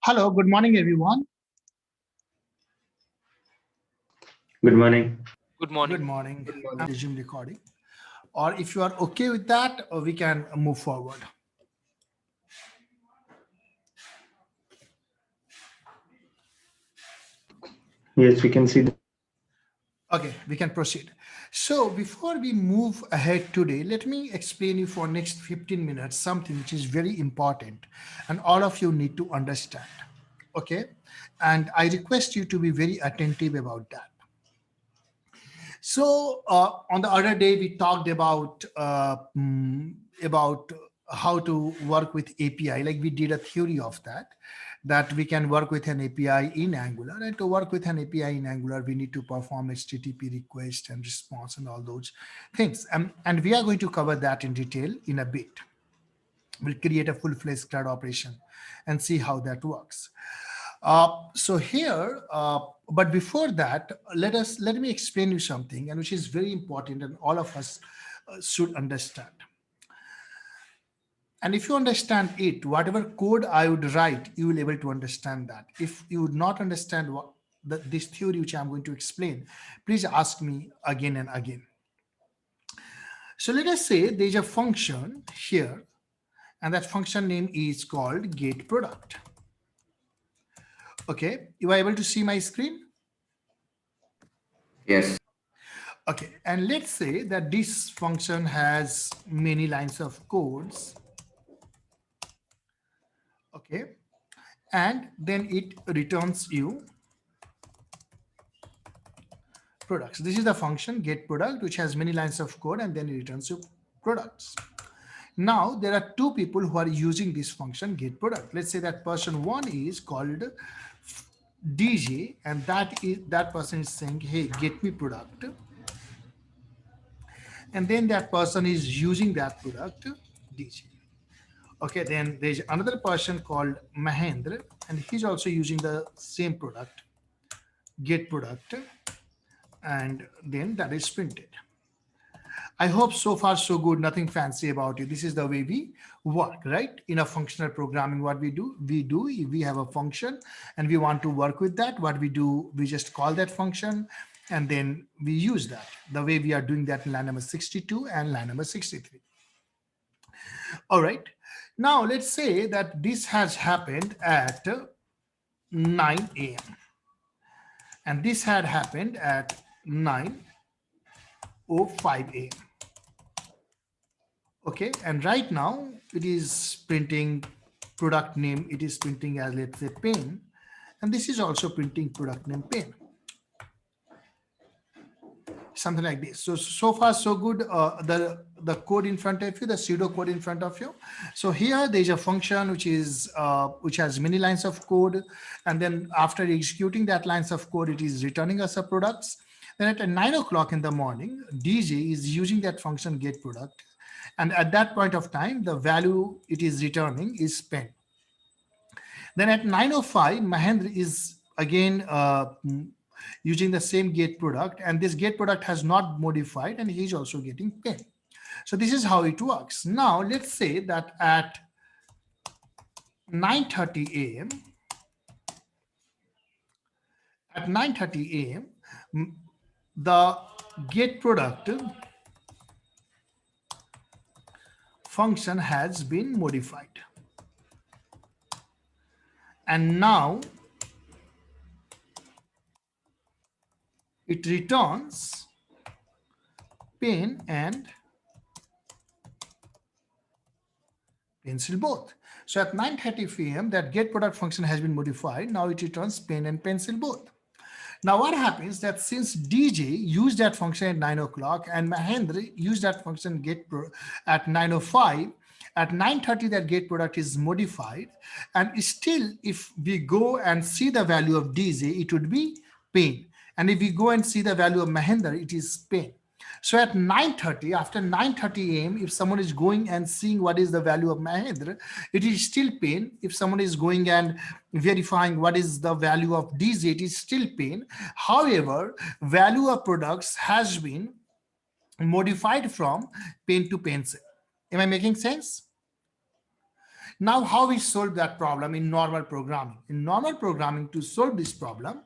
Hello, good morning, everyone. Good morning. Good Good morning. morning. I'm resume recording. Or if you are okay with that, we can move forward. Yes, we can see. Okay, we can proceed. So before we move ahead today, let me explain you for next 15 minutes something which is very important and all of you need to understand. Okay, and I request you to be very attentive about that. So on the other day, we talked about how to work with API. Like we did a theory of that we can work with an API in Angular, and to work with an API in Angular, we need to perform HTTP request and response and all those things. And we are going to cover that in detail in a bit. We'll create a full-fledged CRUD operation and see how that works. So here, but before that, let me explain you something, and which is very important, and all of us should understand. And if you understand it, whatever code I would write, you will able to understand that. If you would not understand this theory which I'm going to explain, please ask me again and again. So let us say there's a function here, and that function name is called getProduct. Okay, you are able to see my screen? Yes. Okay, and let's say that this function has many lines of codes. Okay, and then it returns you products. This is the function get product, which has many lines of code, and then it returns you products. Now there are two people who are using this function get product. Let's say that person one is called DJ, and that person is saying, hey, get me product. And then that person is using that product, DJ. Okay, then there's another person called Mahendra, and he's also using the same product, get product, and then that is printed. I hope so far so good, nothing fancy about it. This is the way we work, right? In a functional programming, what we have a function and we want to work with that. What we do, we just call that function and then we use that the way we are doing that in line number 62 and line number 63. All right. Now let's say that this has happened at 9 a.m. and this had happened at 9:05 a.m. Okay, and right now it is printing product name. It is printing as, let's say, pen, and this is also printing product name pen. Something like this. So far so good. The code in front of you, the pseudo code in front of you. So here there is a function which has many lines of code, and then after executing that lines of code, it is returning us a products. Then at 9 o'clock in the morning, DJ is using that function get product, and at that point of time, the value it is returning is pen. Then at 9:05, Mahendra is again using the same get product, and this get product has not modified, and he's also getting pen. So this is how it works. Now let's say that at 9:30 a.m. at 9:30 a.m. the get product function has been modified, and now it returns pen and pencil both. So at 9:30 p.m. that get product function has been modified. Now it returns pen and pencil both. Now what happens that since DJ used that function at 9 o'clock and Mahendra used that function at 9:05, at 9:30 that get product is modified, and still if we go and see the value of DJ, it would be pen. And if we go and see the value of Mahendra, it is pen. So at 9:30, after 9:30 a.m., if someone is going and seeing what is the value of Mahendra, it is still pen. If someone is going and verifying what is the value of DJ, it is still pen. However, value of products has been modified from pen to pencil. Am I making sense? Now, how we solve that problem in normal programming? In normal programming, to solve this problem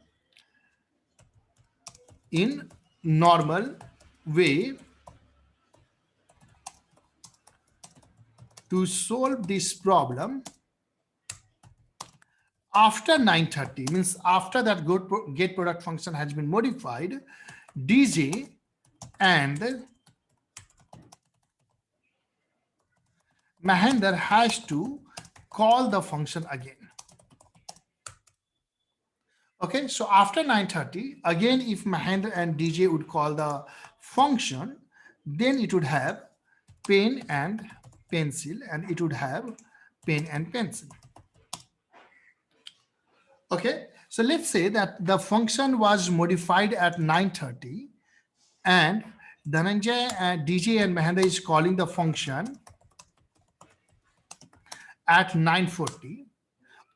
in normal way, to solve this problem after 930, means after that get product function has been modified, DJ and Mahendra has to call the function again. Okay, so after 930, again, if Mahendra and DJ would call the function, then it would have pen and pencil, and it would have pen and pencil. Okay, so let's say that the function was modified at 930, and Dhananjay and DJ and Mahendra is calling the function at 940.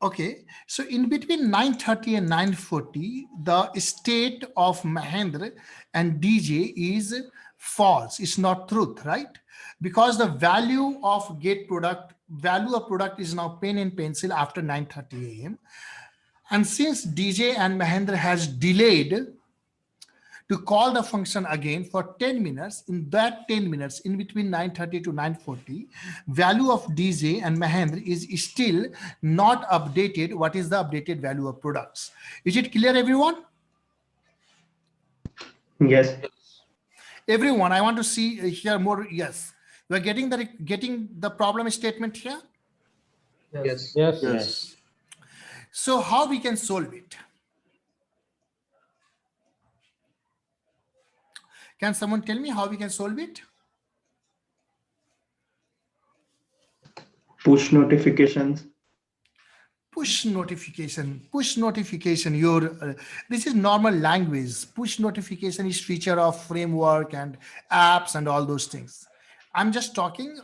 Okay, so in between 930 and 940, the state of Mahendra and DJ is false. It's not truth, right? Because the value of get product, value of product is now pen and pencil after 9:30 a.m. And since DJ and Mahendra has delayed to call the function again for 10 minutes, in that 10 minutes, in between 9:30 to 9:40, value of DJ and Mahendra is still not updated. What is the updated value of products? Is it clear, everyone? Yes. Everyone, I want to see hear more. Yes, you are getting the problem statement here. Yes. Yes. So how we can solve it? Can someone tell me how we can solve it? Push notifications. Push notification, your this is normal language. Push notification is feature of framework and apps and all those things. I'm just talking,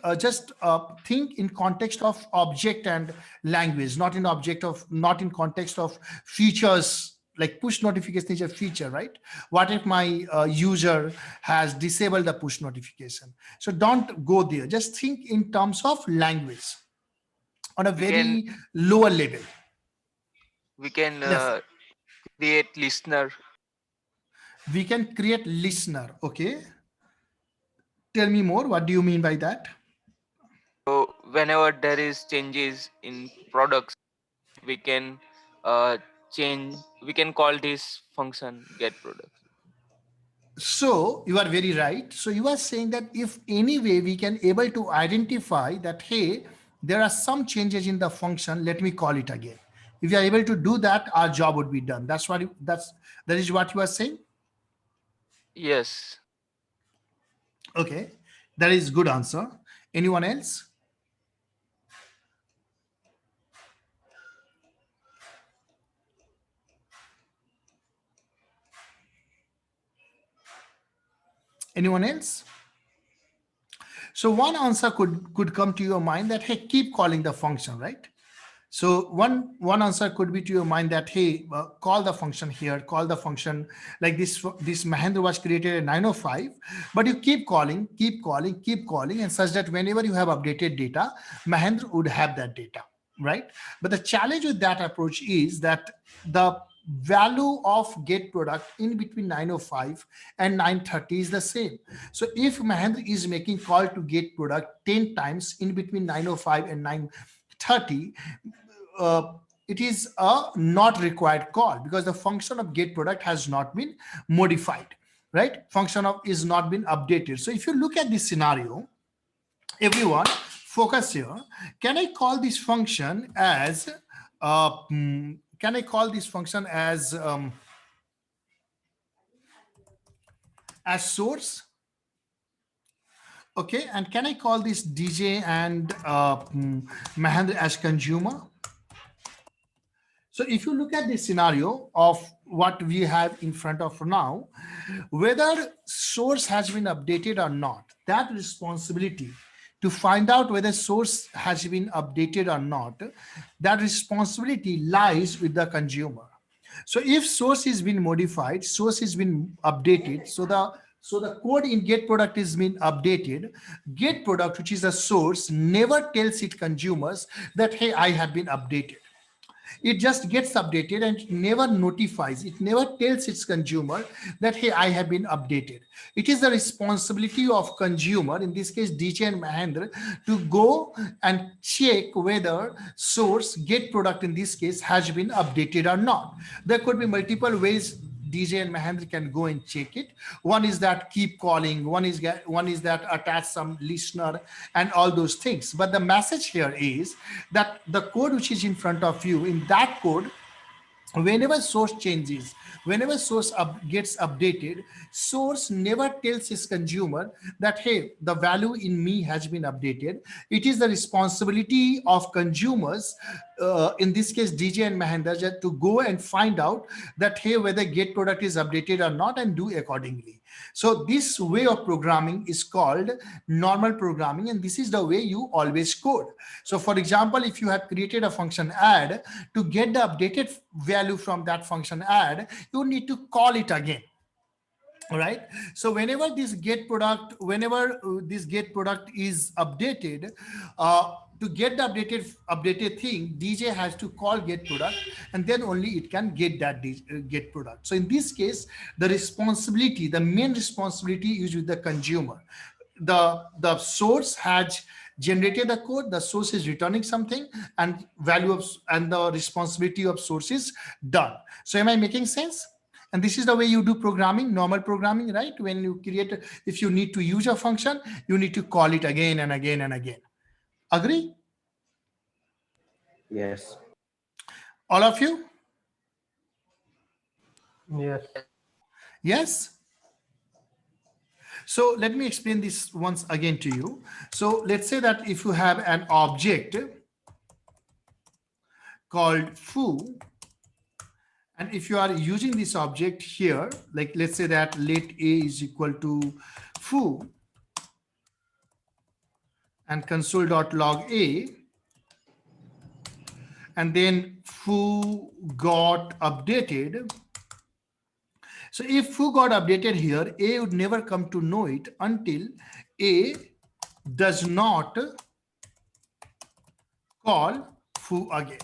think in context of object and language, not in context of features. Like push notification is a feature, right? What if my user has disabled the push notification? So don't go there. Just think in terms of language on a very lower level. We can Yes. create listener. We can create listener. Okay. Tell me more. What do you mean by that? So whenever there is changes in products, we can change. We can call this function get product. So you are very right. So you are saying that if any way we can able to identify that, hey, there are some changes in the function, let me call it again. If you are able to do that, our job would be done. That is what you are saying. Yes. Okay, that is good answer. Anyone else? Anyone else? So one answer could come to your mind that, hey, keep calling the function, right? So one answer could be to your mind that, hey, call the function here, call the function like this. This Mahendra was created at 9:05, but you keep calling, and such that whenever you have updated data, Mahendra would have that data, right? But the challenge with that approach is that the value of get product in between 9:05 and 9:30 is the same. So if Mahendra is making call to get product 10 times in between 9:05 and 9:30, it is a not required call because the function of get product has not been modified, right? Function of is not been updated. So if you look at this scenario, everyone focus here. Can I call this function as can I call this function as source? Okay, and can I call this DJ and Mahendra as consumer? So if you look at the scenario of what we have in front of now, whether source has been updated or not, that responsibility to find out whether source has been updated or not, that responsibility lies with the consumer. So if source is been modified, source has been updated, so the So the code in get product is being updated. Get product, which is a source, never tells its consumers that, hey, I have been updated. It just gets updated and never notifies, it never tells its consumer that, hey, I have been updated. It is the responsibility of consumer, in this case DJ and Mahendra, to go and check whether source get product in this case has been updated or not. There could be multiple ways DJ and Mahendra can go and check it. One is that keep calling, one is that attach some listener and all those things. But the message here is that the code which is in front of you, in that code, whenever source changes, whenever source gets updated, source never tells its consumer that, hey, the value in me has been updated. It is the responsibility of consumers, in this case DJ and Mahendra, to go and find out that, hey, whether get product is updated or not, and do accordingly. So this way of programming is called normal programming, and this is the way you always code. So for example, if you have created a function add, to get the updated value from that function add, you need to call it again. All right. So whenever this get product, this get product is updated, to get the updated thing, DJ has to call get product, and then only it can get that get product. So in this case, the responsibility, the main responsibility is with the consumer. The source has generated the code, the source is returning something, and the responsibility of source is done. So am I making sense? And this is the way you do programming, normal programming, right? When you create, if you need to use a function, you need to call it again and again and again. Agree? Yes. All of you? Yes. Yes? So let me explain this once again to you. So let's say that if you have an object called foo, and if you are using this object here, like let's say that let a is equal to foo and console.log a, and then foo got updated. So if foo got updated here, a would never come to know it until a does not call foo again.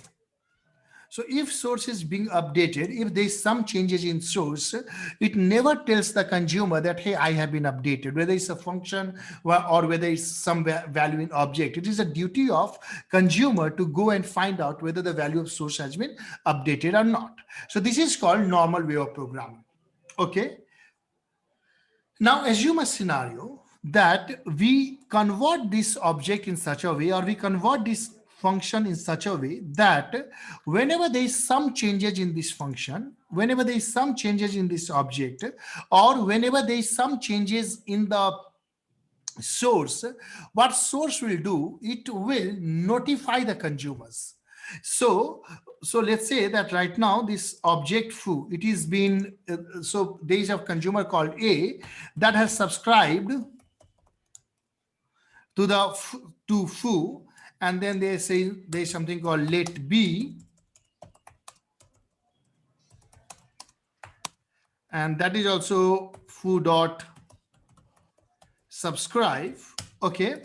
So if source is being updated, if there is some changes in source, it never tells the consumer that, hey, I have been updated, whether it's a function or whether it's some value in object. It is a duty of consumer to go and find out whether the value of source has been updated or not. So this is called normal way of programming. Okay. Now assume a scenario that we convert this object in such a way, or we convert this function in such a way that whenever there is some changes in this function, whenever there is some changes in this object, or whenever there is some changes in the source, what source will do, it will notify the consumers. So let's say that right now this object foo, it is been, so there is a consumer called A that has subscribed to foo, and then they say there's something called let b, and that is also foo dot subscribe. Okay,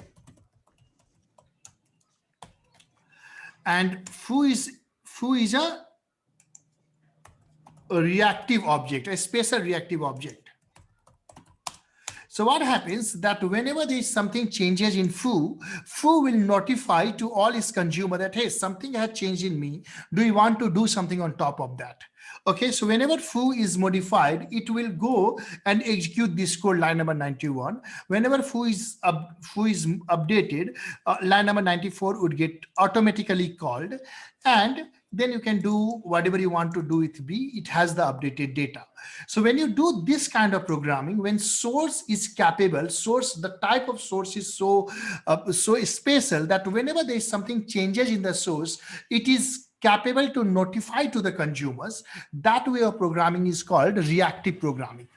and foo is a reactive object, a special reactive object. So what happens that whenever there is something changes in foo will notify to all its consumer that, hey, something has changed in me. Do you want to do something on top of that? Okay, so whenever foo is modified, it will go and execute this code line number 91. Whenever foo is updated, line number 94 would get automatically called, and then you can do whatever you want to do with B. It has the updated data. So when you do this kind of programming, when source is capable, the type of source is so special that whenever there is something changes in the source, it is capable to notify to the consumers. That way of programming is called reactive programming.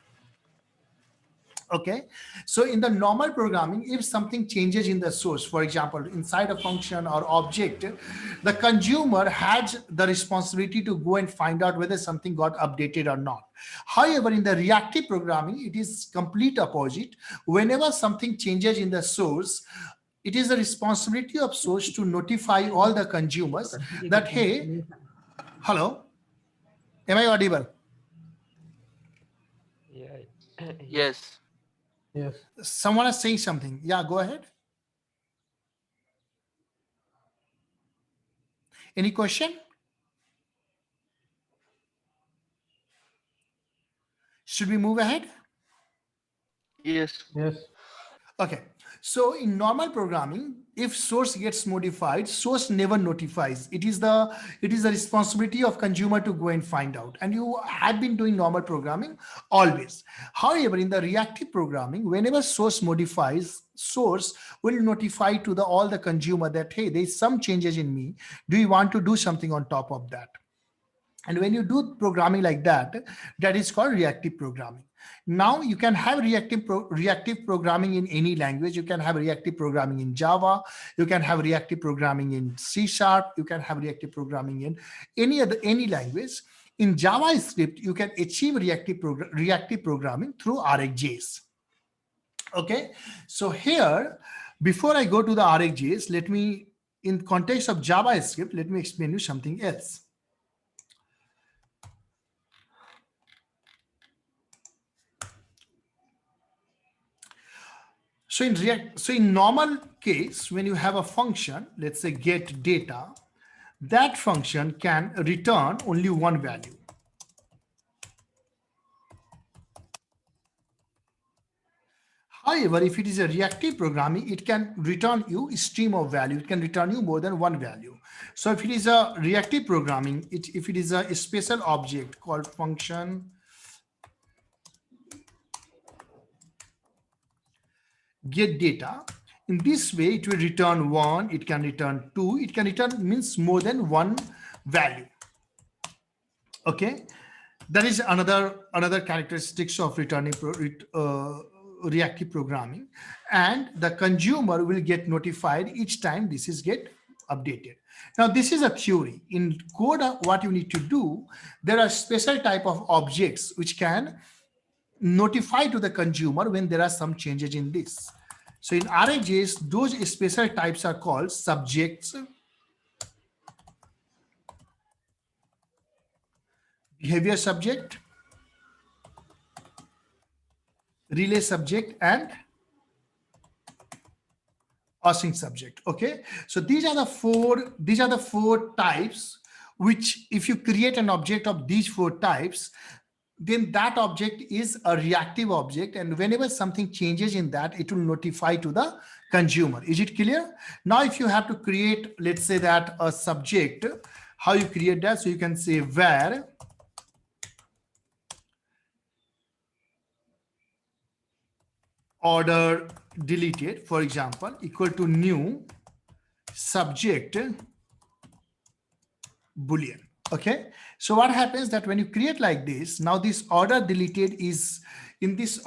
Okay, so in the normal programming, if something changes in the source, for example, inside a function or object, the consumer has the responsibility to go and find out whether something got updated or not. However, in the reactive programming, it is complete opposite. Whenever something changes in the source, it is the responsibility of source to notify all the consumers that, hey, hello, am I audible? Yeah. Yes. Yes. Yes. Someone is saying something. Yeah, go ahead. Any question? Should we move ahead? Yes. Yes. Okay. So in normal programming, if source gets modified, source never notifies. It is the responsibility of consumer to go and find out. And you have been doing normal programming always. However, in the reactive programming, whenever source modifies, source will notify to the all the consumer that, hey, there's some changes in me. Do you want to do something on top of that? And when you do programming like that, that is called reactive programming. Now you can have reactive programming in any language. You can have reactive programming in Java. You can have reactive programming in C#. You can have reactive programming in any language. In JavaScript, you can achieve reactive programming through RxJS. Okay, so here, before I go to the RxJS, let me, in context of JavaScript, let me explain you something else. So in normal case, when you have a function, let's say get data, that function can return only one value. However, if it is a reactive programming, it can return you a stream of value. It can return you more than one value. So if it is a reactive programming, if it is a special object called function get data, in this way, it will return 1, it can return 2, it can return means more than one value. Okay, that is another characteristics of returning reactive programming, and the consumer will get notified each time this is get updated. Now this is a theory. In code, what you need to do, there are special type of objects which can notify to the consumer when there are some changes in this. So in RxJS, those special types are called subjects, behavior subject, relay subject, and async subject. Okay, so these are the four types, which if you create an object of these four types, then that object is a reactive object, and whenever something changes in that, it will notify to the consumer. Is it clear? Now if you have to create, let's say that a subject, how you create that? So you can say var order deleted, for example, equal to new subject boolean. Okay, so what happens that when you create like this, now this order deleted is in this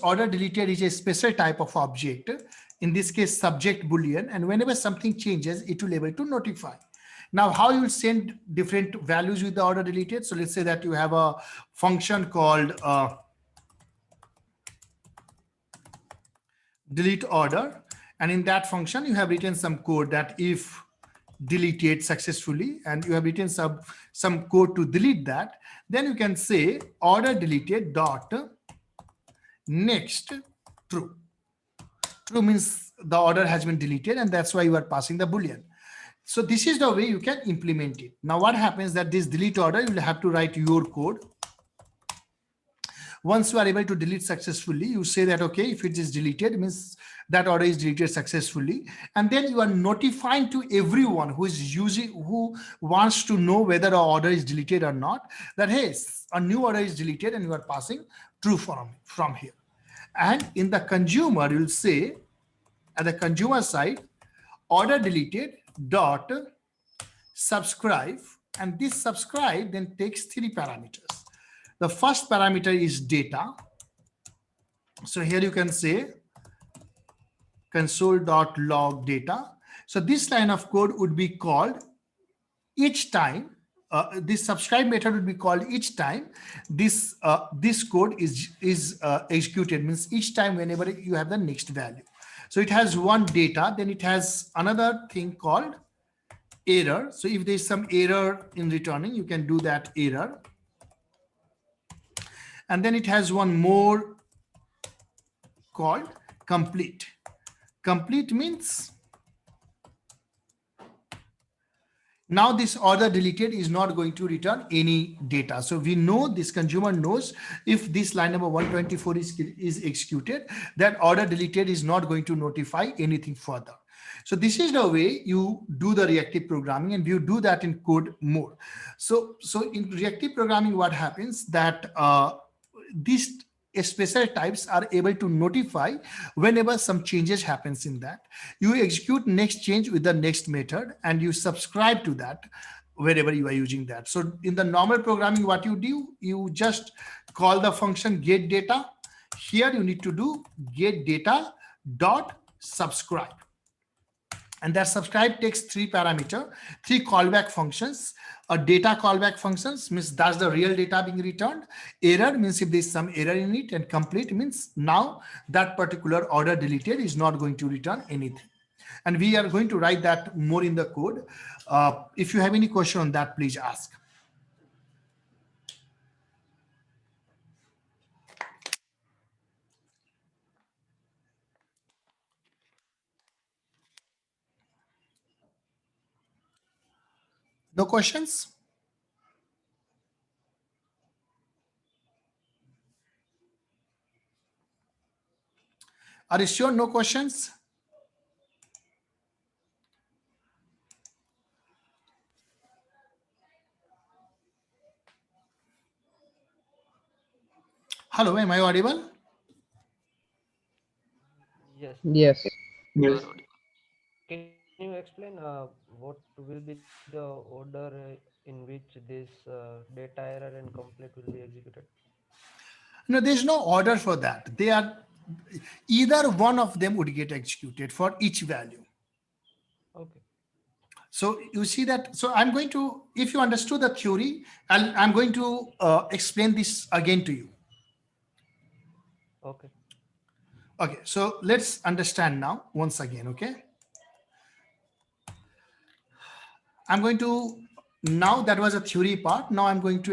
order deleted is a special type of object, in this case subject boolean, and whenever something changes, it will able to notify. Now how you will send different values with the order deleted? So let's say that you have a function called delete order, and in that function you have written some code that if deleted successfully, and you have written some code to delete that, then you can say order deleted dot next true. True means the order has been deleted, and that's why you are passing the boolean. So this is the way you can implement it. Now what happens that this delete order, you will have to write your code. Once you are able to delete successfully, you say that, okay, if it is deleted, it means that order is deleted successfully. And then you are notifying to everyone who wants to know whether an order is deleted or not, that, hey, a new order is deleted, and you are passing true from here. And in the consumer, you'll say at the consumer side, order deleted dot subscribe, and this subscribe then takes 3 parameters. The first parameter is data. So here you can say console.log data. So this line of code would be called each time. This subscribe method would be called each time this code is executed, means each time whenever you have the next value. So it has one data, then it has another thing called error. So if there's some error in returning, you can do that error. And then it has one more called complete. Complete means now this order deleted is not going to return any data. So we know, this consumer knows, if this line number 124 is executed, that order deleted is not going to notify anything further. So this is the way you do the reactive programming, and you do that in code more. So in reactive programming, what happens that these special types are able to notify whenever some changes happens in that. You execute next change with the next method, and you subscribe to that wherever you are using that. So in the normal programming, what you do, you just call the function get data. Here you need to do get data dot subscribe. And that subscribe takes three callback functions. A data callback functions means that's the real data being returned. Error means if there's some error in it, and complete means now that particular order deleted is not going to return anything. And we are going to write that more in the code. If you have any question on that, please ask. No questions? Are you sure? No questions? Hello, am I audible? Yes. Yes. You are Yes. audible. Can you explain what will be the order in which this data error and complete will be executed? No, there's no order for that. They are either one of them would get executed for each value. Okay. So you see that. So I'm going to, if you understood the theory, I'm going to explain this again to you. Okay. Okay, so let's understand now once again. Okay, I'm going to, now that was a theory part. Now I'm going to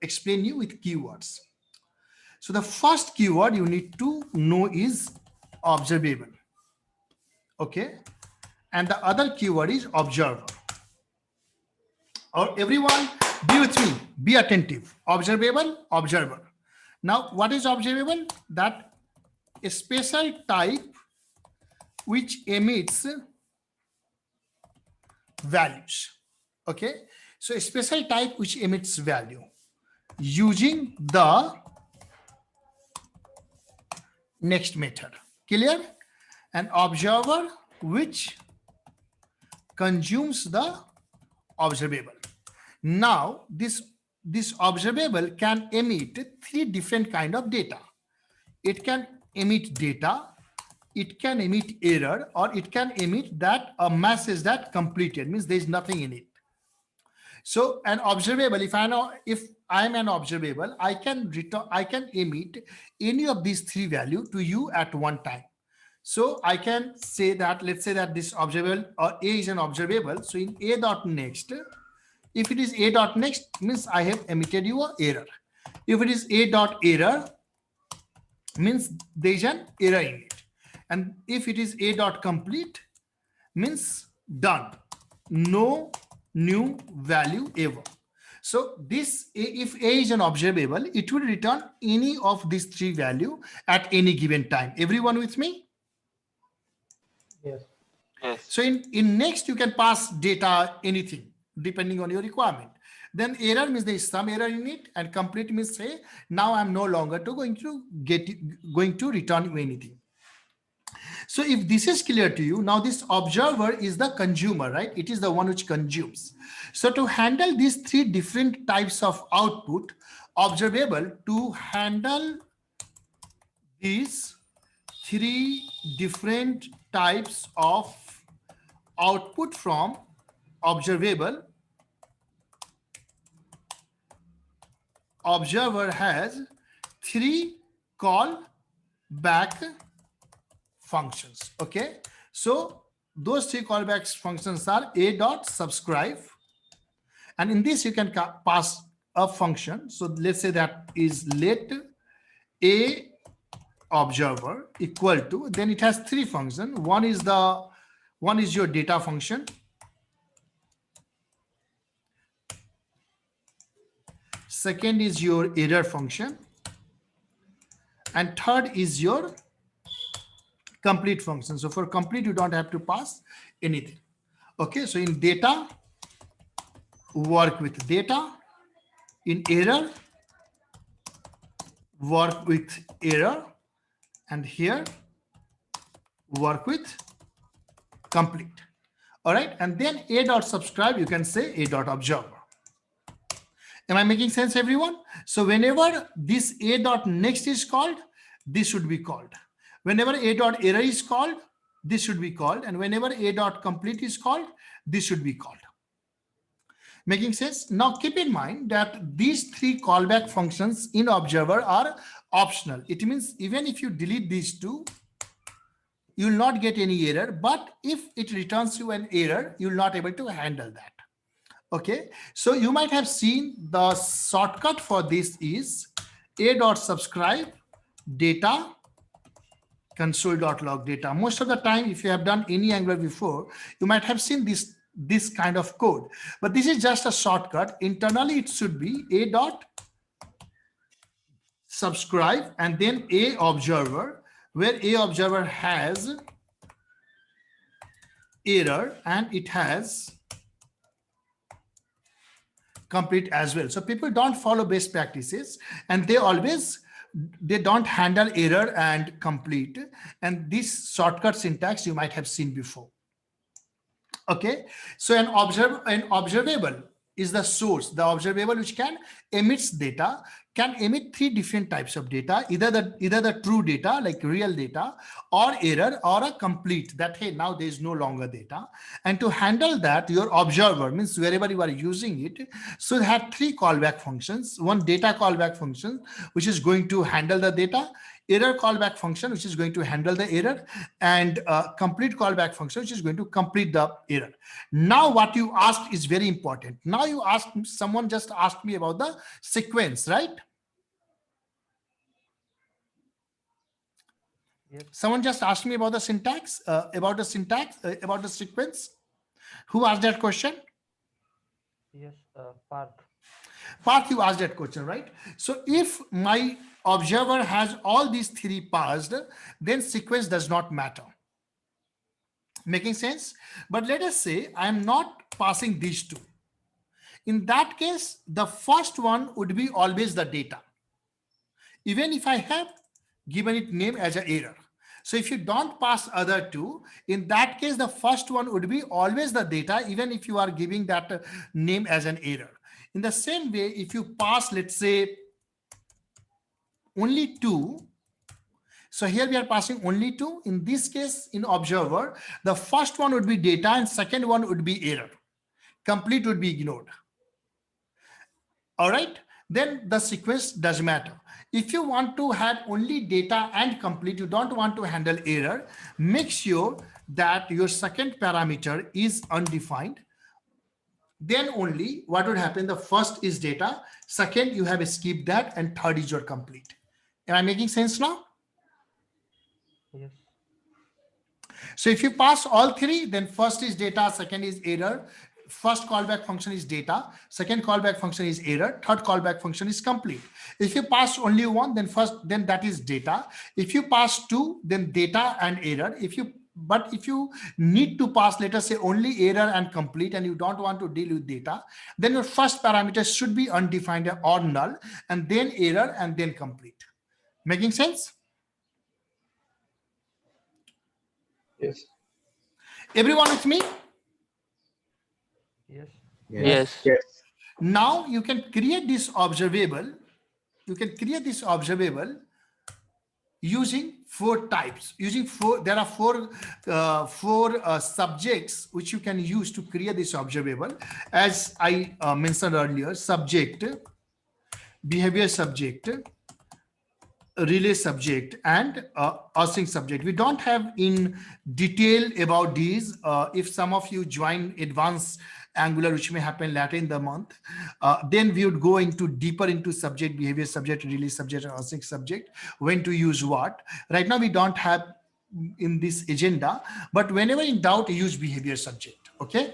explain you with keywords. So the first keyword you need to know is observable. Okay, and the other keyword is observer. Or everyone, be with me, be attentive. Observable, observer. Now, what is observable? That a special type which emits values. Okay, so a special type which emits value using the next method. Clear? An observer which consumes the observable. Now this observable can emit three different kind of data. It can emit data, it can emit error, or it can emit that a message that completed, means there is nothing in it. So an observable, if I'm an observable, I can emit any of these three values to you at one time. So I can say that, let's say that this observable or A is an observable. So in A dot next, if it is A dot next, means I have emitted you an error. If it is A dot error, means there is an error in it. And if it is A dot complete, means done, no new value ever. So this, if A is an observable, it will return any of these three value at any given time. Everyone with me? Yes. Yes. So in next, you can pass data, anything, depending on your requirement. Then error means there is some error in it, and complete means say, now I'm no longer going to return you anything. So if this is clear to you, now this observer is the consumer, right? It is the one which consumes. So to handle these three different types of output, observable, to handle is three different types of output from observable. Observer has three call back functions. Okay, so those three callback functions are a dot subscribe, and in this you can pass a function. So let's say that is let a observer equal to, then it has three functions. One is your data function, second is your error function, and third is your complete function. So for complete you don't have to pass anything. Okay, so in data work with data, in error work with error, and here work with complete. All right, and then a dot subscribe, you can say a dot observer. Am I making sense, everyone? So whenever this a dot next is called, this should be called. Whenever a dot error is called, this should be called, and whenever a dot complete is called, this should be called. Making sense? Now keep in mind that these three callback functions in observer are optional. It means even if you delete these two, you will not get any error, but if it returns you an error, you will not able to handle that. Okay, so you might have seen the shortcut for this is a dot subscribe data console.log data. Most of the time, if you have done any Angular before, you might have seen this kind of code, but this is just a shortcut. Internally, it should be a dot subscribe and then a observer, where a observer has error and it has complete as well. So people don't follow best practices, and they don't handle error and complete, and this shortcut syntax you might have seen before. Okay, so an observable is the source. The observable which can emits data can emit three different types of data, either the true data like real data, or error, or a complete that hey, now there is no longer data. And to handle that, your observer means wherever you are using it should have three callback functions. One data callback function which is going to handle the data, error callback function which is going to handle the error, and complete callback function which is going to complete the error. Now what you asked is very important. Now you asked, someone just asked me about the sequence, right? Yes. Someone just asked me about the syntax, about the sequence. Who asked that question? Yes, Parth. Parth, you asked that question, right? So if my observer has all these three passed, then sequence does not matter. Making sense? But let us say I am not passing these two. In that case, the first one would be always the data, even if I have given it name as an error. So if you don't pass other two, in that case, the first one would be always the data, even if you are giving that name as an error. In the same way, if you pass, let's say, only two, so here we are passing only two. In this case, in observer, the first one would be data and second one would be error. Complete would be ignored. All right, then the sequence does matter. If you want to have only data and complete, you don't want to handle error, make sure that your second parameter is undefined. Then only what would happen, the first is data, second you have skipped that, and third is your complete. Am I making sense now? Yes. So if you pass all three, then first is data, second is error, first callback function is data, second callback function is error, third callback function is complete. If you pass only one, then that is data. If you pass two, then data and error. But if you need to pass, let us say, only error and complete, and you don't want to deal with data, then your first parameter should be undefined or null, and then error, and then complete. Making sense? Yes. Everyone with me? Yes. Yes. Yes. Now you can create this observable. You can create this observable using four types. There are four subjects which you can use to create this observable. As I mentioned earlier, subject, behavior subject, relay subject, and async subject. We don't have in detail about these. If some of you join advanced Angular, which may happen later in the month, then we would go into deeper into subject, behavior subject, relay subject, and async subject, when to use what. Right now we don't have in this agenda, but whenever in doubt, use behavior subject. Okay,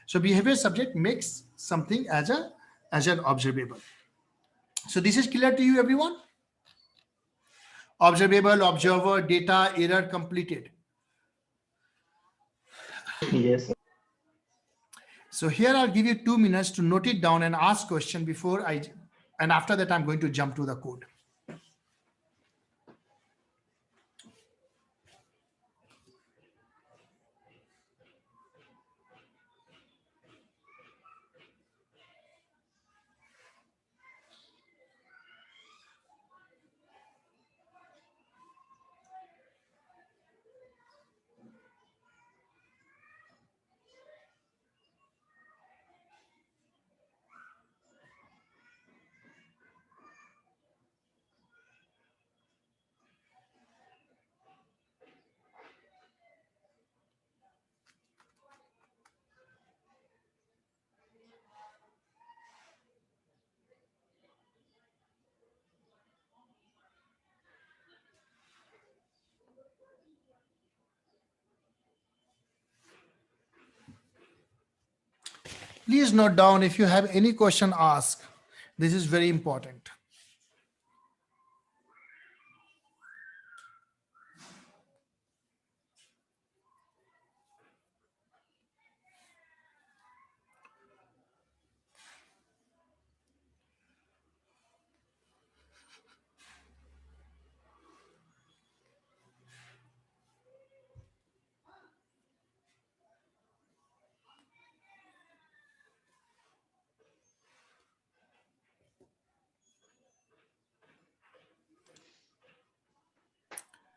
so behavior subject makes something as an observable. So this is clear to you, everyone? Observable, observer, data, error, completed. Yes. So here I'll give you 2 minutes to note it down and ask question and after that I'm going to jump to the code. Please note down if you have any question, ask. This is very important.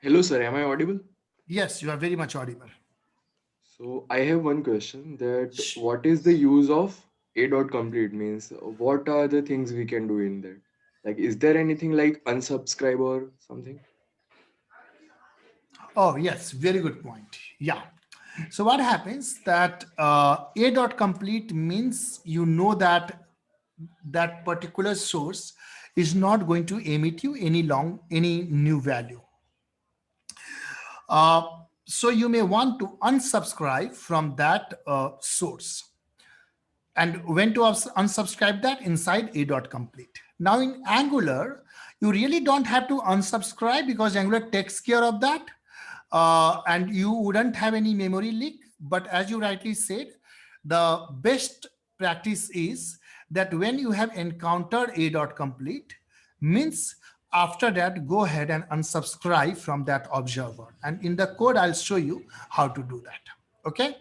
Hello, sir. Am I audible? Yes, you are very much audible. So I have one question that what is the use of a dot complete means what are the things we can do in that? Like, is there anything like unsubscribe or something? Oh, yes, very good point. Yeah. So what happens that a dot complete means you know that that particular source is not going to emit you any new value. Uh, so you may want to unsubscribe from that source. And when to unsubscribe that? Inside a dot complete. Now in Angular, you really don't have to unsubscribe because Angular takes care of that. And you wouldn't have any memory leak. But as you rightly said, the best practice is that when you have encountered a dot complete, means after that, go ahead and unsubscribe from that observer. And in the code, I'll show you how to do that. Okay.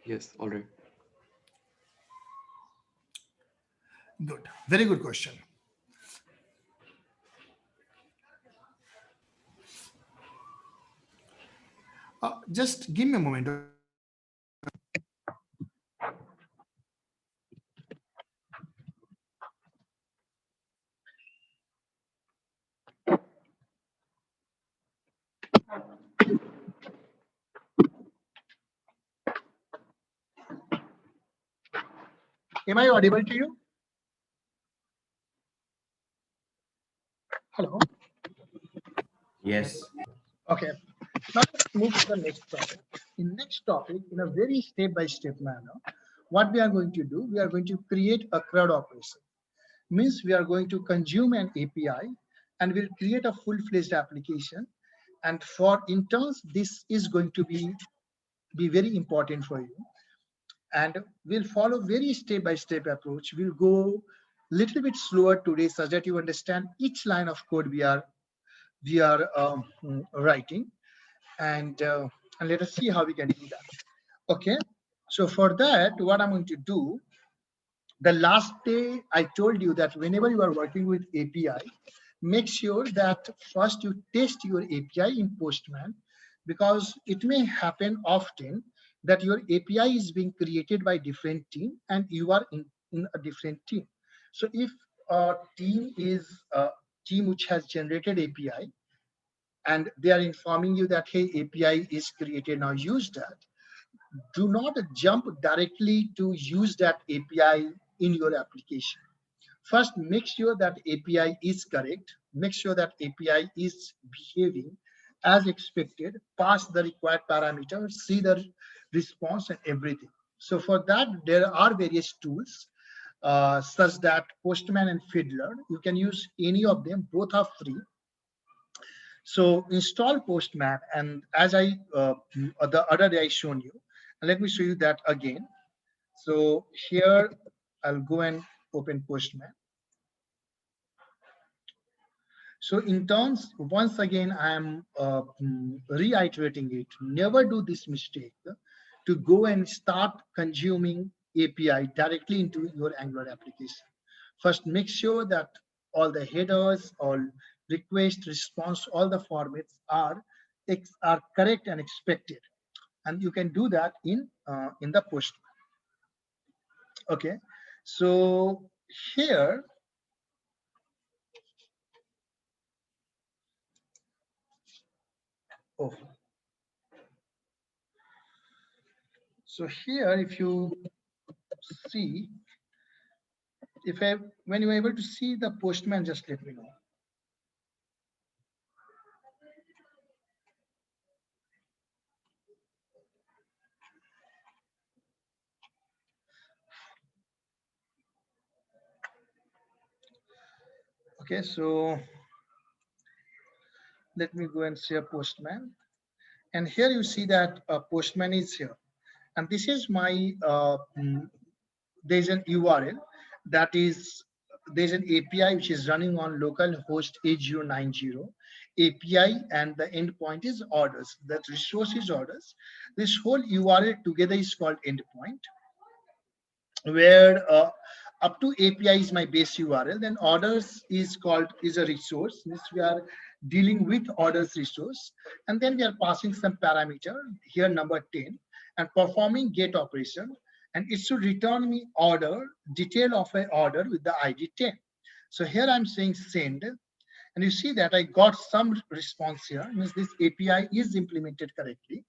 Yes, all right. Good. Very good question. Just give me a moment. Am I audible to you? Hello. Yes. Okay. Now let's move to the next topic. In next topic, in a very step-by-step manner, what we are going to do, we are going to create a CRUD operation. Means we are going to consume an API and we'll create a full-fledged application. And for interns, this is going to be very important for you. And we'll follow very step-by-step approach. We'll go little bit slower today so that you understand each line of code we are writing, and let us see how we can do that. Okay, so for that, what I'm going to do, the last day I told you that whenever you are working with API, make sure that first you test your API in Postman, because it may happen often that your API is being created by different team and you are in a different team. So if a team is a team which has generated API and they are informing you that, hey, API is created, now use that, do not jump directly to use that API in your application. First, make sure that API is correct. Make sure that API is behaving as expected. Pass the required parameters, see the response and everything. So for that, there are various tools such that Postman and Fiddler. You can use any of them. Both are free. So install Postman, and as the other day I shown you, and let me show you that again. So here I'll go and open Postman. So in terms, once again, I am reiterating it. Never do this mistake to go and start consuming API directly into your Angular application. First, make sure that all the headers, all request, response, all the formats are correct and expected, and you can do that in the post. Okay, so here. Oh, so here, if you see, when you're able to see the Postman, just let me know. Okay, so let me go and share Postman. And here you see that Postman is here. And this is my, there's an URL that is, there's an API which is running on local host 8090 API, and the endpoint is orders. That resource is orders. This whole URL together is called endpoint, where up to API is my base URL, then orders is a resource. Means we are dealing with orders resource, and then we are passing some parameter here, number 10, and performing get operation, and it should return me order, detail of an order with the ID 10. So here I'm saying send, and you see that I got some response here, means this API is implemented correctly.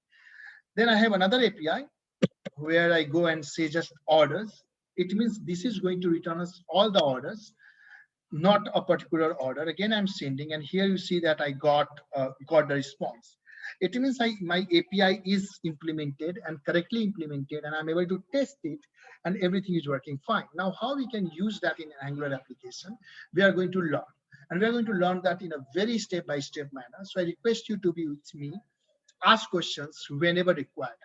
Then I have another API where I go and say just orders. It means this is going to return us all the orders, not a particular order. Again, I'm sending, and here you see that I got the response. It means my API is implemented and correctly implemented, and I'm able to test it, and everything is working fine. Now, how we can use that in an Angular application, we are going to learn. And we are going to learn that in a very step-by-step manner. So I request you to be with me, ask questions whenever required.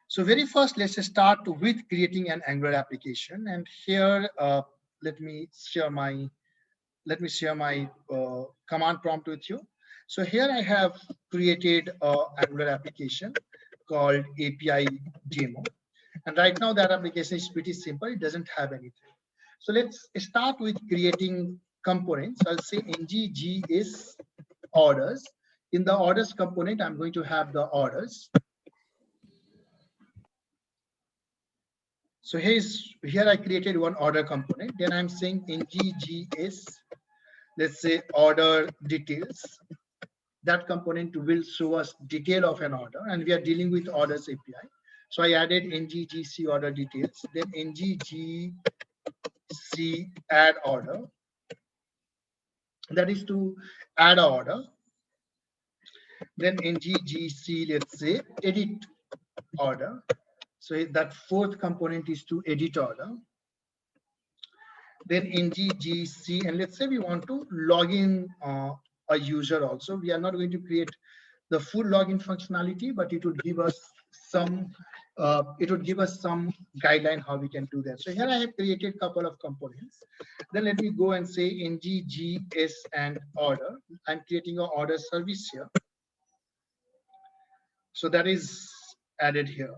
So very first, let's start with creating an Angular application. And here, let me share my command prompt with you. So here I have created an Angular application called API demo. And right now that application is pretty simple. It doesn't have anything. So let's start with creating components. I'll say nggs orders. In the orders component, I'm going to have the orders. So here I created one order component. Then I'm saying nggs, let's say order details. That component will show us detail of an order, and we are dealing with orders API. So I added ngGC order details, then ngGC add order. That is to add an order. Then ngGC, let's say edit order. So that fourth component is to edit order. Then ngGC, and let's say we want to log in a user also. We are not going to create the full login functionality, but it would give us some guideline how we can do that. So here I have created a couple of components. Then let me go and say ngGS and order. I'm creating an order service here. So that is added here.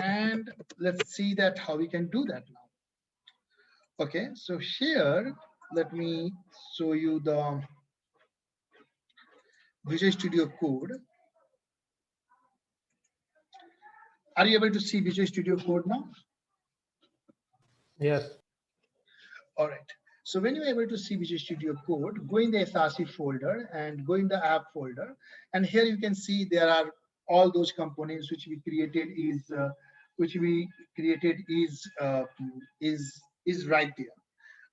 And let's see that how we can do that now. Okay, so here let me show you the Visual Studio Code. Are you able to see Visual Studio Code now? Yes. All right. So when you're able to see Visual Studio Code, go in the SRC folder and go in the app folder. And here you can see there are all those components which we created is right there.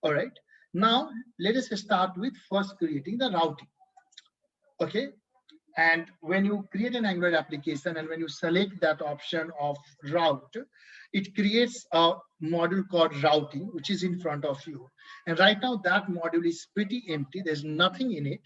All right. Now let us start with first creating the routing. Okay. And when you create an Android application and when you select that option of route, it creates a module called routing, which is in front of you. And right now that module is pretty empty. There's nothing in it,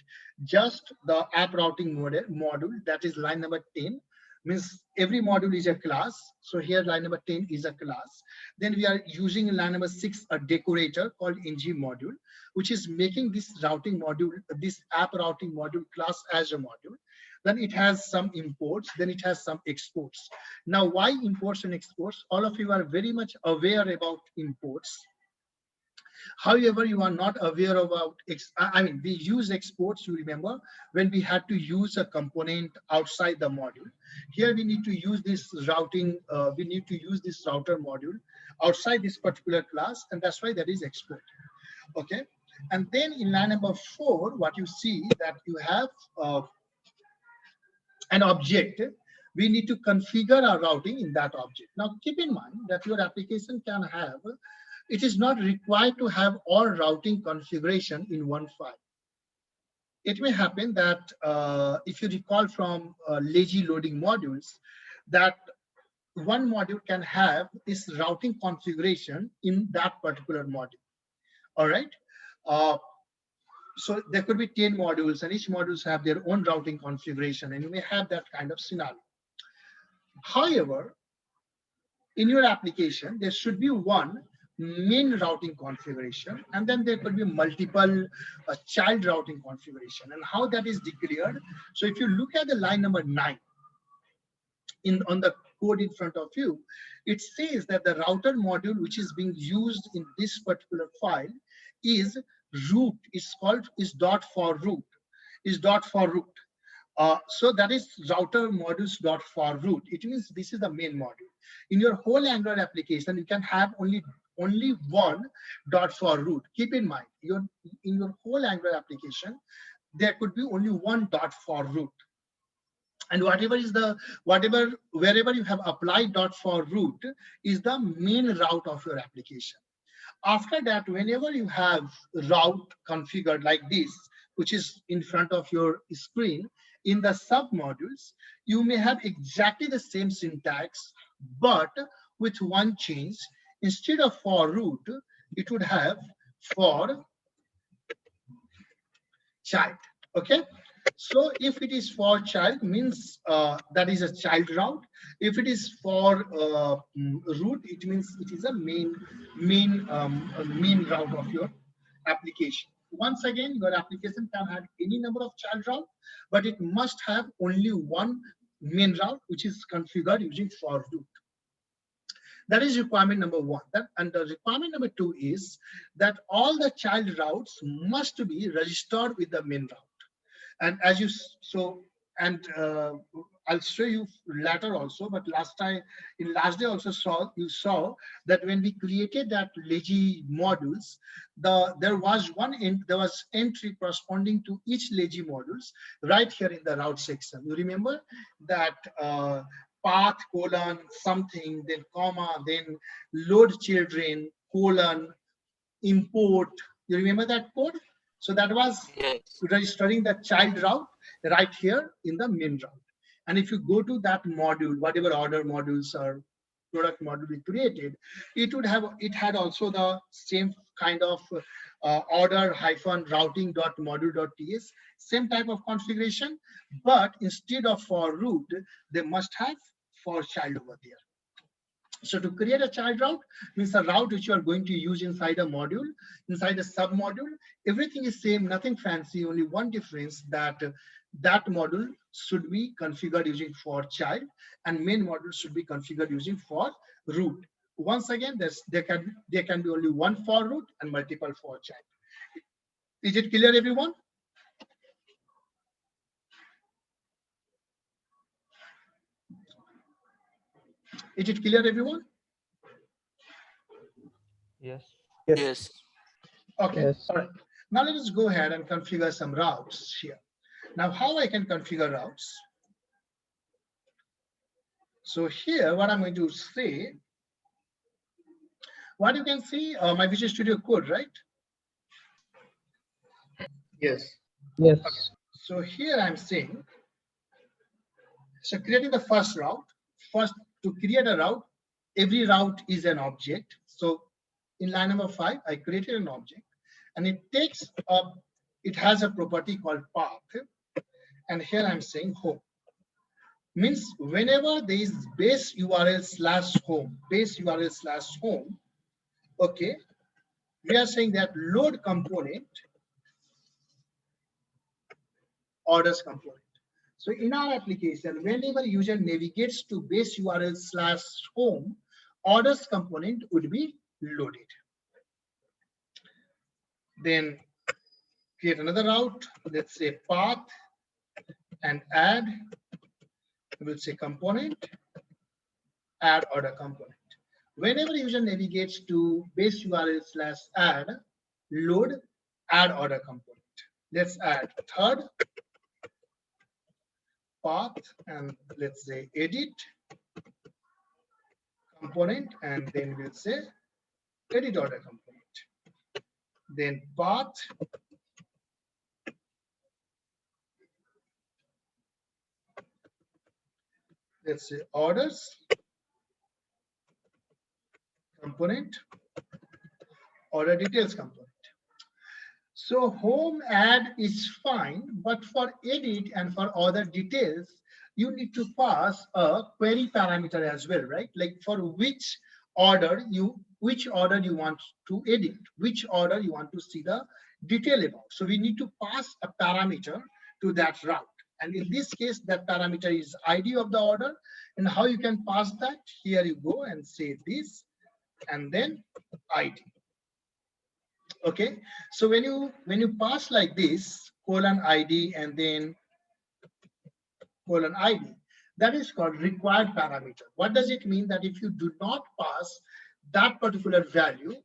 just the app routing module, that is line number 10. Means every module is a class. So here line number 10 is a class. Then we are using in line number 6 a decorator called ng module, which is making this routing module, this app routing module class as a module. Then it has some imports, then it has some exports. Now, why imports and exports? All of you are very much aware about imports. However, you are not aware about, I mean, we use exports, you remember, when we had to use a component outside the module. Here we need to use this routing, we need to use this router module outside this particular class, and that's why that is export. Okay. And then in line number 4, what you see that you have an object, we need to configure our routing in that object. Now, keep in mind that your application can have, it is not required to have all routing configuration in one file. It may happen that if you recall from lazy loading modules, that one module can have this routing configuration in that particular module. All right. So there could be 10 modules and each modules have their own routing configuration, and you may have that kind of scenario. However, in your application, there should be one main routing configuration, and then there could be multiple child routing configuration, and how that is declared. So if you look at the line number 9 on the code in front of you, it says that the router module which is being used in this particular file is root, is dot for root, so that is router modules dot for root. It means this is the main module. In your whole Android application, you can have only one dot for root. Keep in mind, in your whole Android application, there could be only one dot for root. And wherever you have applied dot for root is the main route of your application. After that, whenever you have route configured like this, which is in front of your screen, in the sub modules, you may have exactly the same syntax, but with one change. Instead of for root, it would have for child. Okay. So if it is for child, means that is a child route. If it is for root, it means it is a main route of your application. Once again, your application can have any number of child route, but it must have only one main route, which is configured using for root. That is requirement number 1. And the requirement number 2 is that all the child routes must be registered with the main route. And as you I'll show you later also, but last day also you saw that when we created that lazy modules, there was entry corresponding to each lazy modules right here in the route section. You remember that path colon something, then comma, then load children colon import. You remember that code? So that was Yes. registering the child route right here in the main route. And if you go to that module, whatever order modules or product module we created, it had also the same kind of order routing module.ts, same type of configuration, but instead of for root, they must have for child over there. So to create a child route means a route which you are going to use inside a module, inside a sub module. Everything is same, nothing fancy, only one difference that that module should be configured using for child and main module should be configured using for root. Once again, there can be only one for root and multiple for child. Is it clear, everyone? Is it clear, everyone? Yes. Yes. Yes. Okay, Yes. all right. Now let us go ahead and configure some routes here. Now, how I can configure routes? So here, what I'm going to say, what you can see, my Visual Studio Code, right? Yes. Yes. So here I'm saying, so creating the first route. First, to create a route, every route is an object. So in line number 5, I created an object, and it takes up, it has a property called path, and here I'm saying home. Means whenever there is base URL slash home, okay, we are saying that load component orders component. So in our application, whenever user navigates to base URL slash home, orders component would be loaded. Then create another route, let's say path, and add, we'll say component, add order component. Whenever user navigates to base URL slash add, load, add order component. Let's add third, path, and let's say edit component, and then we'll say edit order component. Then path, let's say orders component, order details component. So home add is fine, but for edit and for other details, you need to pass a query parameter as well, right? Like for which order you want to edit, which order you want to see the detail about. So we need to pass a parameter to that route. And in this case, that parameter is ID of the order. And how you can pass that? Here you go and say this, and then ID. Okay, so when you pass like this, colon ID and then colon ID, that is called required parameter. What does it mean? That if you do not pass that particular value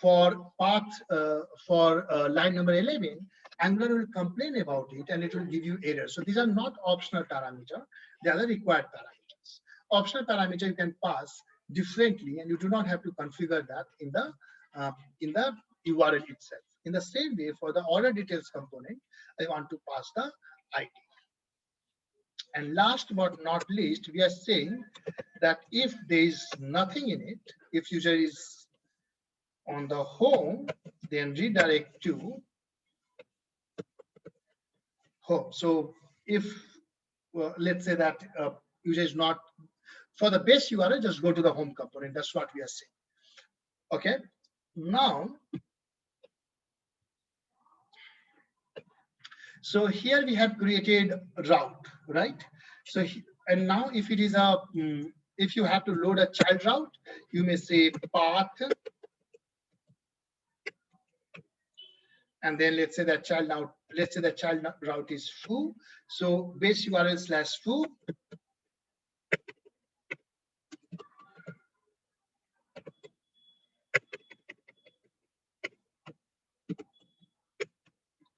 for path for line number 11, Angular will complain about it and it will give you error. So these are not optional parameter; they are the required parameters. Optional parameter you can pass differently, and you do not have to configure that in the URL itself. In the same way, for the order details component, I want to pass the ID. And last but not least, we are saying that if there is nothing in it, if user is on the home, then redirect to home. So if let's say that user is not for the base URL, just go to the home component. That's what we are saying. Okay. Now, so here we have created route, right? So and now if it is a if you have to load a child route, you may say path, and then let's say that child route is foo. So base URL slash foo.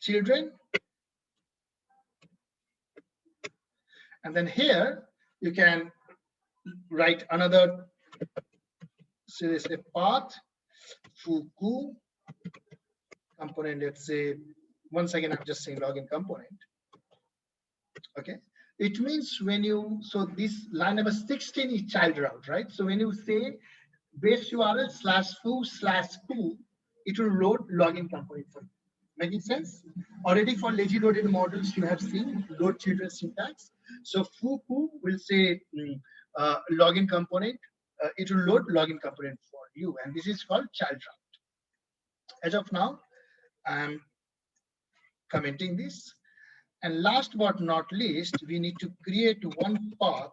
Children. And then here you can write another, so let's say path, foo component, let's say, once again, I'm just saying login component. Okay. It means when you, so this line number 16 is child route, right? So when you say base URL slash foo, it will load login component for you. Making sense? Already for lazy loaded models, you have seen load children syntax. So foo will say login component. It will load login component for you, and this is called child route. As of now, I'm commenting this. And last but not least, we need to create one path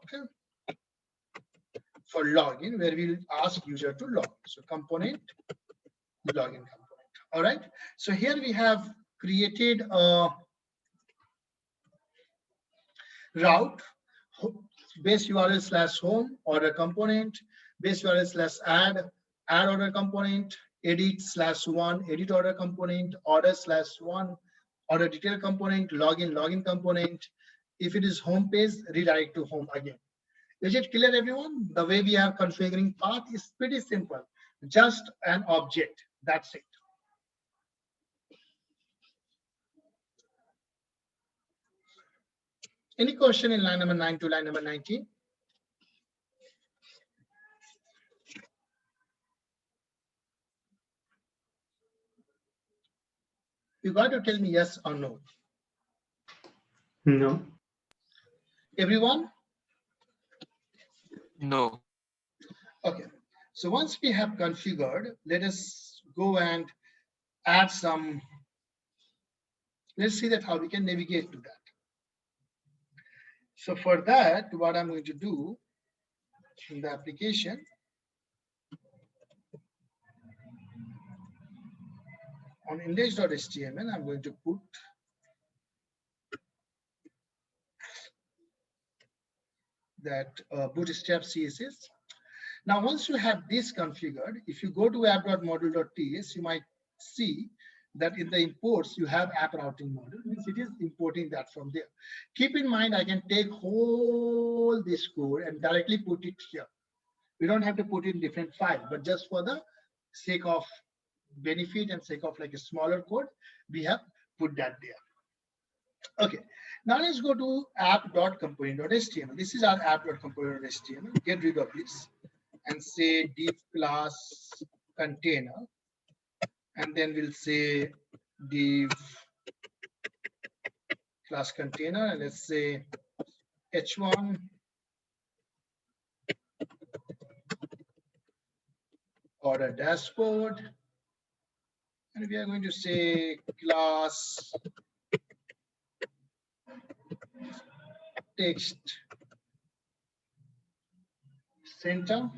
for login where we'll ask user to log. So component login component. All right. So here we have created a route base URL slash home order component, base URL slash add order component, edit slash one edit order component, order slash one order detail component, login component. If it is home page, redirect to home again. Is it clear, everyone? The way we are configuring path is pretty simple. Just an object. That's it. Any question in line number 9 to line number 19? You got to tell me yes or no. No. Everyone? No. Okay. So once we have configured, let us go and add some. Let's see that how we can navigate to that. So for that, what I'm going to do in the application, on index.html, I'm going to put that bootstrap CSS. Now, once you have this configured, if you go to app.module.ts, you might see that in the imports, you have app routing module, means it is importing that from there. Keep in mind, I can take whole this code and directly put it here. We don't have to put it in different file, but just for the sake of benefit and sake of like a smaller code, we have put that there. Okay, now let's go to app.component.html. This is our app.component.html. Get rid of this and say div class container, and then we'll say div class container, and let's say h1 order dashboard, and we are going to say class text center.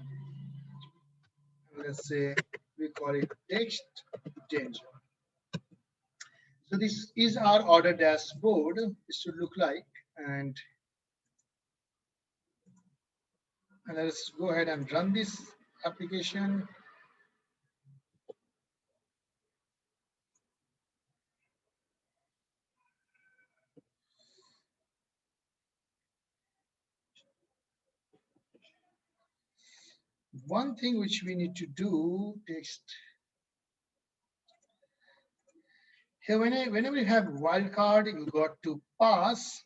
Let's say we call it text danger. So this is our order dashboard. It should look like, and let's go ahead and run this application. One thing which we need to do, text here, whenever you have wildcard, you got to pass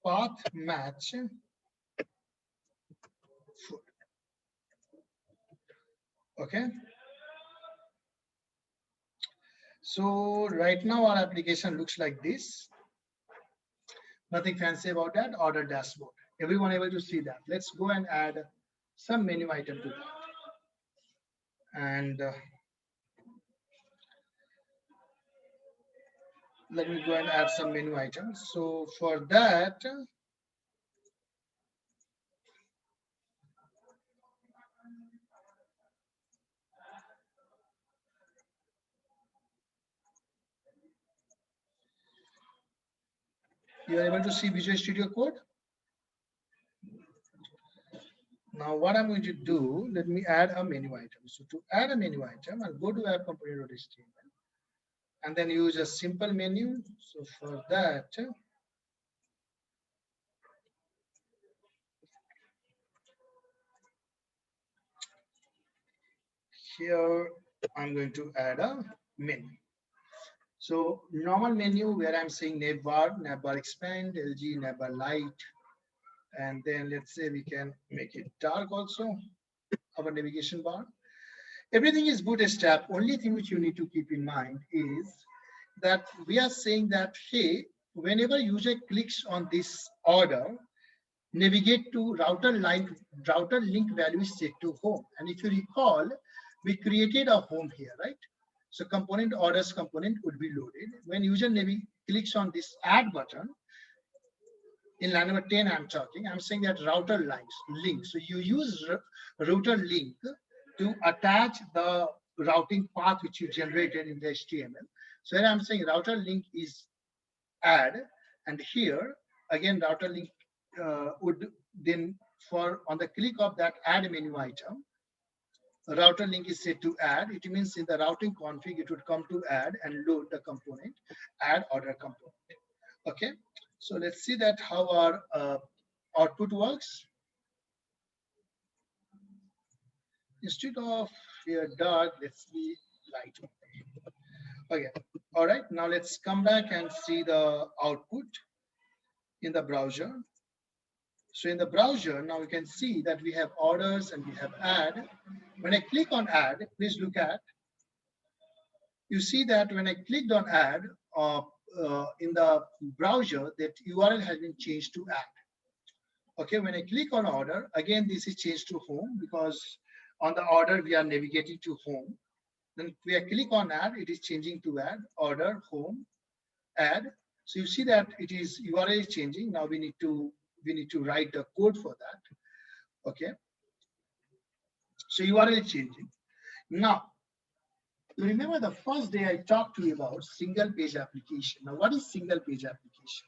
path match food. Okay. So right now our application looks like this. Nothing fancy about that. Order dashboard. Everyone able to see that. Let's go and add some menu item to that. And let me go and add some menu items. So for that, you are able to see Visual Studio Code. Now what I'm going to do, let me add a menu item. So to add a menu item, I'll go to app.component.html and then use a simple menu. So for that, here I'm going to add a menu. So normal menu where I'm saying navbar expand, LG, navbar light, and then let's say we can make it dark also, our navigation bar. Everything is bootstrap. Only thing which you need to keep in mind is that we are saying that, hey, whenever user clicks on this order, navigate to router link value is set to home. And if you recall, we created a home here, right? So component orders component would be loaded. When user clicks on this add button, in line number 10, I'm saying that router link. So you use router link to attach the routing path which you generated in the HTML. So here I'm saying router link is add, and here again router link would then, for on the click of that add menu item, router link is set to add. It means in the routing config it would come to add and load the component, add order component. Okay, so let's see that how our output works. Instead of here dark, let's be light. Okay, all right, now let's come back and see the output in the browser. So in the browser, now we can see that we have orders and we have add. When I click on add, please look at, you see that when I clicked on add in the browser, that URL has been changed to add. Okay, when I click on order, again, this is changed to home because on the order, we are navigating to home. Then we click on add, it is changing to add, order, home, add. So you see that it is URL is changing. Now we need to write the code for that. Okay. So URL is changing. Now, you remember the first day I talked to you about single page application. Now, what is single page application?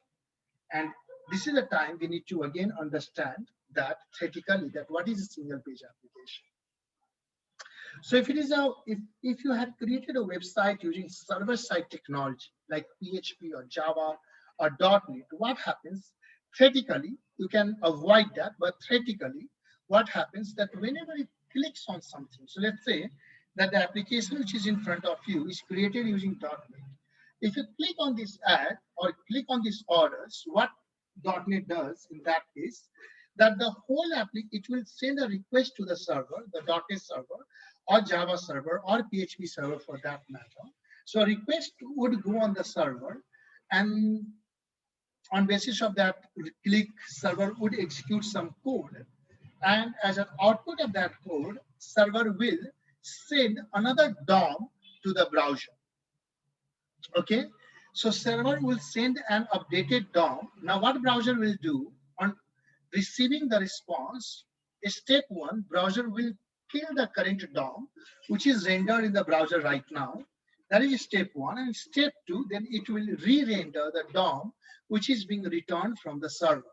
And this is the time we need to again understand that theoretically that what is a single page application. So if it is if you had created a website using server-side technology like PHP or Java or .NET, what happens? Theoretically, you can avoid that, but theoretically, what happens that whenever it clicks on something, so let's say that the application which is in front of you is created using .NET. If you click on this add or click on these orders, what .NET does in that case, that the whole application, it will send a request to the server, the .NET server, or Java server, or PHP server for that matter. So a request would go on the server, and on basis of that click, server would execute some code. And as an output of that code, server will send another DOM to the browser. Okay, so server will send an updated DOM. Now what browser will do on receiving the response, step one, browser will kill the current DOM, which is rendered in the browser right now. That is step one. And step two, then it will re-render the DOM, which is being returned from the server.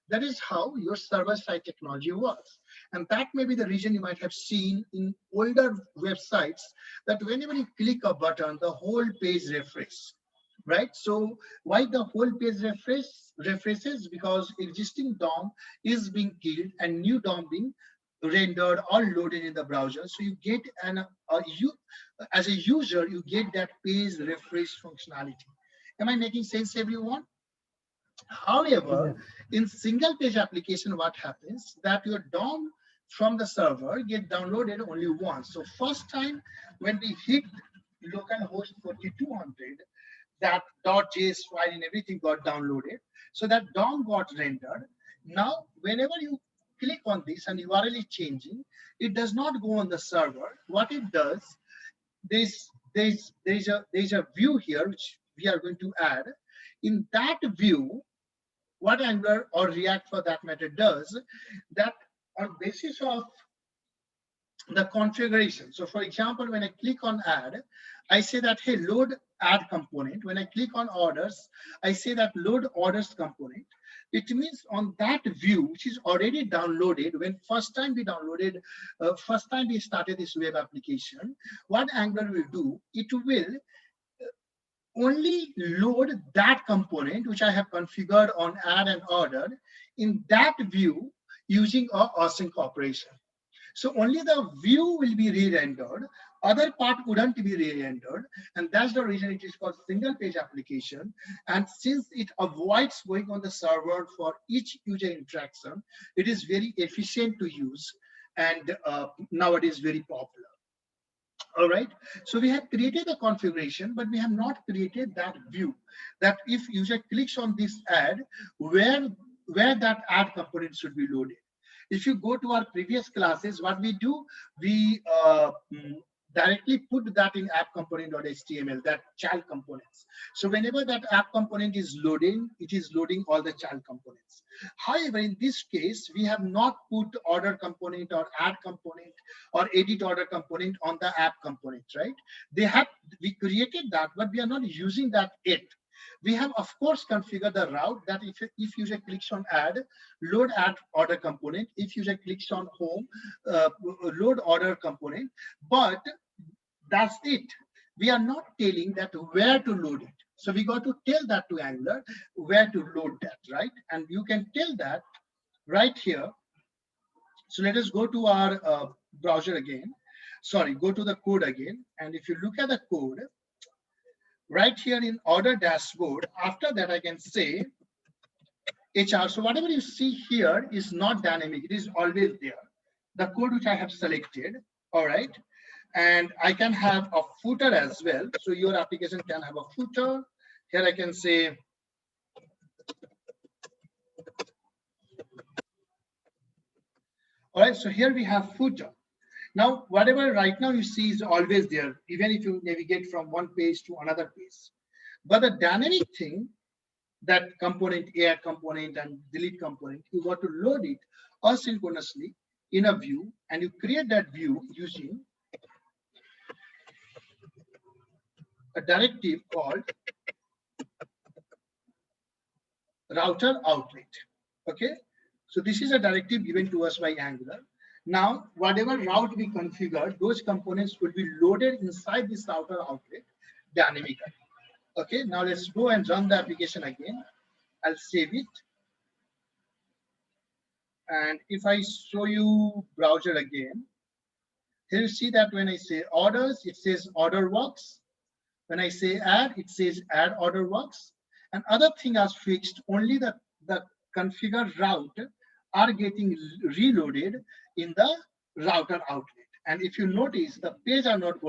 That is how your server-side technology works. And that may be the reason you might have seen in older websites that whenever you click a button, the whole page refreshes, right? So why the whole page refreshes? Because existing DOM is being killed and new DOM being rendered or loaded in the browser. So you get as a user, you get that page refresh functionality. Am I making sense, everyone? However, in single page application, what happens that your DOM from the server get downloaded only once. So first time when we hit localhost 4200, that .js file and everything got downloaded. So that DOM got rendered. Now, whenever you click on this and URL is changing, it does not go on the server. What it does, there's a view here which we are going to add. In that view, what Angular or React for that matter does, that on basis of the configuration. So for example, when I click on add, I say that, hey, load add component. When I click on orders, I say that load orders component. It means on that view, which is already downloaded, when first time we downloaded, first time we started this web application, what Angular will do, it will only load that component which I have configured on add and order in that view using a async operation. So only the view will be re-rendered, other part wouldn't be re-rendered, and that's the reason it is called single page application. And since it avoids going on the server for each user interaction, it is very efficient to use, and nowadays very popular. All right, so we have created a configuration, but we have not created that view, that if user clicks on this add, where that add component should be loaded. If you go to our previous classes, what we do, we directly put that in app component.html, that child components. So whenever that app component is loading, it is loading all the child components. However, in this case, we have not put order component or add component or edit order component on the app component, right? We created that, but we are not using that yet. We have, of course, configured the route that if user clicks on add, load add order component. If user clicks on home, load order component. But that's it. We are not telling that where to load it. So we got to tell that to Angular where to load that, right? And you can tell that right here. So let us go to our browser again. Sorry, go to the code again. And if you look at the code, right here in order dashboard, after that I can say HR. So whatever you see here is not dynamic. It is always there. The code which I have selected, all right? And I can have a footer as well. So your application can have a footer. Here I can say, all right, so here we have footer. Now, whatever right now you see is always there, even if you navigate from one page to another page. But the dynamic thing, that component, add component and delete component, you got to load it asynchronously in a view, and you create that view using a directive called router outlet. Okay, so this is a directive given to us by Angular. Now, whatever route we configure, those components will be loaded inside this router outlet dynamically. Okay, now let's go and run the application again. I'll save it. And if I show you browser again, here you see that when I say orders, it says order works. When I say add, it says add order works. And other thing has fixed, only the configured route are getting reloaded in the router outlet. And if you notice, the page are not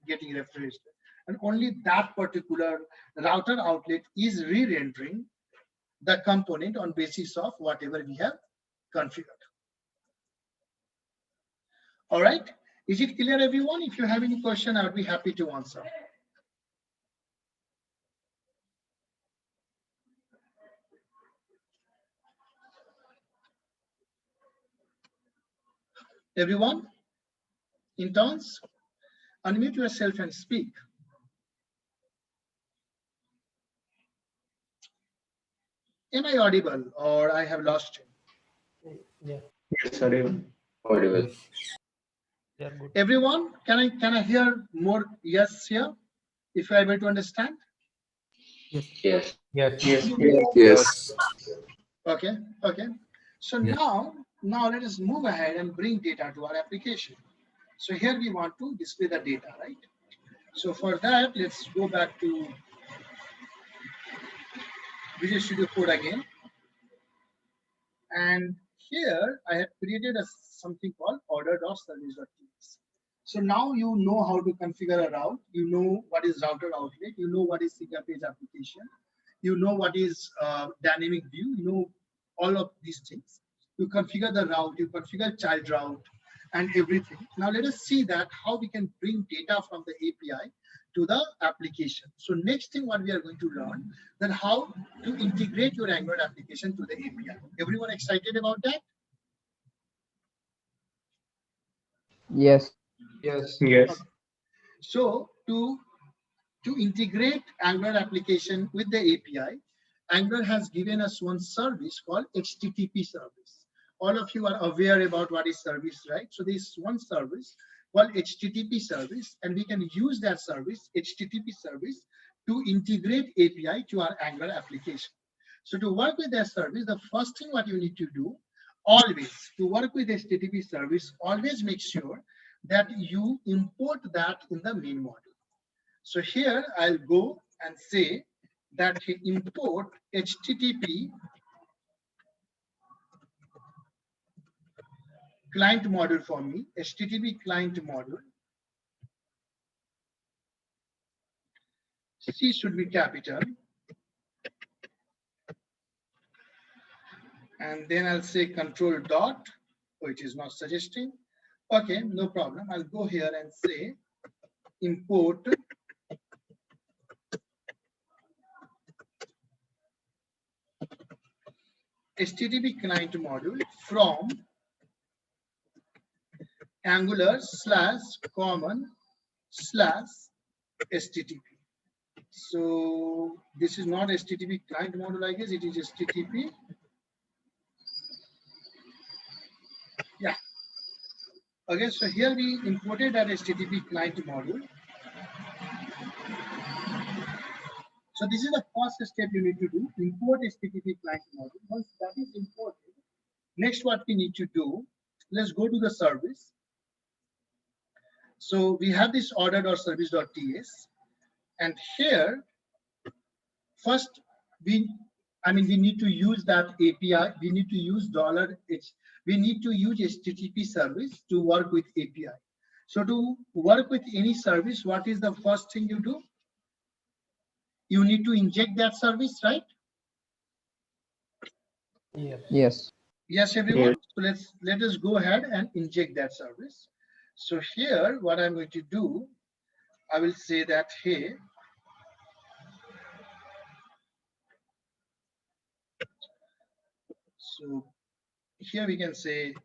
getting refreshed. And only that particular router outlet is re-rendering the component on basis of whatever we have configured. All right. Is it clear, everyone? If you have any question, I would be happy to answer. Everyone, interns, unmute yourself and speak. Am I audible or I have lost you? Yeah. Yes, audible. Audible. Yeah, good. Everyone, can I hear more yes here? If you're able to understand? Yes. Yes. Yes. Yes. Okay, okay. So now let us move ahead and bring data to our application. So here we want to display the data, right? So for that, let's go back to Visual Studio Code again. And here I have created something called order.service.txt. So now you know how to configure a route. You know what is router outlet. You know what is single page application. You know what is dynamic view. You know all of these things. You configure the route. You configure child route and everything. Now let us see that how we can bring data from the API to the application. So next thing what we are going to learn, that how to integrate your Angular application to the API. Everyone excited about that? Yes. Yes. Yes. So to integrate Angular application with the API, Angular has given us one service called HTTP service. All of you are aware about what is service, right? So there is one service called HTTP service, and we can use that service, HTTP service, to integrate API to our Angular application. So to work with that service, the first thing what you need to do, always to work with HTTP service, always make sure that you import that in the main module. So here I'll go and say that import HTTP client module for me, HTTP client module. C should be capital. And then I'll say control dot, which is not suggesting. Okay, no problem. I'll go here and say import HTTP client module from Angular / common / HTTP. So this is not HTTP client module, I guess it is HTTP. Yeah. Okay, so here we imported that HTTP client module. So this is the first step you need to do, import HTTP client module. Once that is imported, next what we need to do, let's go to the service. So we have this order.service.ts, and here first we need to use that API. We need to use $h. We need to use HTTP service to work with API. So to work with any service, what is the first thing you do? You need to inject that service, right? Yes. Yes. Yes, everyone. So let us go ahead and inject that service. So here, what I'm going to do, I will say that, hey, so here we can say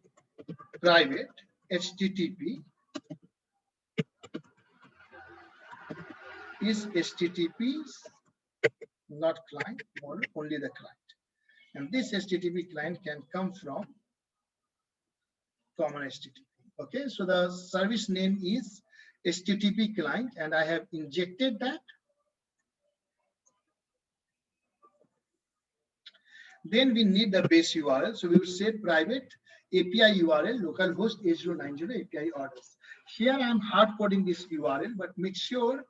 private HTTP is HTTP, not client, only the client. And this HTTP client can come from common HTTP. Okay, so the service name is HTTP client, and I have injected that. Then we need the base URL. So we will say private API URL localhost 8090 API orders. Here I am hard coding this URL, but make sure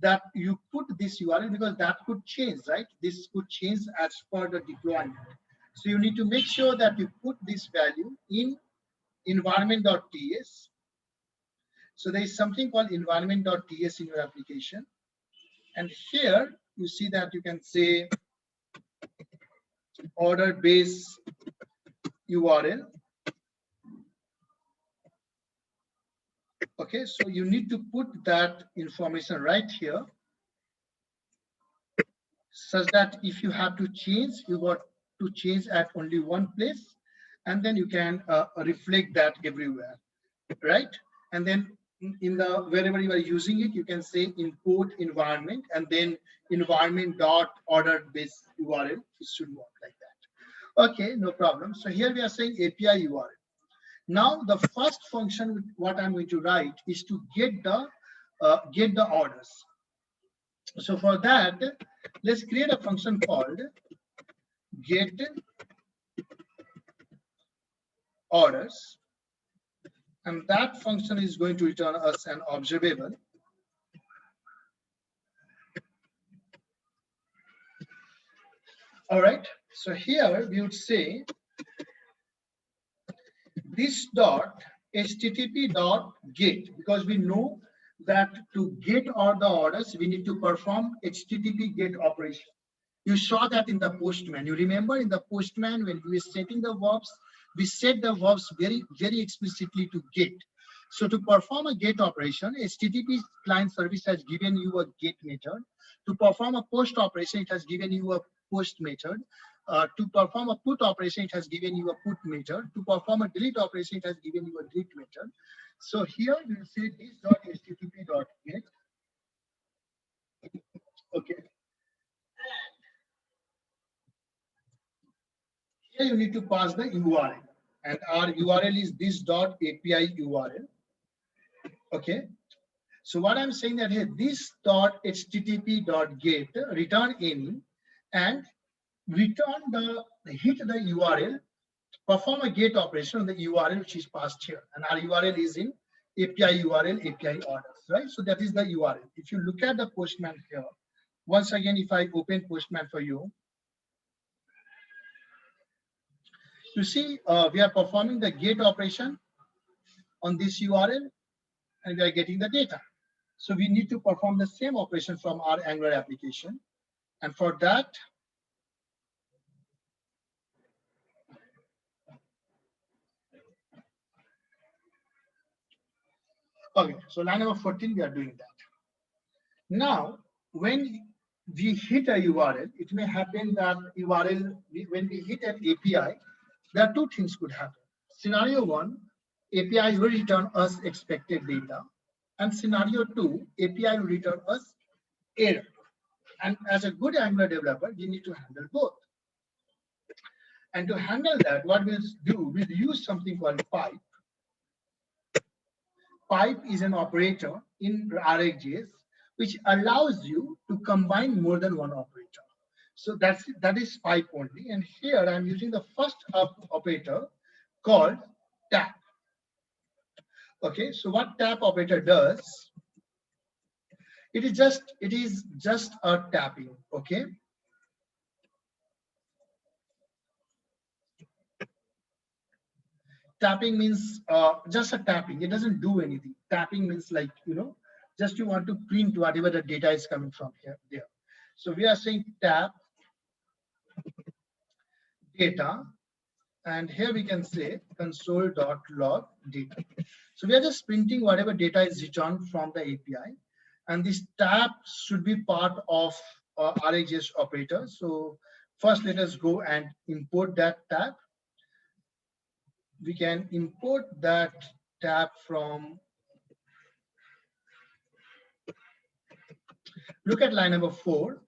that you put this URL because that could change, right? This could change as per the deployment. So you need to make sure that you put this value in environment.ts. So there is something called environment.ts in your application. And here you see that you can say order base URL. Okay, so you need to put that information right here such that if you have to change, you got to change at only one place, and then you can reflect that everywhere, right? And then in the wherever you are using it, you can say import environment and then environment dot order base URL. It should work like that. Okay, no problem. So here we are saying API URL. Now the first function what I'm going to write is to get the orders. So for that, let's create a function called get orders, and that function is going to return us an observable. All right, so here we would say this dot http dot get, because we know that to get all the orders we need to perform http get operation. You saw that in the Postman. You remember in the Postman when we were setting the verbs, we set the verbs very explicitly to get. So to perform a get operation, HTTP client service has given you a get method. To perform a post operation, it has given you a post method. To perform a put operation, it has given you a put method. To perform a delete operation, it has given you a delete method. So here we will say this.http.get. Okay. Here you need to pass the URL, and our URL is this.api URL. Okay. So what I'm saying that here this.http.get return any and return hit the URL, perform a get operation on the URL which is passed here, and our URL is in API URL API orders, right? So that is the URL. If you look at the Postman here, once again, if I open Postman for you, you see we are performing the get operation on this URL and we are getting the data. So we need to perform the same operation from our Angular application. And for that, okay, so line number 14, we are doing that. Now, when we hit a URL, it may happen that URL, when we hit an API, there are two things could happen. Scenario one, API will return us expected data. And scenario two, API will return us error. And as a good Angular developer, you need to handle both. And to handle that, what we'll do, we'll use something called pipe. Pipe is an operator in RxJS which allows you to combine more than one operator. So that is pipe only. And here I'm using the first operator called tap. Okay, so what tap operator does, it is just a tapping. Okay, tapping means just a tapping. It doesn't do anything. Tapping means, like, just you want to print whatever the data is coming from here there. So we are saying tap data, and here we can say console.log data. So we are just printing whatever data is returned from the API, and this tab should be part of RxJS operator. So first, let us go and import that tab. We can import that tab from, look at line number 4,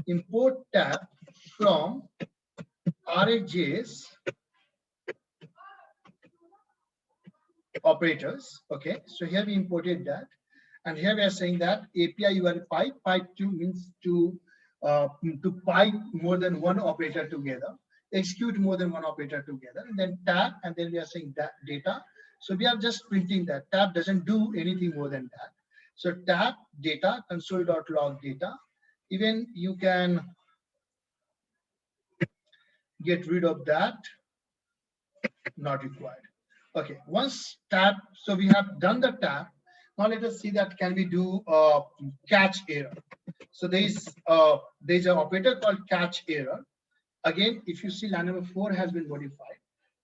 import tab from RxJS operators. Okay, so here we imported that, and here we are saying that API URL pipe. Pipe 2 means to pipe more than one operator together, execute more than one operator together, and then tab, and then we are saying that data. So we are just printing that. Tab doesn't do anything more than that. So tab data console.log data. Even you can get rid of that, not required. Okay, once tab, so we have done the tab. Now let us see that can we do catch error. So there's an operator called catch error. Again, if you see line number 4 has been modified.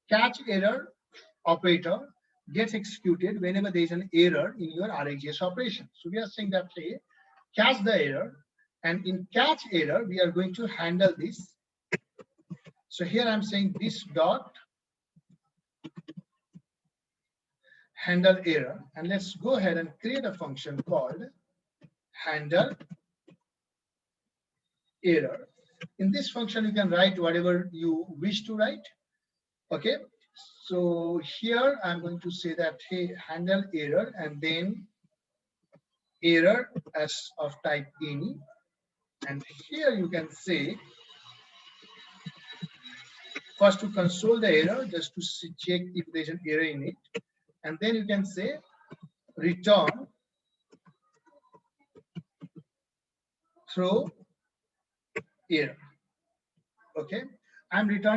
Catch error operator gets executed whenever there is an error in your RxJS operation. So we are saying that, hey, catch the error, and in catch error we are going to handle this. So here I'm saying this dot handle error, and let's go ahead and create a function called handle error. In this function you can write whatever you wish to write. Okay, so here I'm going to say that, hey, handle error, and then error as of type any, and here you can say first to console the error, just to check if there's an error in it, and then you can say return throw error. Okay, I'm just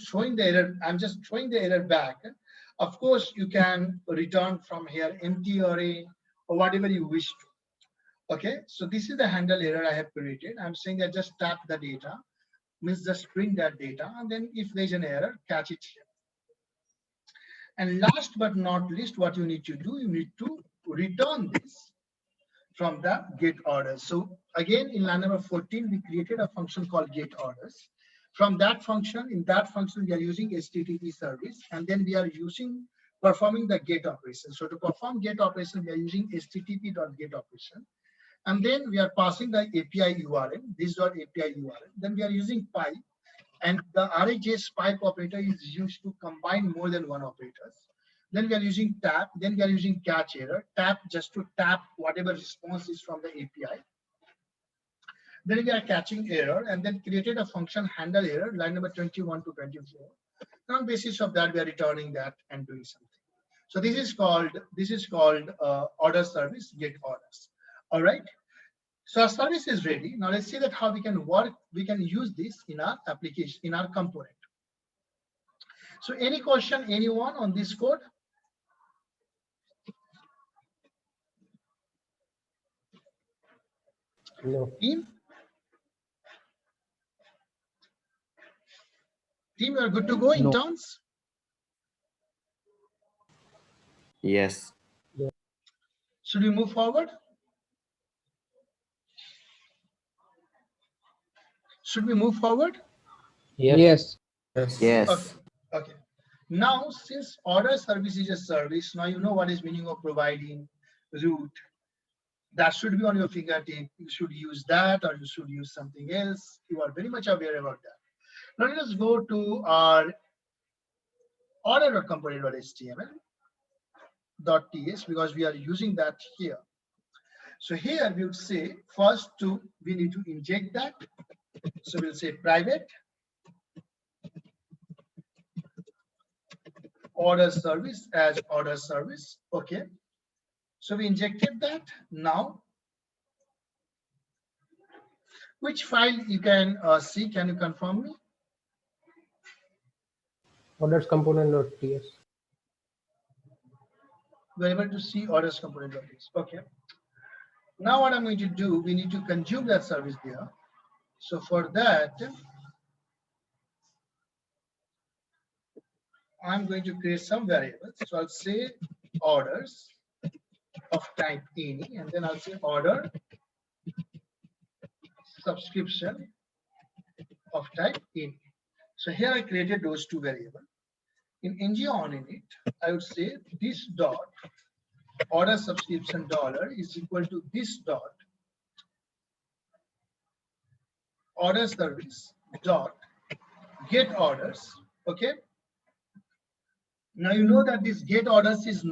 throwing the error. I'm just throwing the error back. Of course, you can return from here empty array or whatever you wish to. Okay, so this is the handle error I have created. I'm saying that just tap the data, means just print that data, and then if there's an error, catch it here. And last but not least, what you need to do, you need to return this from the get orders. So again, in line number 14, we created a function called get orders. From that function, in that function, we are using HTTP service, and then we are performing the get operation. So to perform get operation, we are using http.get operation. And then we are passing the API URL, this.api URL. Then we are using pipe, and the RxJS pipe operator is used to combine more than one operators. Then we are using tap, then we are using catch error. Tap just to tap whatever response is from the API. Then we are catching error, and then created a function handle error, line number 21 to 24. And on basis of that, we are returning that and doing something. So this is called order service, get orders. All right. So our service is ready. Now let's see that how we can use this in our application, in our component. So any question, anyone on this code? No. Team, you are good to go in No. terms? Yes. Should we move forward? Should we move forward? Yes. Yes. Okay. Now, since order service is a service, now you know what is meaning of providing route. That should be on your fingertip. You should use that, or you should use something else. You are very much aware about that. Now let us go to our order.component.html.ts because we are using that here. So here we would say first we need to inject that. So we'll say private order service as order service. Okay. So we injected that. Now, which file you can see? Can you confirm me? Orders component.ts. We're able to see orders component.ts. Okay. Now what I'm going to do, we need to consume that service there. So for that, I'm going to create some variables. So I'll say orders of type any, and then I'll say order subscription of type any. So here I created those two variables. In ng on init, I would say this dot order subscription dollar is equal to this dot order service dot get orders. Okay. Now you know that this get orders is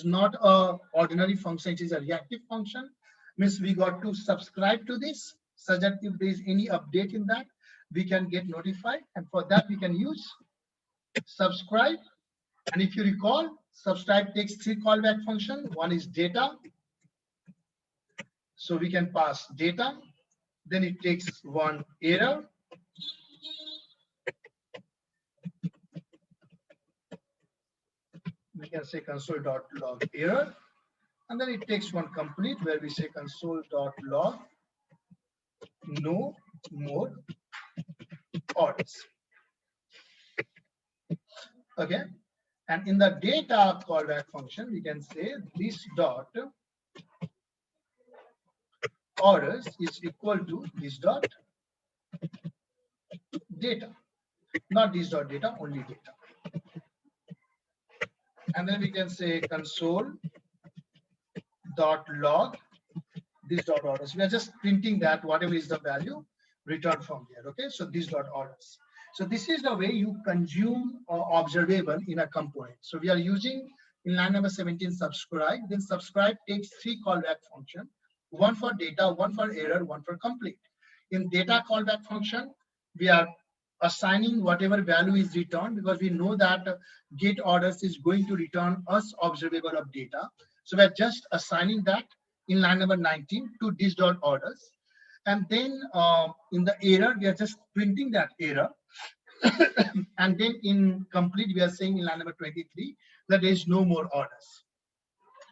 not a ordinary function, it is a reactive function. Means we got to subscribe to this such that if there is any update in that, we can get notified, and for that we can use subscribe. And if you recall, subscribe takes three callback function. One is data, so we can pass data. Then it takes one error. We can say console.log error, and then it takes one complete where we say console.log no more orders. Okay, and in the data callback function, we can say this dot orders is equal to this dot data, not this dot data, only data. And then we can say console.log this dot orders. We are just printing that whatever is the value returned from there. Okay, so this dot orders. So this is the way you consume observable in a component. So we are using in line number 17 subscribe. Then subscribe takes three callback function, one for data, one for error, one for complete. In data callback function, we are assigning whatever value is returned because we know that get orders is going to return us observable of data. So we're just assigning that in line number 19 to this dot orders. And then in the error, we are just printing that error. And then in complete, we are saying in line number 23 that there is no more orders.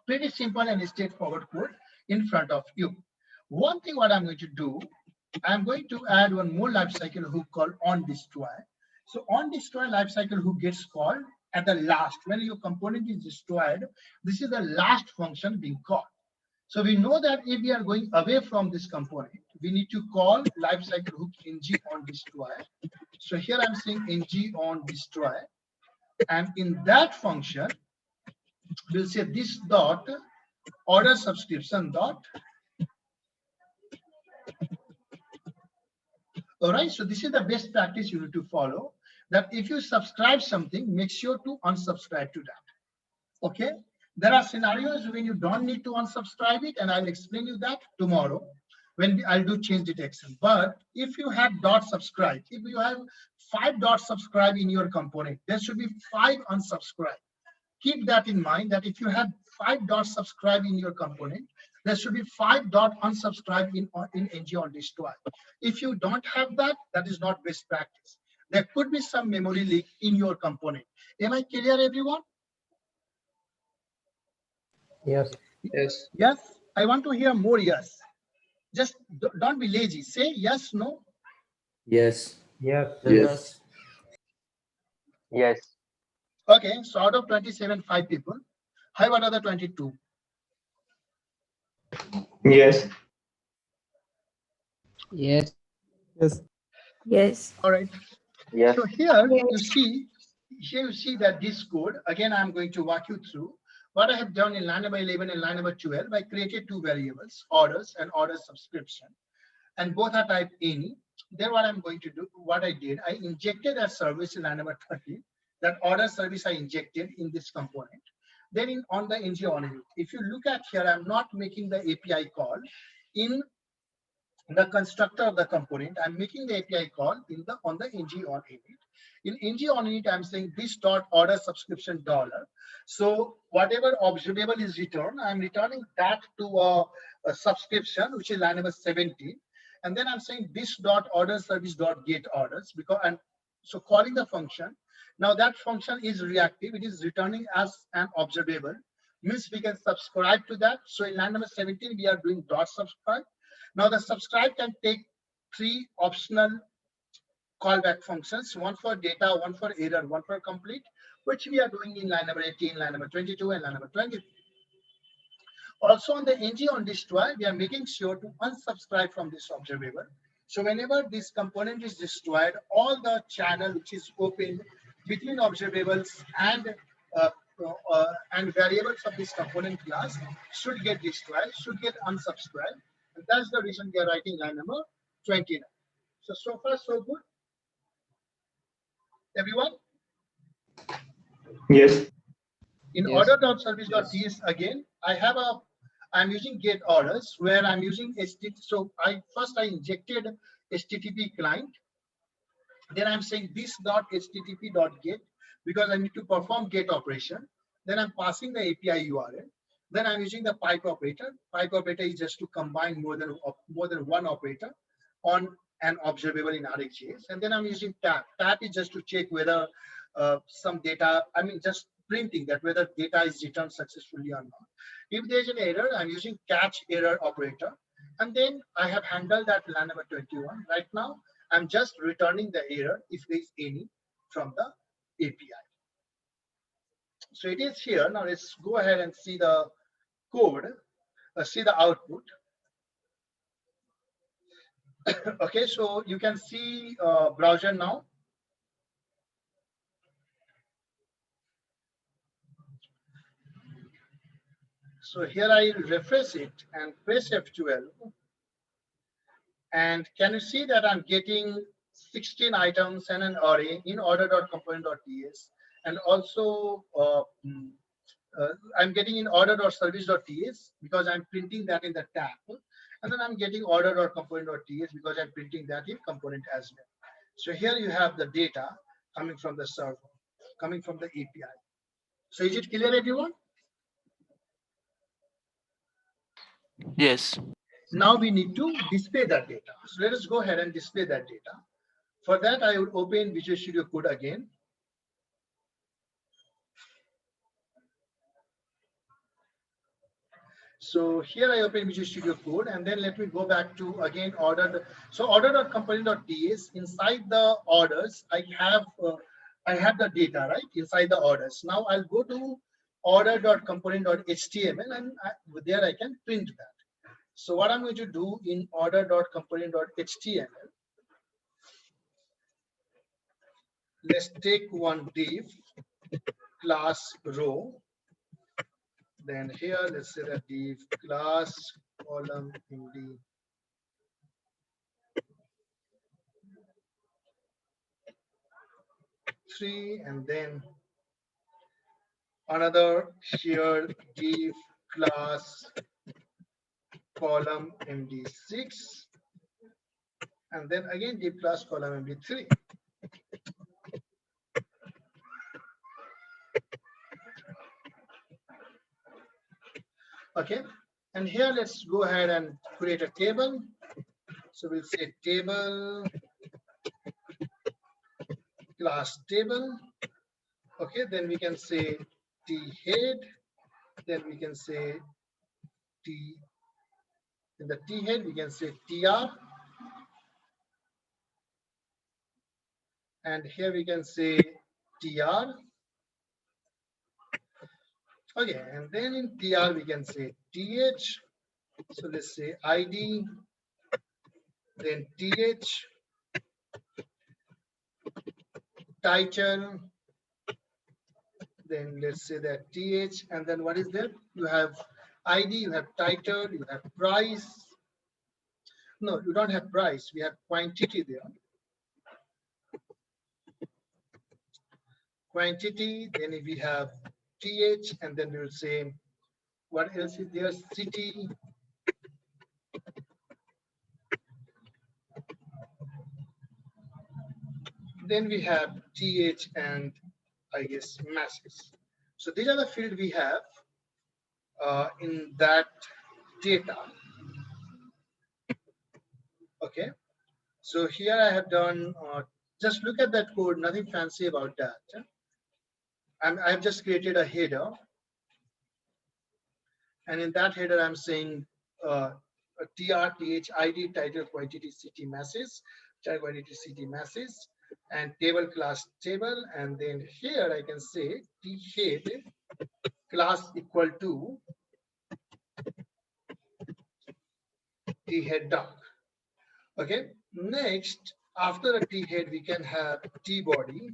Pretty simple and straightforward code in front of you. One thing what I'm going to do, I'm going to add one more lifecycle hook called onDestroy. So onDestroy lifecycle hook gets called at the last. When your component is destroyed, this is the last function being called. So we know that if we are going away from this component, we need to call lifecycle hook ng on destroy. So here I'm saying ng on destroy, and in that function, we'll say this dot order subscription dot. All right. So this is the best practice you need to follow. That if you subscribe something, make sure to unsubscribe to that. Okay. There are scenarios when you don't need to unsubscribe it, and I'll explain you that tomorrow when I'll do change detection. But if you have dot subscribe, if you have 5 dot subscribe in your component, there should be 5 unsubscribe. Keep that in mind that if you have 5 dot subscribe in your component, there should be 5 dot unsubscribe in ng on destroy. If you don't have that, that is not best practice. There could be some memory leak in your component. Am I clear, everyone? Yes. Yes. Yes, I want to hear more yes. Just don't be lazy. Say yes, no. Yes. Yes. Yes. Yes. Okay, so out of 27, 5 people. How about other 22? Yes. Yes. Yes. Yes. All right. Yes. So here you see that this code, again, I'm going to walk you through what I have done in line number 11 and line number 12. I created two variables, orders and order subscription, and both are type any. Then what I'm going to do, what I did, I injected a service in line number 30, that order service I injected in this component. Then on the ng on it, if you look at here, I'm not making the API call in the constructor of the component. I'm making the API call in the on the ng on init. In ng on init, I'm saying this dot order subscription dollar. So whatever observable is returned, I'm returning that to a subscription, which is line number 17. And then I'm saying this dot order service dot get orders, because and so calling the function. Now that function is reactive. It is returning as an observable. Means we can subscribe to that. So in line number 17, we are doing dot subscribe. Now the subscribe can take three optional callback functions, one for data, one for error, one for complete, which we are doing in line number 18, line number 22, and line number 23. Also on the ng on destroy, we are making sure to unsubscribe from this observable. So whenever this component is destroyed, all the channel which is open between observables uh, and variables of this component class should get destroyed, should get unsubscribed. And that's the reason we are writing line number 29. So far, so good. Everyone? Yes. In Yes. order.service.ts again, I'm using get orders where I'm using HTTP. So I injected HTTP client. Then I'm saying this dot HTTP dot get because I need to perform get operation. Then I'm passing the API URL. Then I'm using the pipe operator. Pipe operator is just to combine more than one operator on an observable in RxJS. And then I'm using tap. Tap is just to check whether some data, just printing that whether data is returned successfully or not. If there's an error, I'm using catch error operator. And then I have handled that line number 21. Right now, I'm just returning the error if there is any from the API. So it is here. Now let's go ahead and see the code, see the output. Okay, so you can see browser now. So here I refresh it and press F12. And can you see that I'm getting 16 items and an array in order.component.ts, and also I'm getting in order.service.ts because I'm printing that in the tab, and then I'm getting order.component.ts because I'm printing that in component as well. So here you have the data coming from the server, coming from the API. So is it clear, everyone? Yes. Now we need to display that data. So let us go ahead and display that data. For that, I will open Visual Studio Code again. So here I open Visual Studio Code, and then let me go back to again order. So order.component.ts, inside the orders, I have the data right inside the orders. Now I'll go to order.component.html, and there I can print that. So what I'm going to do in order.component.html, let's take one div class row. Then here, let's say that div class column md three, and then another here div class column md6, and then again div class column md3. Okay, and here let's go ahead and create a table. So we'll say table class table. Okay, then we can say t head, then we can say t, in the t head we can say tr, and here we can say tr. Okay, and then in tr we can say th. So let's say id, then th, title, then let's say that th, and then what is there? You have ID, you have title, you have price. No, you don't have price. We have quantity there. Quantity, then we have th, and then we will say what else is there? City, then we have th and I guess masses. So these are the field we have in that data. Okay. So here I have done, just look at that code, nothing fancy about that. I've just created a header. And in that header, I'm saying tr, th, id, title, quantity, city, message, child quantity, city, message, and table class table. And then here I can say t head class equal to t head doc. Okay. Next, after a t head, we can have t body,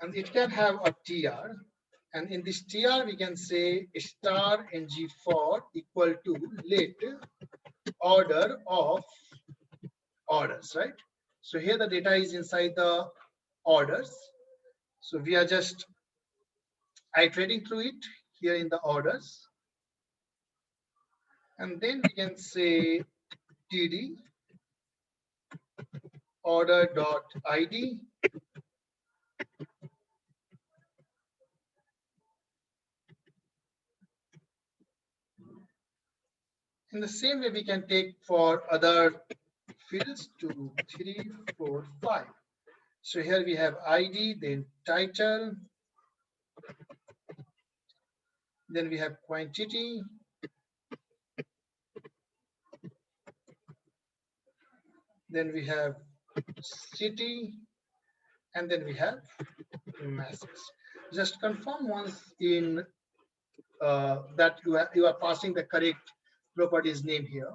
and it can have a tr. And in this tr, we can say star ng for equal to let order of orders, right? So here the data is inside the orders. So we are just iterating through it here in the orders. And then we can say td order dot id. In the same way, we can take for other fields 2, 3, 4, 5. So here we have ID, then title, then we have quantity, then we have city, and then we have masses. Just confirm once in that you are passing the correct properties name here.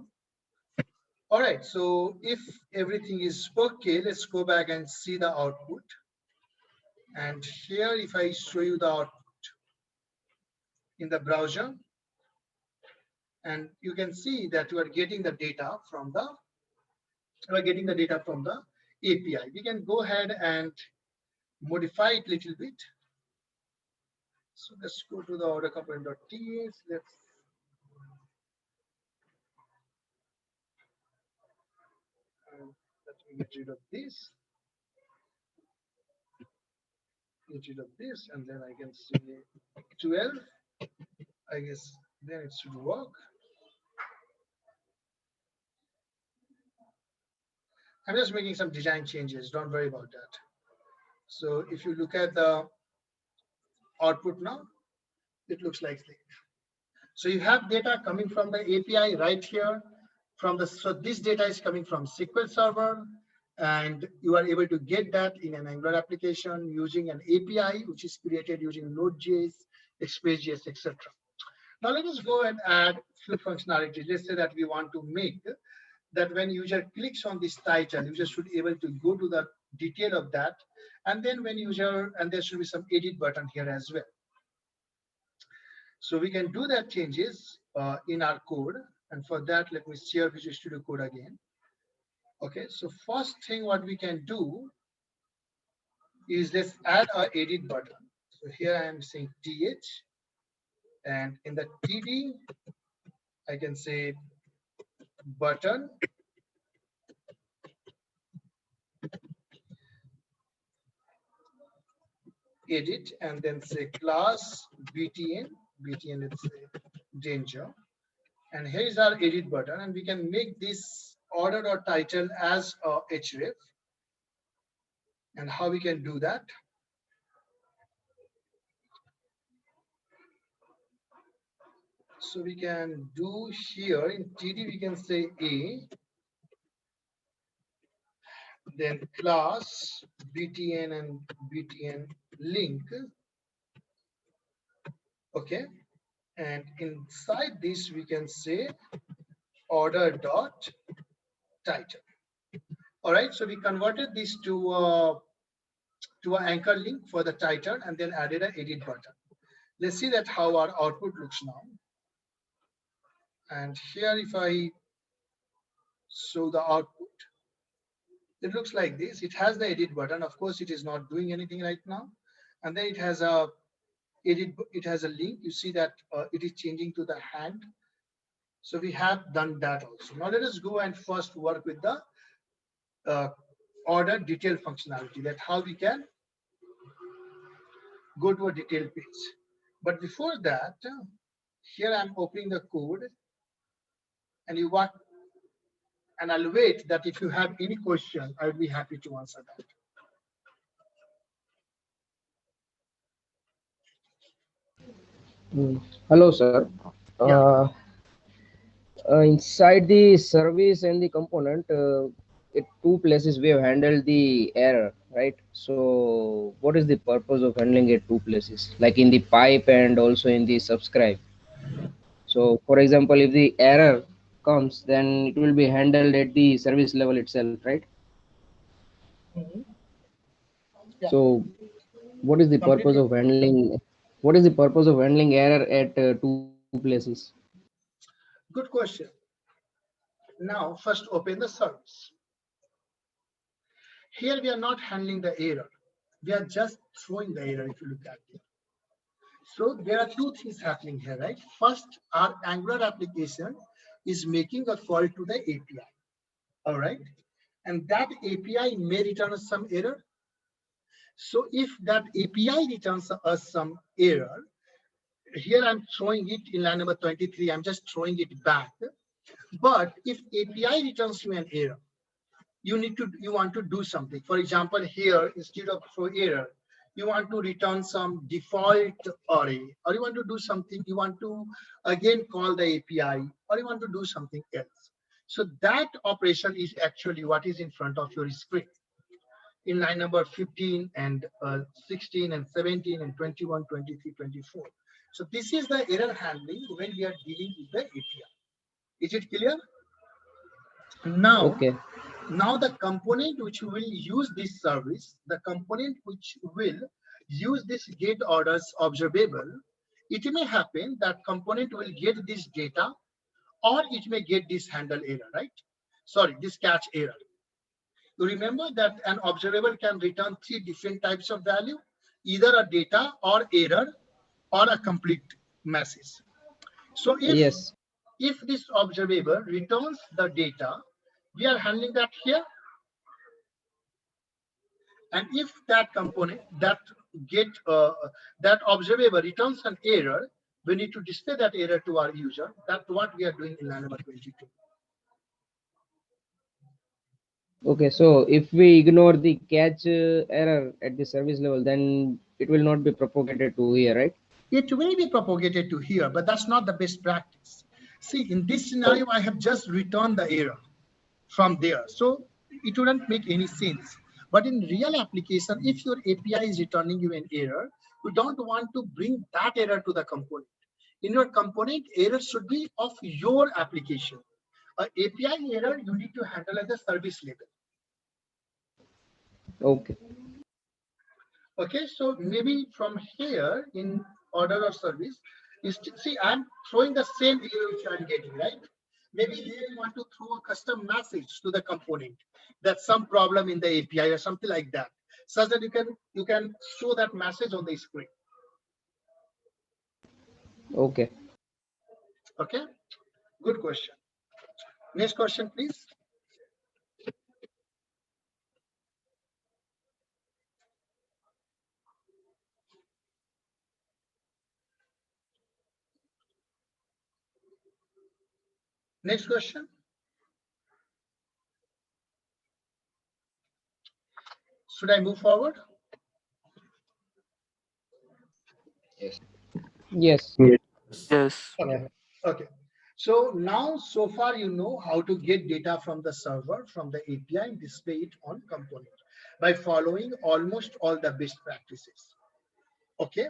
All right, so if everything is okay, let's go back and see the output. And here, if I show you the output in the browser, and you can see that you are getting the data from the API. We can go ahead and modify it a little bit. So let's go to the order component.ts. Let me get rid of this. Get rid of this, and then I can say 12. I guess then it should work. I'm just making some design changes. Don't worry about that. So if you look at the output now, it looks like this. So you have data coming from the API right here. So this data is coming from SQL Server, and you are able to get that in an Angular application using an API, which is created using Node.js, Express.js, etc. Now let us go and add few functionalities. Let's say that we want to make that when user clicks on this title, user should be able to go to the detail of that. And then when and there should be some edit button here as well. So we can do that changes in our code. And for that, let me share Visual Studio Code again. Okay, so first thing what we can do is let's add a edit button. So here I am saying th, and in the td, I can say button edit, and then say class btn, let's say danger. And here is our edit button, and we can make this order or title as a href. And how we can do that? So we can do here in td, we can say a, then class btn and btn link. Okay, and inside this we can say order dot title. All right, so we converted this to an anchor link for the title and then added an edit button. Let's see that how our output looks now. And here, if I show the output, it looks like this. It has the edit button. Of course, it is not doing anything right now. And then it has a edit. It has a link. You see that it is changing to the hand. So we have done that also. Now let us go and first work with the uh, order detail functionality. That how we can go to a detailed page. But before that, here I'm opening the code, and you want, and I'll wait that if you have any question, I would be happy to answer that. Hello, sir. Yeah. Inside the service and the component, at two places we have handled the error, right? So, what is the purpose of handling at two places, like in the pipe and also in the subscribe? So, for example, if the error comes, then it will be handled at the service level itself, right? Mhm. Yeah. So, what is the purpose Completely. of handling? What is the purpose of handling error at two places? Good question. Now, first open the service. Here we are not handling the error. We are just throwing the error if you look at it. So there are two things happening here, right? First, our Angular application is making a call to the API. All right. And that API may return us some error. So if that API returns us some error, here I'm throwing it in line number 23. I'm just throwing it back. But if API returns you an error, you want to do something. For example, here, instead of throw error, you want to return some default array, or you want to do something, you want to again call the API, or you want to do something else. So that operation is actually what is in front of your screen in line number 15 and 16 and 17 and 21, 23, 24. So this is the error handling when we are dealing with the API. Is it clear? Now, Okay. now the component which will use this service, the component which will use this get orders observable, it may happen that component will get this data, or it may get this handle error, right? Sorry, this catch error. You remember that an observable can return three different types of value, either a data or error or a complete message. So Yes. if this observable returns the data, we are handling that here. And if that component, that observable returns an error, we need to display that error to our user. That's what we are doing in line number 22. Okay, so if we ignore the catch error at the service level, then it will not be propagated to here, right? It will be propagated to here, but that's not the best practice. See, in this scenario, I have just returned the error from there. So it wouldn't make any sense. But in real application, if your API is returning you an error, you don't want to bring that error to the component. In your component, error should be of your application. An API error you need to handle at the service level. Okay. Okay, so maybe from here in order of service, see, I'm throwing the same error which I'm getting, right? Maybe they want to throw a custom message to the component that some problem in the API or something like that, such that you can show that message on the screen. Okay. Okay, good question. Next question, please. Next question. Should I move forward? Yes. Yes. Okay. Okay. So now, so far, you know how to get data from the server, from the API, and display it on component by following almost all the best practices. Okay.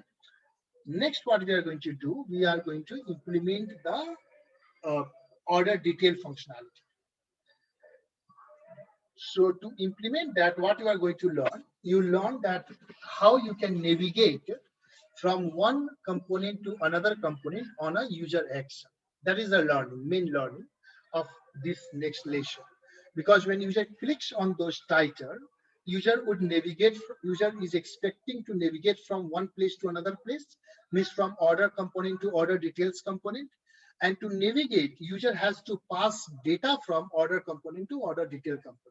Next, what we are going to do, we are going to implement the order detail functionality. So to implement that, what you are going to learn, you learn that how you can navigate from one component to another component on a user action. That is the learning, main learning of this next lesson. Because when user clicks on those title, user would navigate, user is expecting to navigate from one place to another place, means from order component to order details component. And to navigate, user has to pass data from order component to order detail component.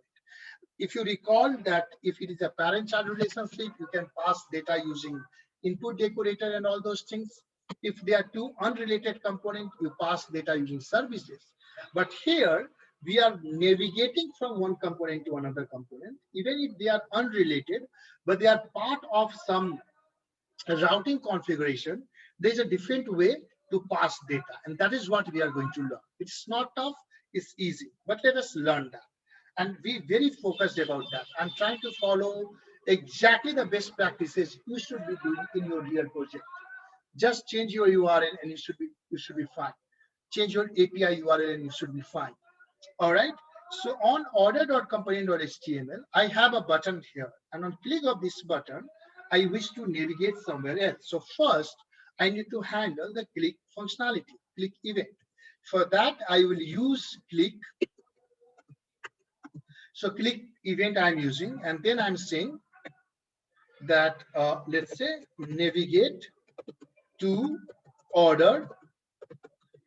If you recall that if it is a parent-child relationship, you can pass data using input decorator and all those things. If they are two unrelated components, you pass data using services. But here, we are navigating from one component to another component, even if they are unrelated, but they are part of some routing configuration. There's a different way to pass data, and that is what we are going to learn. It's not tough, it's easy, but let us learn that and be very focused about that. I'm trying to follow exactly the best practices you should be doing in your real project. Just change your URL and you should be fine. Change your API URL and you should be fine. All right. So on order.component.html, I have a button here, and on click of this button, I wish to navigate somewhere else. So first, I need to handle the click functionality, click event. For that, I will use click. So click event I'm using, and then I'm saying that let's say navigate to order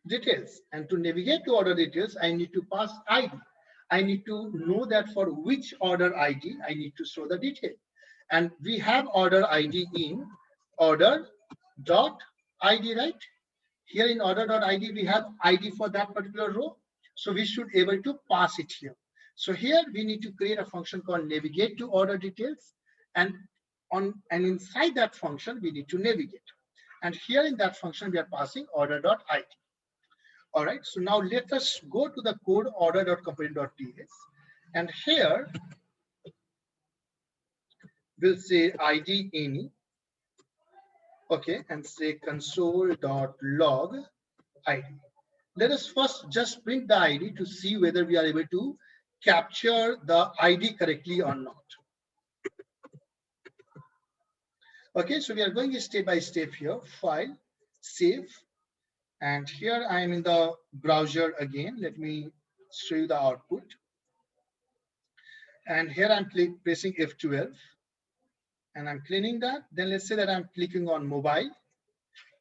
details. And to navigate to order details, I need to pass ID. I need to know that for which order ID I need to show the detail. And we have order ID in order.id, right? Here in order.id, we have ID for that particular row. So we should be able to pass it here. So here we need to create a function called navigate to order details. And inside that function, we need to navigate. And here in that function, we are passing order.id. All right, so now let us go to the code order.component.ts. And here we'll say ID any, okay, and say console.log ID. Let us first just print the ID to see whether we are able to capture the ID correctly or not. Okay, so we are going step by step here. File, save, and here I am in the browser again. Let me show you the output. And here I'm pressing F12, and I'm cleaning that. Then let's say that I'm clicking on mobile.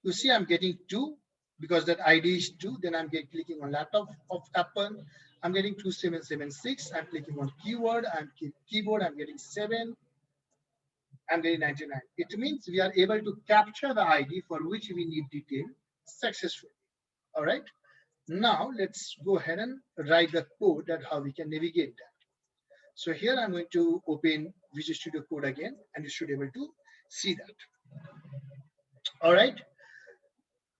You see I'm getting 2 because that ID is 2. Then I'm clicking on laptop of Apple. I'm getting 2776. I'm clicking on keyboard. I'm getting 7. I'm getting 99. It means we are able to capture the ID for which we need detail successfully. All right. Now let's go ahead and write the code that how we can navigate that. So here I'm going to open Visual Studio Code again, and you should be able to see that. All right.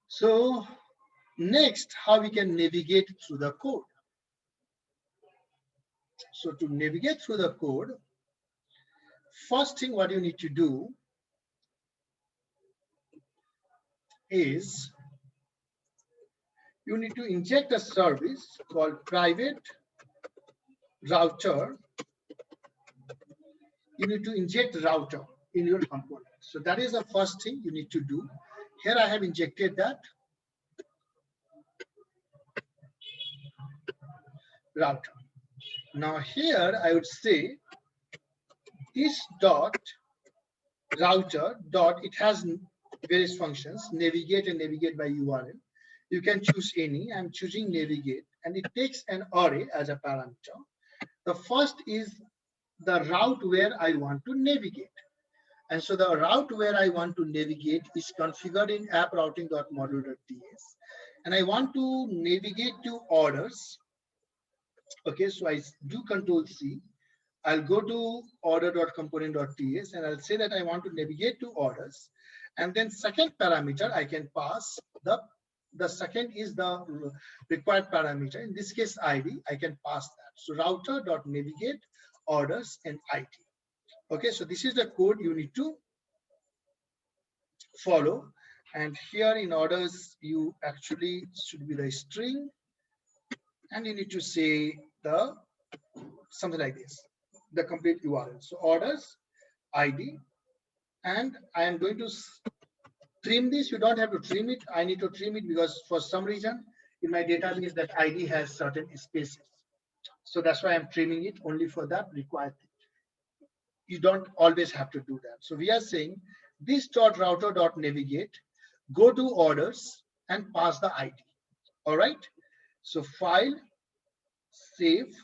So next, how we can navigate through the code. So to navigate through the code, first thing what you need to do is you need to inject a service called private router. You need to inject router in your component. So that is the first thing you need to do. Here I have injected that router. Now here I would say this dot router dot, it has various functions, navigate and navigate by URL. You can choose any. I'm choosing navigate, and it takes an array as a parameter. The first is the route where I want to navigate. And so the route where I want to navigate is configured in approuting.module.ts. And I want to navigate to orders. Okay, so I do Control C. I'll go to order.component.ts, and I'll say that I want to navigate to orders. And then second parameter, I can pass the second is the required parameter. In this case, ID, I can pass that. So router.navigate orders and ID. Okay, so this is the code you need to follow. And here in orders, you actually should be the string. and you need to say the something like this, the complete URL. So orders ID, and I am going to trim this. You don't have to trim it. I need to trim it because for some reason in my database that ID has certain spaces. So that's why I'm trimming it only for that required thing. You don't always have to do that. So we are saying this dot router dot navigate, go to orders and pass the ID. All right. So file, save.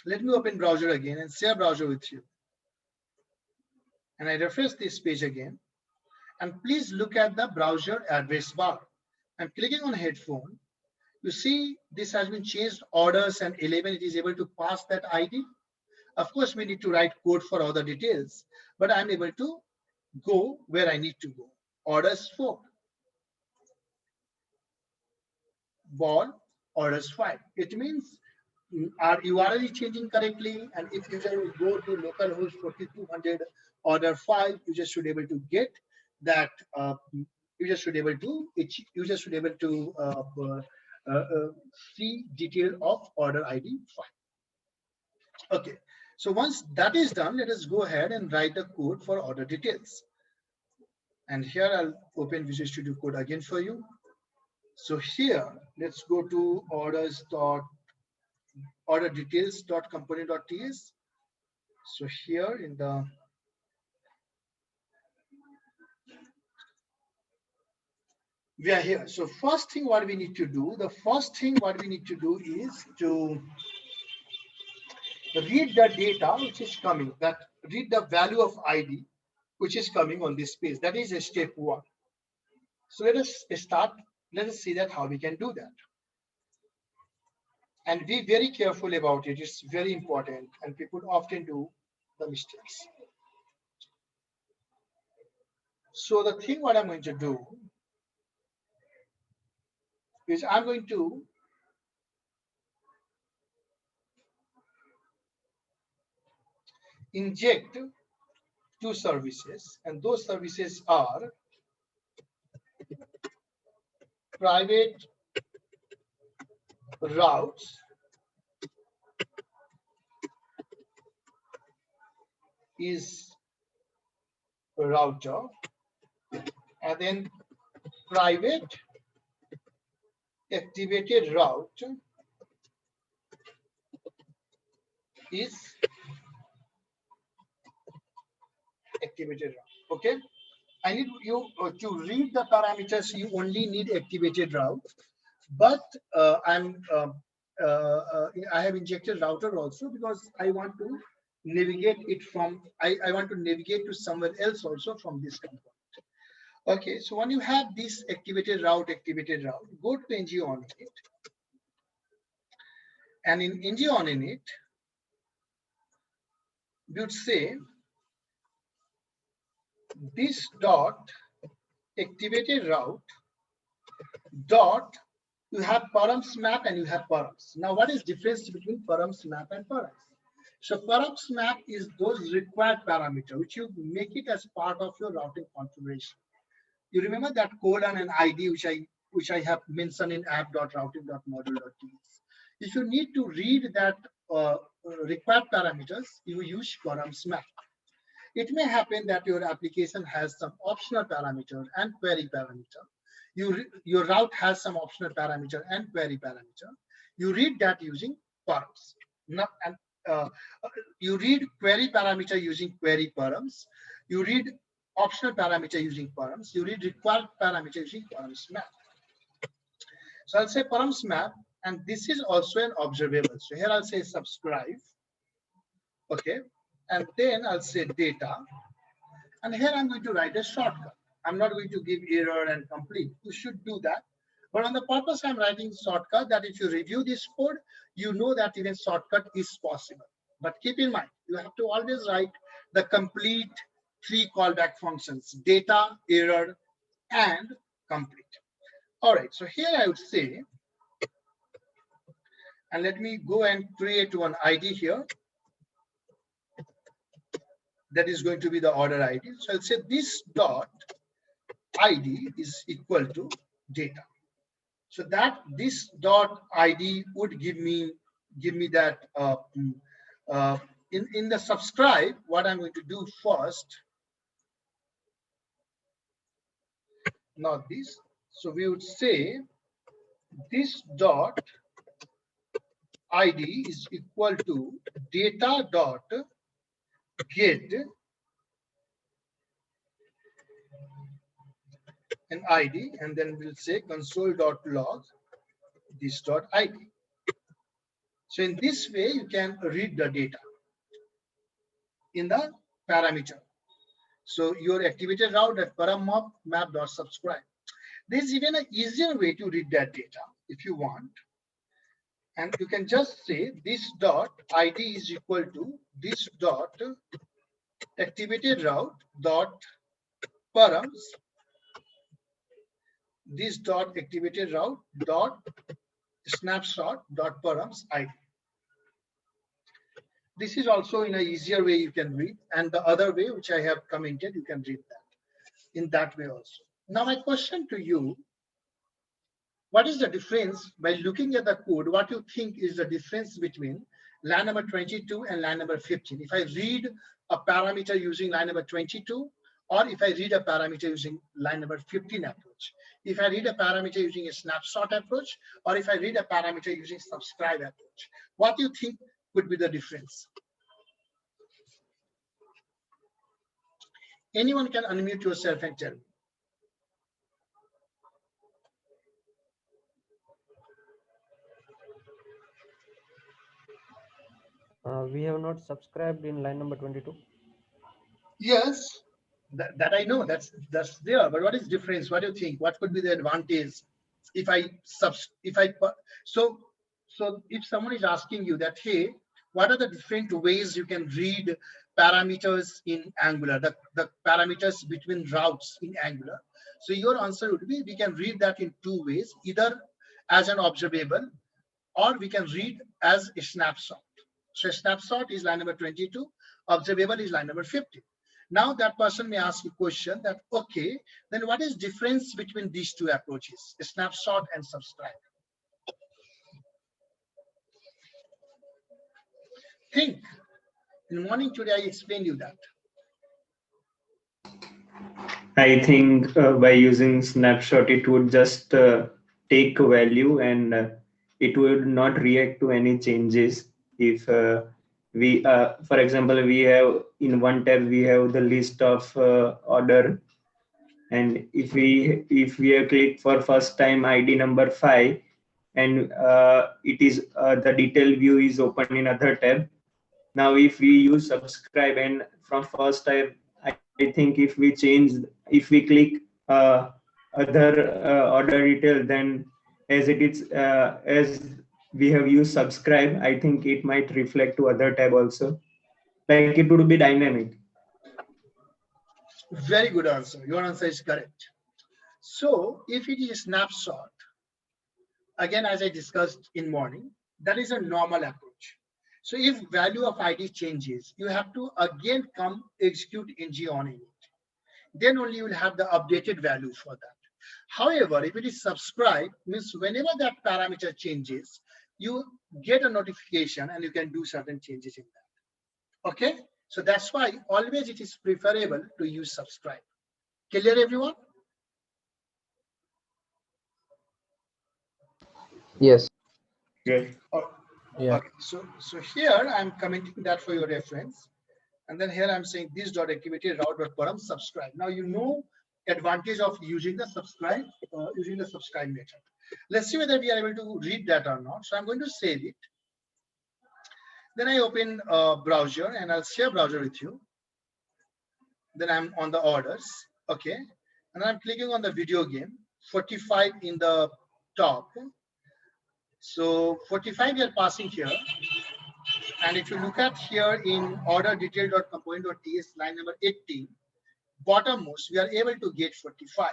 Let me open browser again and share browser with you. And I refresh this page again. And please look at the browser address bar. I'm clicking on headphone. You see this has been changed, orders and 11, it is able to pass that ID. Of course, we need to write code for other details, but I'm able to go where I need to go. Orders 4, ball, orders 5. It means our URL is changing correctly, and if user will go to localhost 4200 order 5, you just should able to get that. You just should able to see detail of order ID 5. Okay, so once that is done, let us go ahead and write the code for order details. And here I'll open Visual Studio Code again for you. So here, let's go to order details.component.ts. So here in the we are here. So first thing what we need to do, is to read the data which is coming, read the value of ID which is coming on this page. That is a step 1. So let us see that how we can do that. And be very careful about it. It's very important, and people often do the mistakes. So the thing what I'm going to do is I'm going to inject 2 services, and those services are private routes is router, and then private activated route is activated route. Okay, I need you to read the parameters. You only need activated route, but I have injected router also because I want to navigate it from I want to navigate to somewhere else also from this component. Okay, so when you have this activated route, go to ng on it, and in ng on it, you'd say this dot activated route dot, you have params map and you have params. Now, what is difference between params map and params? So params map is those required parameter which you make it as part of your routing configuration. You remember that colon and ID which I have mentioned in app.routing.module.ts. If you need to read that required parameters, you use params map. It may happen that your application has some optional parameter and query parameter. Your route has some optional parameter and query parameter. You read that using params. You read query parameter using query params. You read optional parameter using params. You read required parameter using params map. So I'll say params map, and this is also an observable. So here I'll say subscribe. Okay, and then I'll say data. And here I'm going to write a shortcut. I'm not going to give error and complete. You should do that. But on the purpose, I'm writing shortcut that if you review this code, you know that even shortcut is possible. But keep in mind, you have to always write the complete 3 callback functions: data, error, and complete. All right, so here I would say, and let me go and create one ID here. That is going to be the order ID. So I'll say this dot ID is equal to data. So that this dot ID would give me that in the subscribe. What I'm going to do first, not this. So we would say this dot ID is equal to data dot get an ID, and then we'll say console dot log this dot ID. So in this way, you can read the data in the parameter. So your activated route at param map dot subscribe. There's even an easier way to read that data if you want. And you can just say this dot ID is equal to this dot activated route dot params, this dot activated route dot snapshot dot params ID. This is also in a easier way you can read, and the other way which I have commented, you can read that in that way also. Now my question to you, what is the difference by looking at the code? What you think is the difference between line number 22 and line number 15? If I read a parameter using line number 22, or if I read a parameter using line number 15 approach, if I read a parameter using a snapshot approach, or if I read a parameter using subscribe approach, what do you think could be the difference? Anyone can unmute yourself and tell me. We have not subscribed in line number 22. Yes, that I know. That's there. But what is difference? What do you think? What could be the advantage if I so if someone is asking you that, hey, what are the different ways you can read parameters in Angular, the parameters between routes in Angular? So your answer would be we can read that in two ways, either as an observable or we can read as a snapshot. So a snapshot is line number 22, observable is line number 50. Now that person may ask you a question that, okay, then what is difference between these two approaches, a snapshot and subscribe? Think. In the morning today, I explained you that. I think by using snapshot, it would just take a value and it would not react to any changes. If we, for example, we have in one tab, we have the list of order. And if we have clicked for first time ID number 5, and it is the detail view is open in other tab. Now, if we use subscribe and from first tab, I think if we click other order detail, then as it is as we have used subscribe, I think it might reflect to other tab also. Like it would be dynamic. Very good answer. Your answer is correct. So if it is a snapshot, again, as I discussed in morning, that is a normal approach. So if value of ID changes, you have to again come execute ng on it. Then only you will have the updated value for that. However, if it is subscribe, means whenever that parameter changes, you get a notification and you can do certain changes in that. Okay? So that's why always it is preferable to use subscribe. Clear, everyone? Yes. Yes. Yeah. Okay. So here I'm commenting that for your reference. And then here I'm saying this dot activity route dot param subscribe. Now you know advantage of using the subscribe method. Let's see whether we are able to read that or not. So I'm going to save it. Then I open a browser and I'll share browser with you. Then I'm on the orders. Okay. And I'm clicking on the video game, 45 in the top. So 45 we are passing here. And if you look at here in order detail.component.ts line number 18, bottommost, we are able to get 45.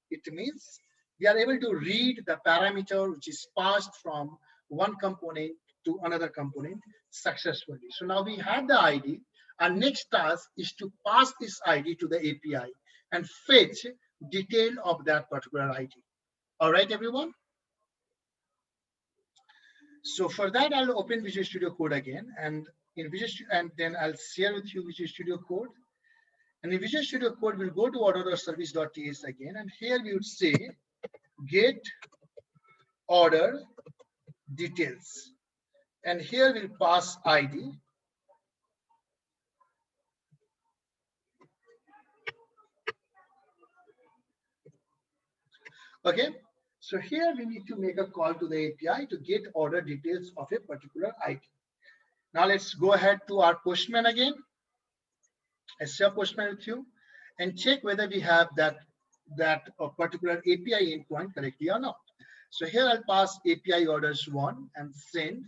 It means we are able to read the parameter which is passed from one component to another component successfully. So now we have the ID. Our next task is to pass this ID to the API and fetch detail of that particular ID. All right, everyone? So for that, I'll open Visual Studio Code again, and in and then I'll share with you Visual Studio Code. And in Visual Studio Code, we'll go to order.service.ts again, and here we would say get order details, and here we'll pass ID. Okay, so here we need to make a call to the API to get order details of a particular ID. Now let's go ahead to our Postman again. I share Postman with you and check whether we have that particular API endpoint correctly or not. So here I'll pass API orders 1 and send.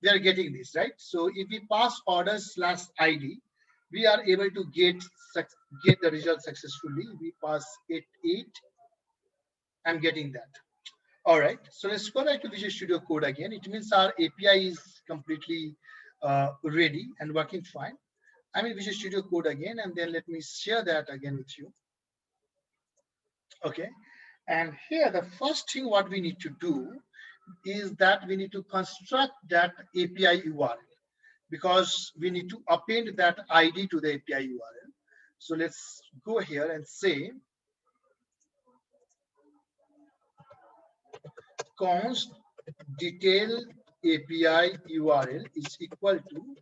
We are getting this, right? So if we pass orders slash ID, we are able to get the result successfully. We pass 8. I'm getting that. All right, so let's go back to Visual Studio Code again. It means our API is completely ready and working fine. I'm in Visual Studio Code again, and then let me share that again with you. Okay, and here the first thing what we need to do is that we need to construct that API URL, because we need to append that ID to the API URL. So let's go here and say const detail API URL is equal to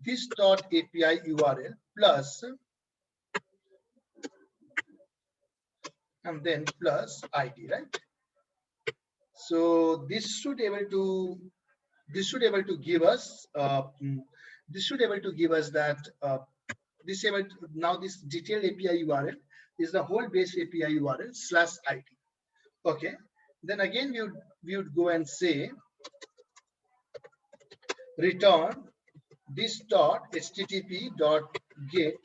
this dot API URL plus, and then plus ID, right? So this should able to give us that now this detailed API URL is the whole base API URL slash ID. Okay, then again we would go and say return this dot http dot get,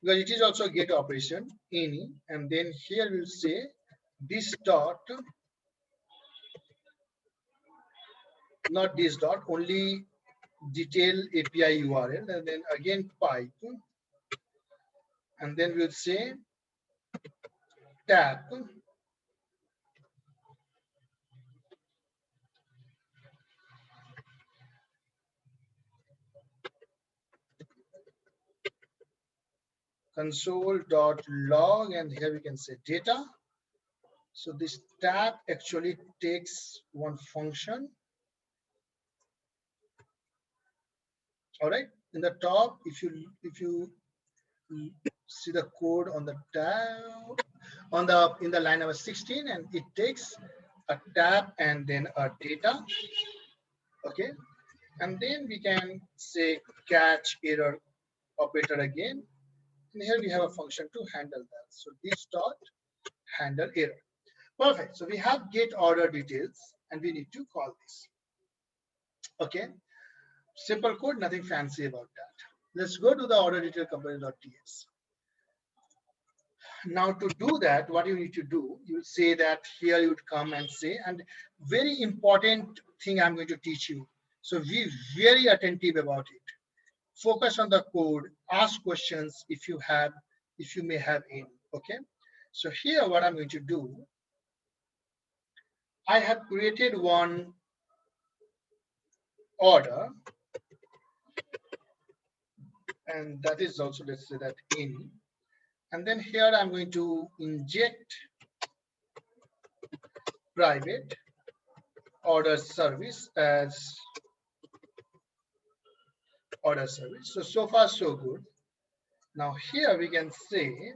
because it is also a get operation any, and then here we'll say this dot, not this dot, only detail API URL, and then again pipe, and then we'll say tab console.log, and here we can say data. So this tab actually takes one function. All right, in the top, if you see the code on the tab in the line number 16, and it takes a tab and then a data. Okay, and then we can say catch error operator again, and here we have a function to handle that. So this dot handle error. Perfect. So we have get order details, and we need to call this. Okay, simple code, nothing fancy about that. Let's go to the order detail component.ts. Now to do that, what you need to do, you say that here you would come and say, and very important thing I'm going to teach you. So be very attentive about it. Focus on the code, ask questions if you may have any. Okay, so here what I'm going to do, I have created one order, and that is also, let's say that any, and then here I'm going to inject private order service as order service. So far so good. Now here we can say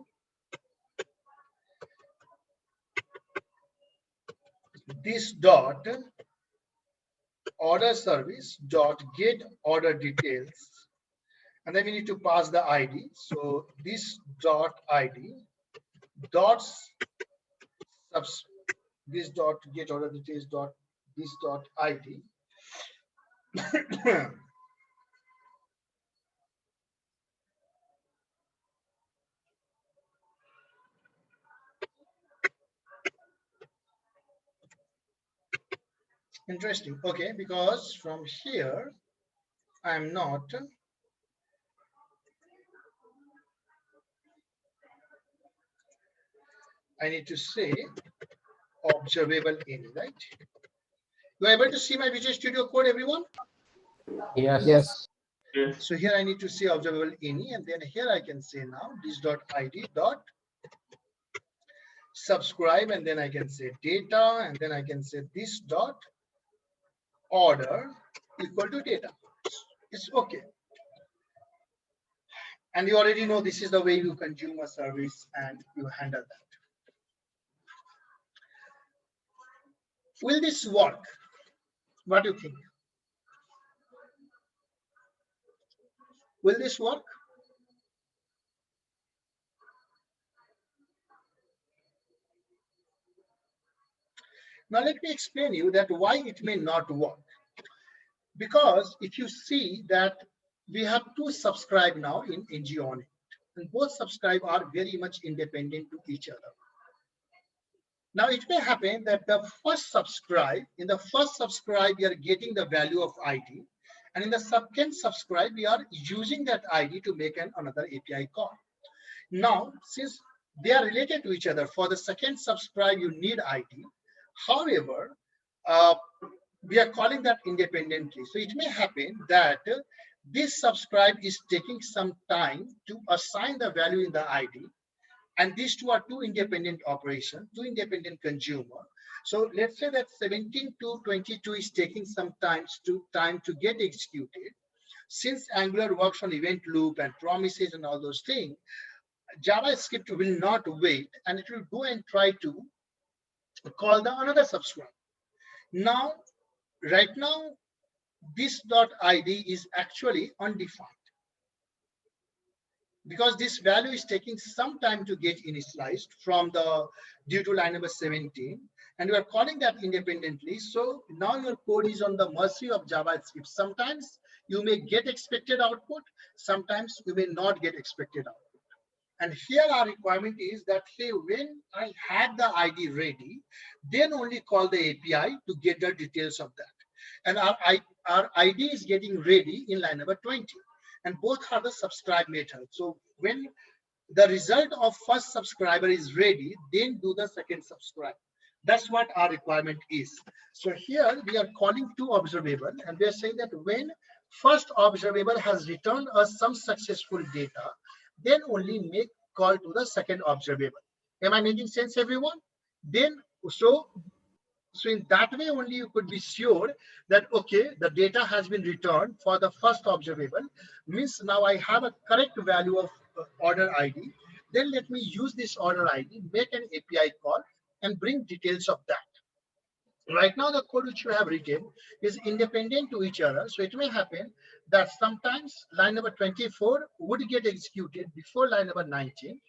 this dot order service dot get order details, and then we need to pass the ID. So this dot ID dots this dot get order details dot this dot ID. Interesting. Okay, because from here I'm not, I need to say observable any, right? You are able to see my Visual Studio Code, everyone? Yes. Yes. Yes. So here I need to say observable any, and then here I can say now this.id dot subscribe, and then I can say data, and then I can say this dot order equal to data. It's okay. And you already know this is the way you consume a service and you handle that. Will this work? What do you think? Will this work? Now let me explain you that why it may not work. Because if you see that we have two subscribe now in NG on it, and both subscribe are very much independent to each other. Now it may happen that in the first subscribe, we are getting the value of ID, and in the second subscribe, we are using that ID to make another API call. Now, since they are related to each other, for the second subscribe, you need ID. However, we are calling that independently. So it may happen that this subscribe is taking some time to assign the value in the ID. And these two are two independent operations, two independent consumer. So let's say that 17 to 22 is taking some time to get executed. Since Angular works on event loop and promises and all those things, JavaScript will not wait, and it will go and try to call the another subscribe. Now, right now, this .id is actually undefined because this value is taking some time to get initialized from the due to line number 17, and we are calling that independently. So now your code is on the mercy of JavaScript. Sometimes you may get expected output, sometimes you may not get expected output. And here our requirement is that, hey, when I have the ID ready, then only call the API to get the details of that. And our ID is getting ready in line number 20. And both are the subscribe method. So when the result of first subscriber is ready, then do the second subscribe. That's what our requirement is. So here we are calling two observable, and we are saying that when first observable has returned us some successful data, then only make call to the second observable. Am I making sense, everyone? Then so in that way only you could be sure that, okay, the data has been returned for the first observable, means now I have a correct value of order ID. Then let me use this order ID, make an API call, and bring details of that. Right now, the code which you have written is independent to each other. So it may happen that sometimes line number 24 would get executed before line number 19,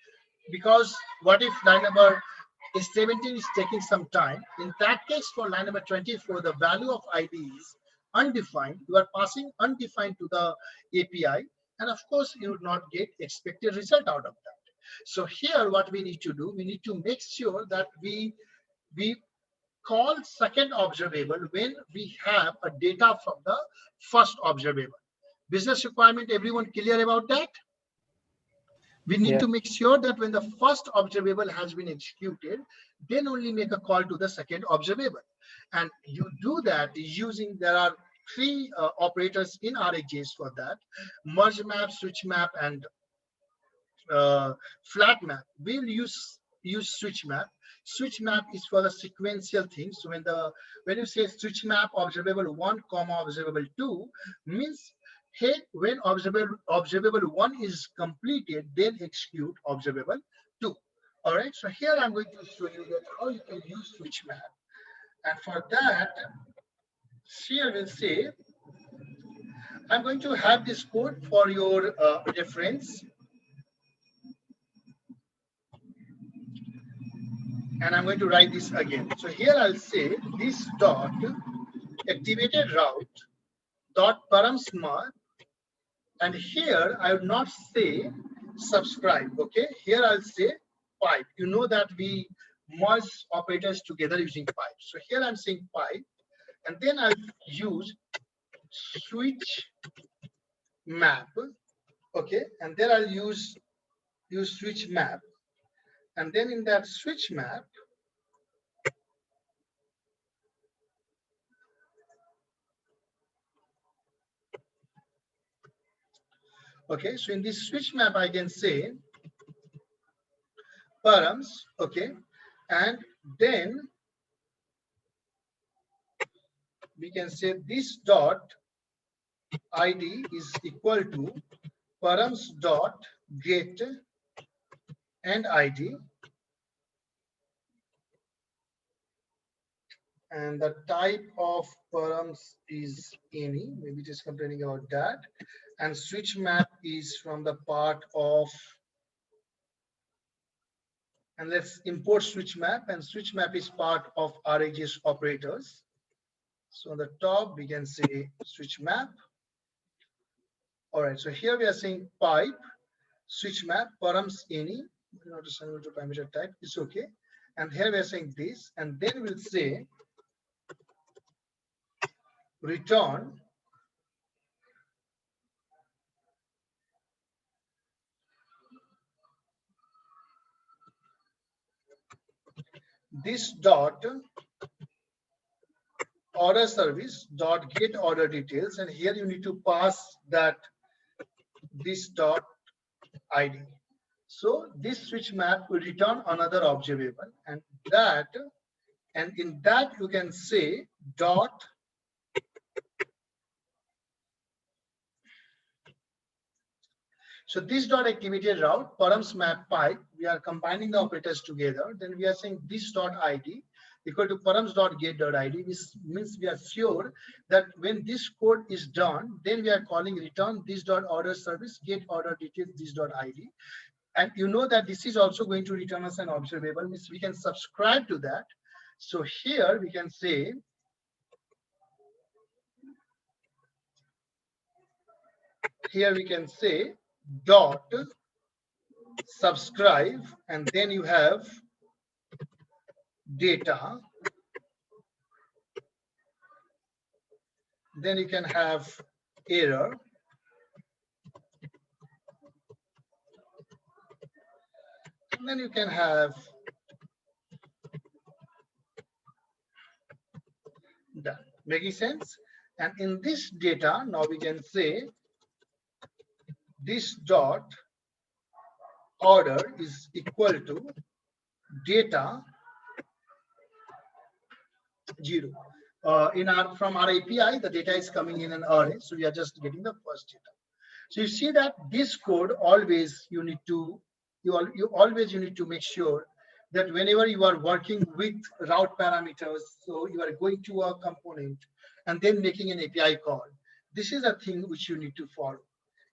because what if line number 17 is taking some time? In that case, for line number 24, the value of ID is undefined. You are passing undefined to the API, and of course, you would not get expected result out of that. So here, what we need to do, we need to make sure that we call second observable when we have a data from the first observable. Business requirement, everyone clear about that? We need Yeah. to make sure that when the first observable has been executed, then only make a call to the second observable. And you do that using, there are three operators in RxJS for that: merge map, switch map, and flat map. We'll use switch map. Switch map is for the sequential things. So when you say switch map observable 1 comma observable 2, means, hey, when observable 1 is completed, then execute observable 2. All right, so here I'm going to show you that how you can use switch map. And for that, here we'll say, I'm going to have this code for your reference. And I'm going to write this again. So here I'll say this dot activated route dot param smart, and here I would not say subscribe. Okay, here I'll say pipe. You know that we merge operators together using pipe. So here I'm saying pipe, and then I'll use switch map. Okay, and then I'll use switch map, and then in that switch map, Okay, so in this switch map, I can say params, okay, and then we can say this dot id is equal to params dot get and id, and the type of params is any, maybe just complaining about that, and switch map is from the part of, and let's import switch map, and switch map is part of RAGS operators. So on the top we can say switch map. All right, so here we are saying pipe switch map params any, not assignable to parameter type, it's okay. And here we are saying this, and then we'll say return this dot order service dot get order details, and here you need to pass that this dot id. So this switch map will return another observable, and that, and in that you can say dot, so this dot activated route params map pipe, we are combining the operators together, then we are saying this dot id equal to params dot get dot id, which means we are sure that when this code is done, then we are calling return this dot order service get order details this dot id. And you know that this is also going to return us an observable, means we can subscribe to that. So here we can say dot subscribe, and then you have data, then you can have error, and then you can have done. Making sense? And in this data, now we can say this dot order is equal to data 0. In our, from our API, the data is coming in an array, so we are just getting the first data. So you see that this code always you need to you need to make sure that whenever you are working with route parameters, so you are going to a component and then making an API call. This is a thing which you need to follow.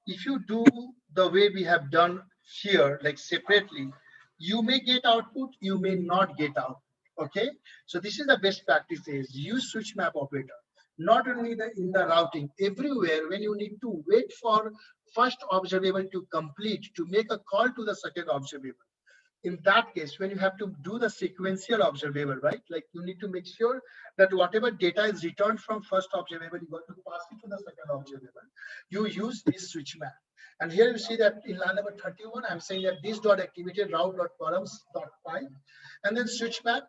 If you do the way we have done here, like separately, you may get output, you may not get output. Okay, so this is the best practices. Use switch map operator, not only in the routing, everywhere when you need to wait for first observable to complete to make a call to the second observable. In that case, when you have to do the sequential observable, right? Like you need to make sure that whatever data is returned from first observable, you got to pass it to the second observable. You use this switch map. And here you see that in line number 31, I'm saying that this dot activated route dot params dot pipe, and then switch map,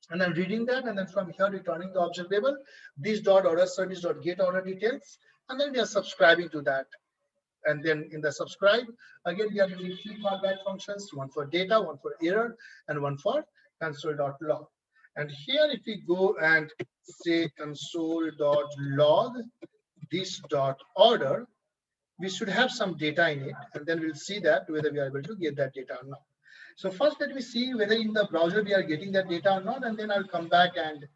and then reading that, and then from here returning the observable, this dot order service dot get order details, and then we are subscribing to that. And then in the subscribe, again, we are using three callback functions, one for data, one for error, and one for console.log. And here, if we go and say console.log this dot order, we should have some data in it, and then we'll see that whether we are able to get that data or not. So first, let me see whether in the browser we are getting that data or not, and then I'll come back and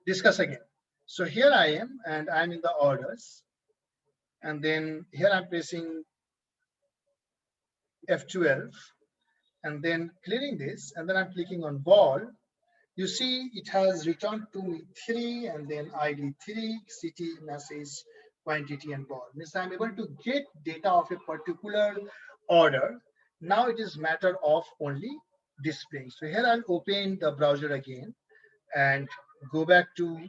discuss again. So here I am, and I'm in the orders. And then here I'm pressing F12 and then clearing this, and then I'm clicking on ball. You see it has returned to me 3 and then ID 3, city, message, quantity, and ball. Means I'm able to get data of a particular order. Now it is matter of only displaying. So here I'll open the browser again and go back to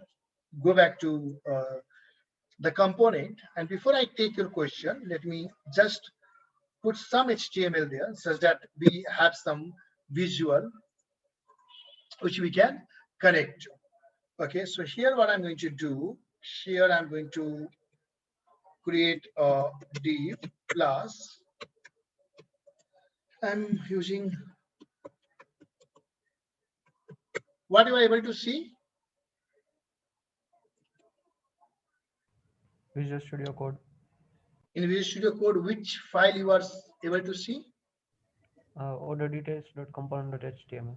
the component. And before I take your question, let me just put some HTML there such that we have some visual which we can connect to. Okay, so here what I'm going to do, here I'm going to create a div class. I'm using what you are able to see. Visual Studio Code. In Visual Studio Code, which file you are able to see? Order details.component.html.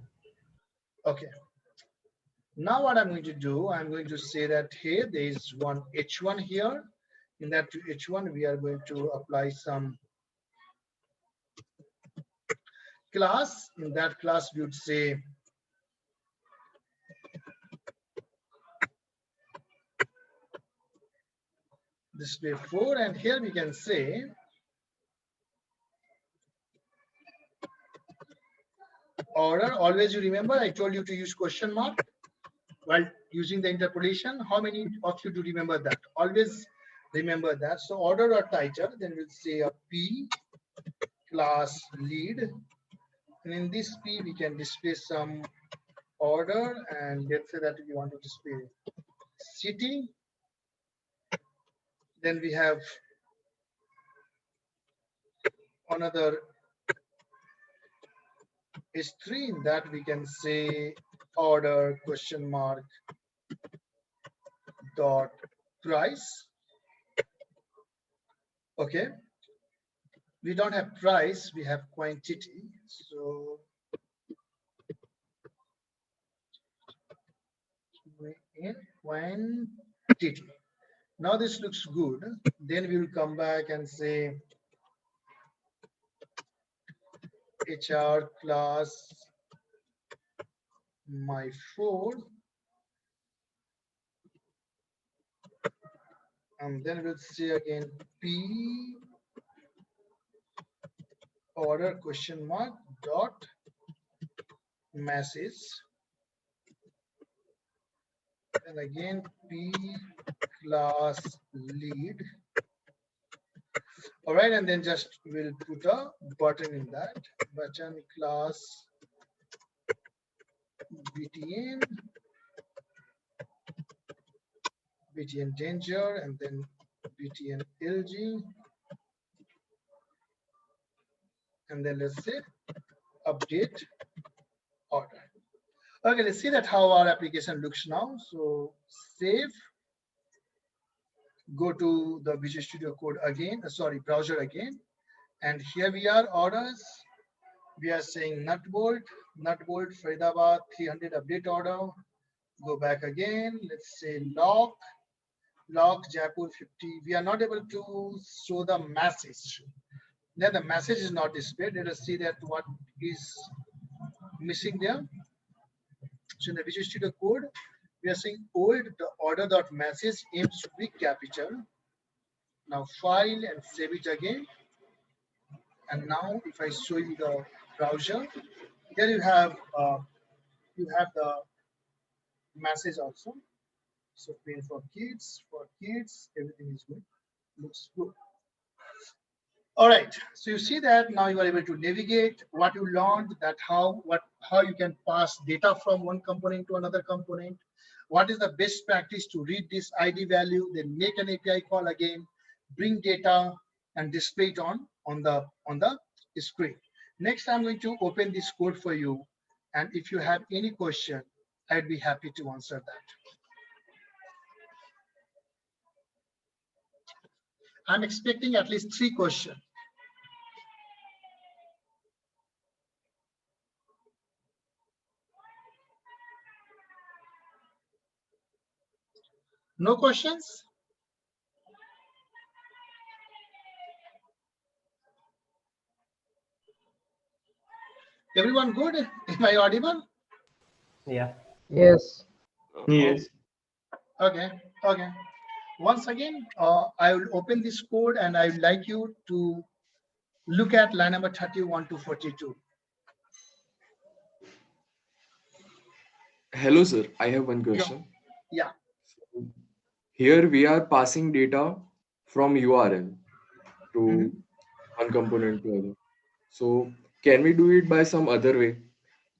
Okay. Now what I'm going to do, I'm going to say that here there is one h1 here. In that h1, we are going to apply some class. In that class, we would say display 4, and here we can say order. Always you remember I told you to use question mark while using the interpolation. How many of you do remember that? Always remember that. So order or title, then we'll say a p class lead, and in this p we can display some order, and let's say that we want to display city. Then we have another history. In that we can say order question mark dot price. Okay, we don't have price, we have quantity. So in quantity. Now this looks good. Then we will come back and say HR class my 4, and then we'll say again P order question mark dot message, and again P class lead. All right, and then just we'll put a button in that button class btn danger, and then btn lg, and then let's say update order. Okay, let's see that how our application looks now. So save, go to the Visual Studio Code again, sorry, browser again, and here we are orders. We are saying nut bolt Faridabad 300 update order. Go back again. Let's say lock Jaipur 50. We are not able to show the message. Then the message is not displayed. Let us see that what is missing there. So in the Visual Studio Code, we are saying old order.message aims to be capital. Now file and save it again. And now if I show you the browser, here you have the message also. So print for kids, everything is good. Looks good. All right, so you see that now you are able to navigate what you learned, that how you can pass data from one component to another component. What is the best practice to read this ID value, then make an API call again, bring data and display it on the screen. Next, I'm going to open this code for you, and if you have any question, I'd be happy to answer that. I'm expecting at least 3 questions. No questions? Everyone good? Am I audible? Yeah. Yes. Yes. Okay. Once again, I will open this code and I would like you to look at line number 31 to 42. Hello, sir. I have one question. Yeah. Here we are passing data from URL to Mhm. one component to other. So can we do it by some other way?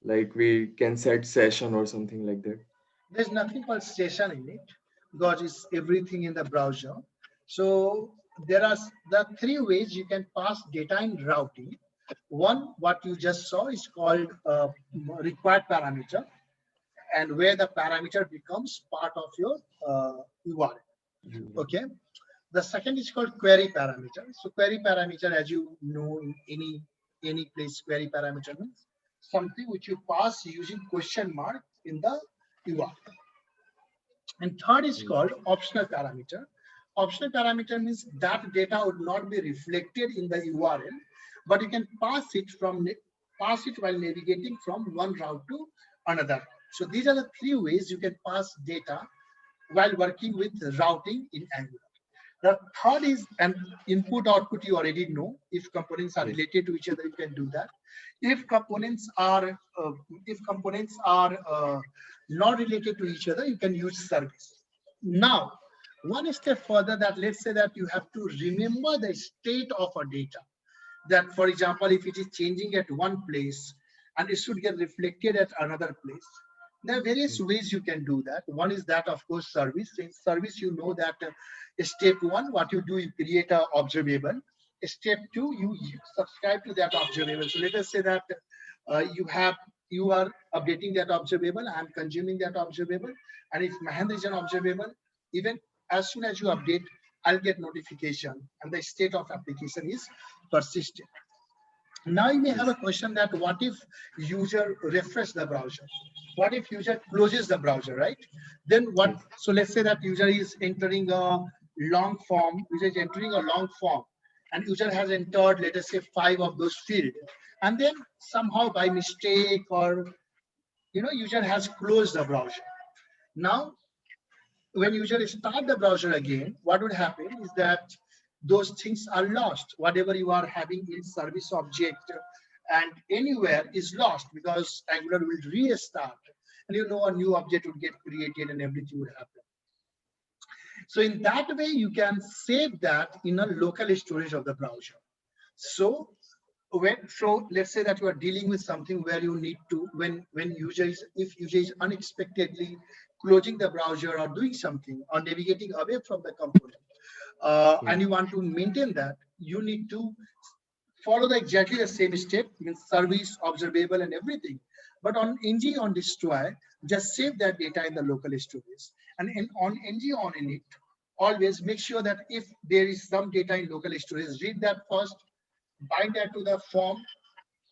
Like we can set session or something like that? There's nothing called session in it because it's everything in the browser. So there are the three ways you can pass data in routing. One, what you just saw, is called required parameter, and where the parameter becomes part of your URL. Okay. The second is called query parameter. So query parameter, as you know, in any place, query parameter means something which you pass using question mark in the URL. And third is called optional parameter. Optional parameter means that data would not be reflected in the URL, but you can pass it while navigating from one route to another. So these are the three ways you can pass data while working with routing in Angular. The third is an input output. You already know. If components are related to each other, you can do that. If components are not related to each other, you can use service. Now, one step further, that let's say that you have to remember the state of a data. That, for example, if it is changing at one place and it should get reflected at another place, there are various ways you can do that. One is that, of course, service. In service, you know that step one, what you do, you create a observable. Step two, you subscribe to that observable. So let us say that you are updating that observable. I am consuming that observable, and if Mahendra is an observable, even as soon as you update, I'll get notification, and the state of application is persistent. Now you may have a question that what if user refresh the browser? What if user closes the browser, right? Then what? So let's say that user is entering a long form. User is entering a long form, and user has entered, let us say, 5 of those fields, and then somehow by mistake, or user has closed the browser. Now, when user start the browser again, what would happen is that those things are lost. Whatever you are having in service object and anywhere is lost, because Angular will restart, and a new object would get created and everything would happen. So in that way, you can save that in a local storage of the browser. So let's say that you are dealing with something where you need to, if user is unexpectedly closing the browser or doing something or navigating away from the component, and you want to maintain that, you need to follow exactly the same step, means service, observable, and everything. But on ng on destroy, just save that data in the local storage, and on ng on init, always make sure that if there is some data in local storage, read that first, bind that to the form.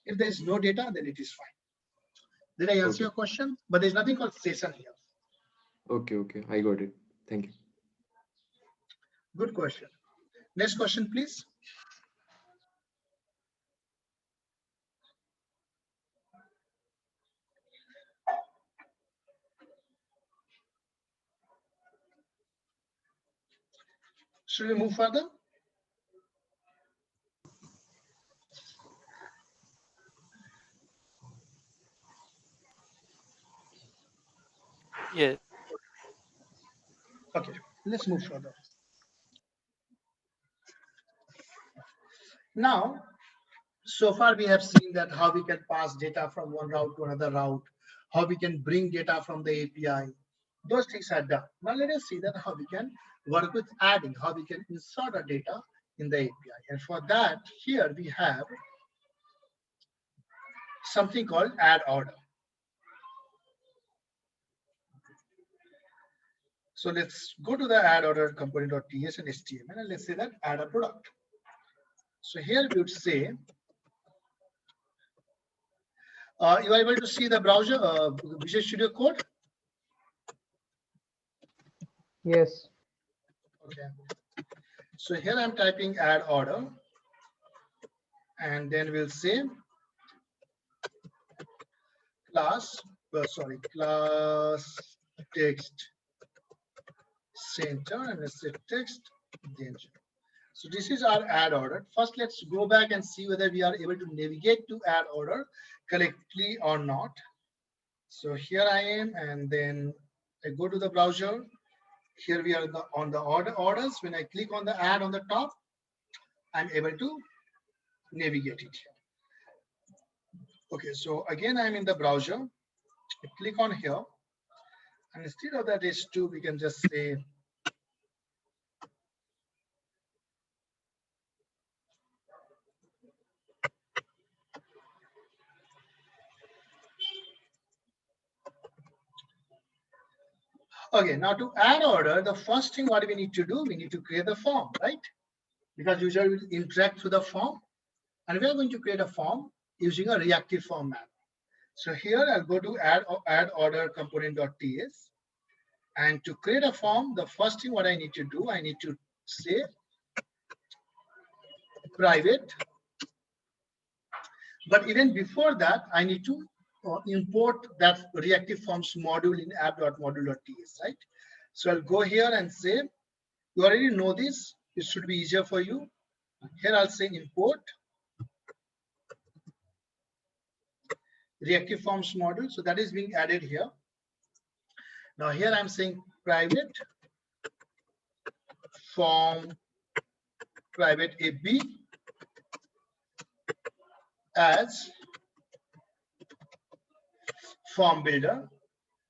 If there is no data, then it is fine. Did I answer your question? But there's nothing called session here. Okay, I got it. Thank you. Good question. Next question, please. Should we move further? Yes. Okay, let's move further. Now, so far we have seen that how we can pass data from one route to another route, how we can bring data from the API. Those things are done. Now let us see that how we can work with adding, how we can insert our data in the API. And for that, here we have something called add order. So let's go to the add order component.ts and HTML, and let's say that add a product. So here we would say, you are able to see the browser, Visual Studio Code? Yes. Okay. So here I'm typing add order, and then we'll say class text center, and let's say text danger. So this is our add order. First, let's go back and see whether we are able to navigate to add order correctly or not. So here I am, and then I go to the browser. Here we are on the orders. When I click on the add on the top, I'm able to navigate it here. Okay, so again, I'm in the browser. I click on here, and instead of that H2, we can just say Okay, now to add order, the first thing what we need to do, we need to create the form, right? Because user will interact through the form, and we are going to create a form using a reactive form map. So here I'll go to add order component.ts, and to create a form, the first thing what I need to do, I need to say private. But even before that, I need to import that reactive forms module in app.module.ts, right? So I'll go here and say, you already know this. It should be easier for you. Here I'll say import reactive forms module. So that is being added here. Now here I'm saying private form private AB as form builder.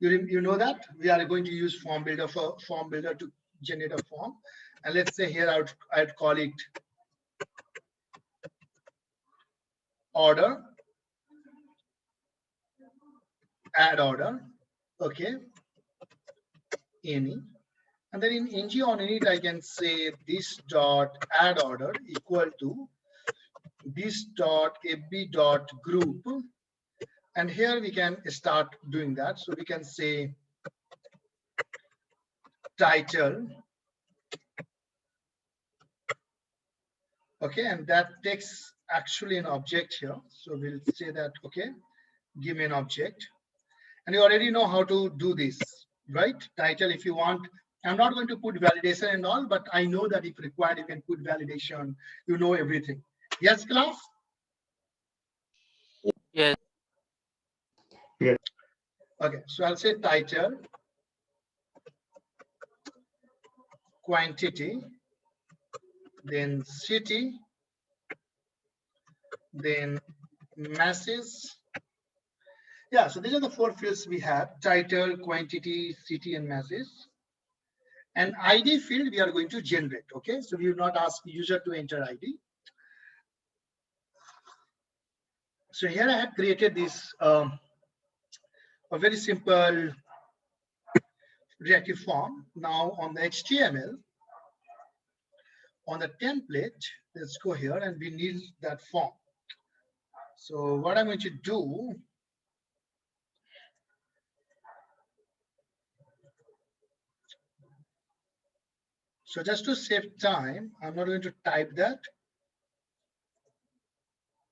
You know that we are going to use form builder to generate a form. And let's say here I'd call it order, add order, okay, any. And then in ng on init, I can say this dot add order equal to this dot fb dot group. And here we can start doing that. So we can say title, okay, and that takes actually an object here. So we'll say that, okay, give me an object. And you already know how to do this, right? Title, if you want. I'm not going to put validation and all, but I know that if required, you can put validation. You know everything. Yes, class? Yes. Yes. Okay, so I'll say title, quantity, then city, then message. Yeah, so these are the 4 fields we have: title, quantity, city, and message. And ID field we are going to generate, okay? So we will not ask user to enter ID. So here I have created this a very simple reactive form. Now on the HTML, on the template, let's go here and we need that form. So what I'm going to do, so just to save time, I'm not going to type that.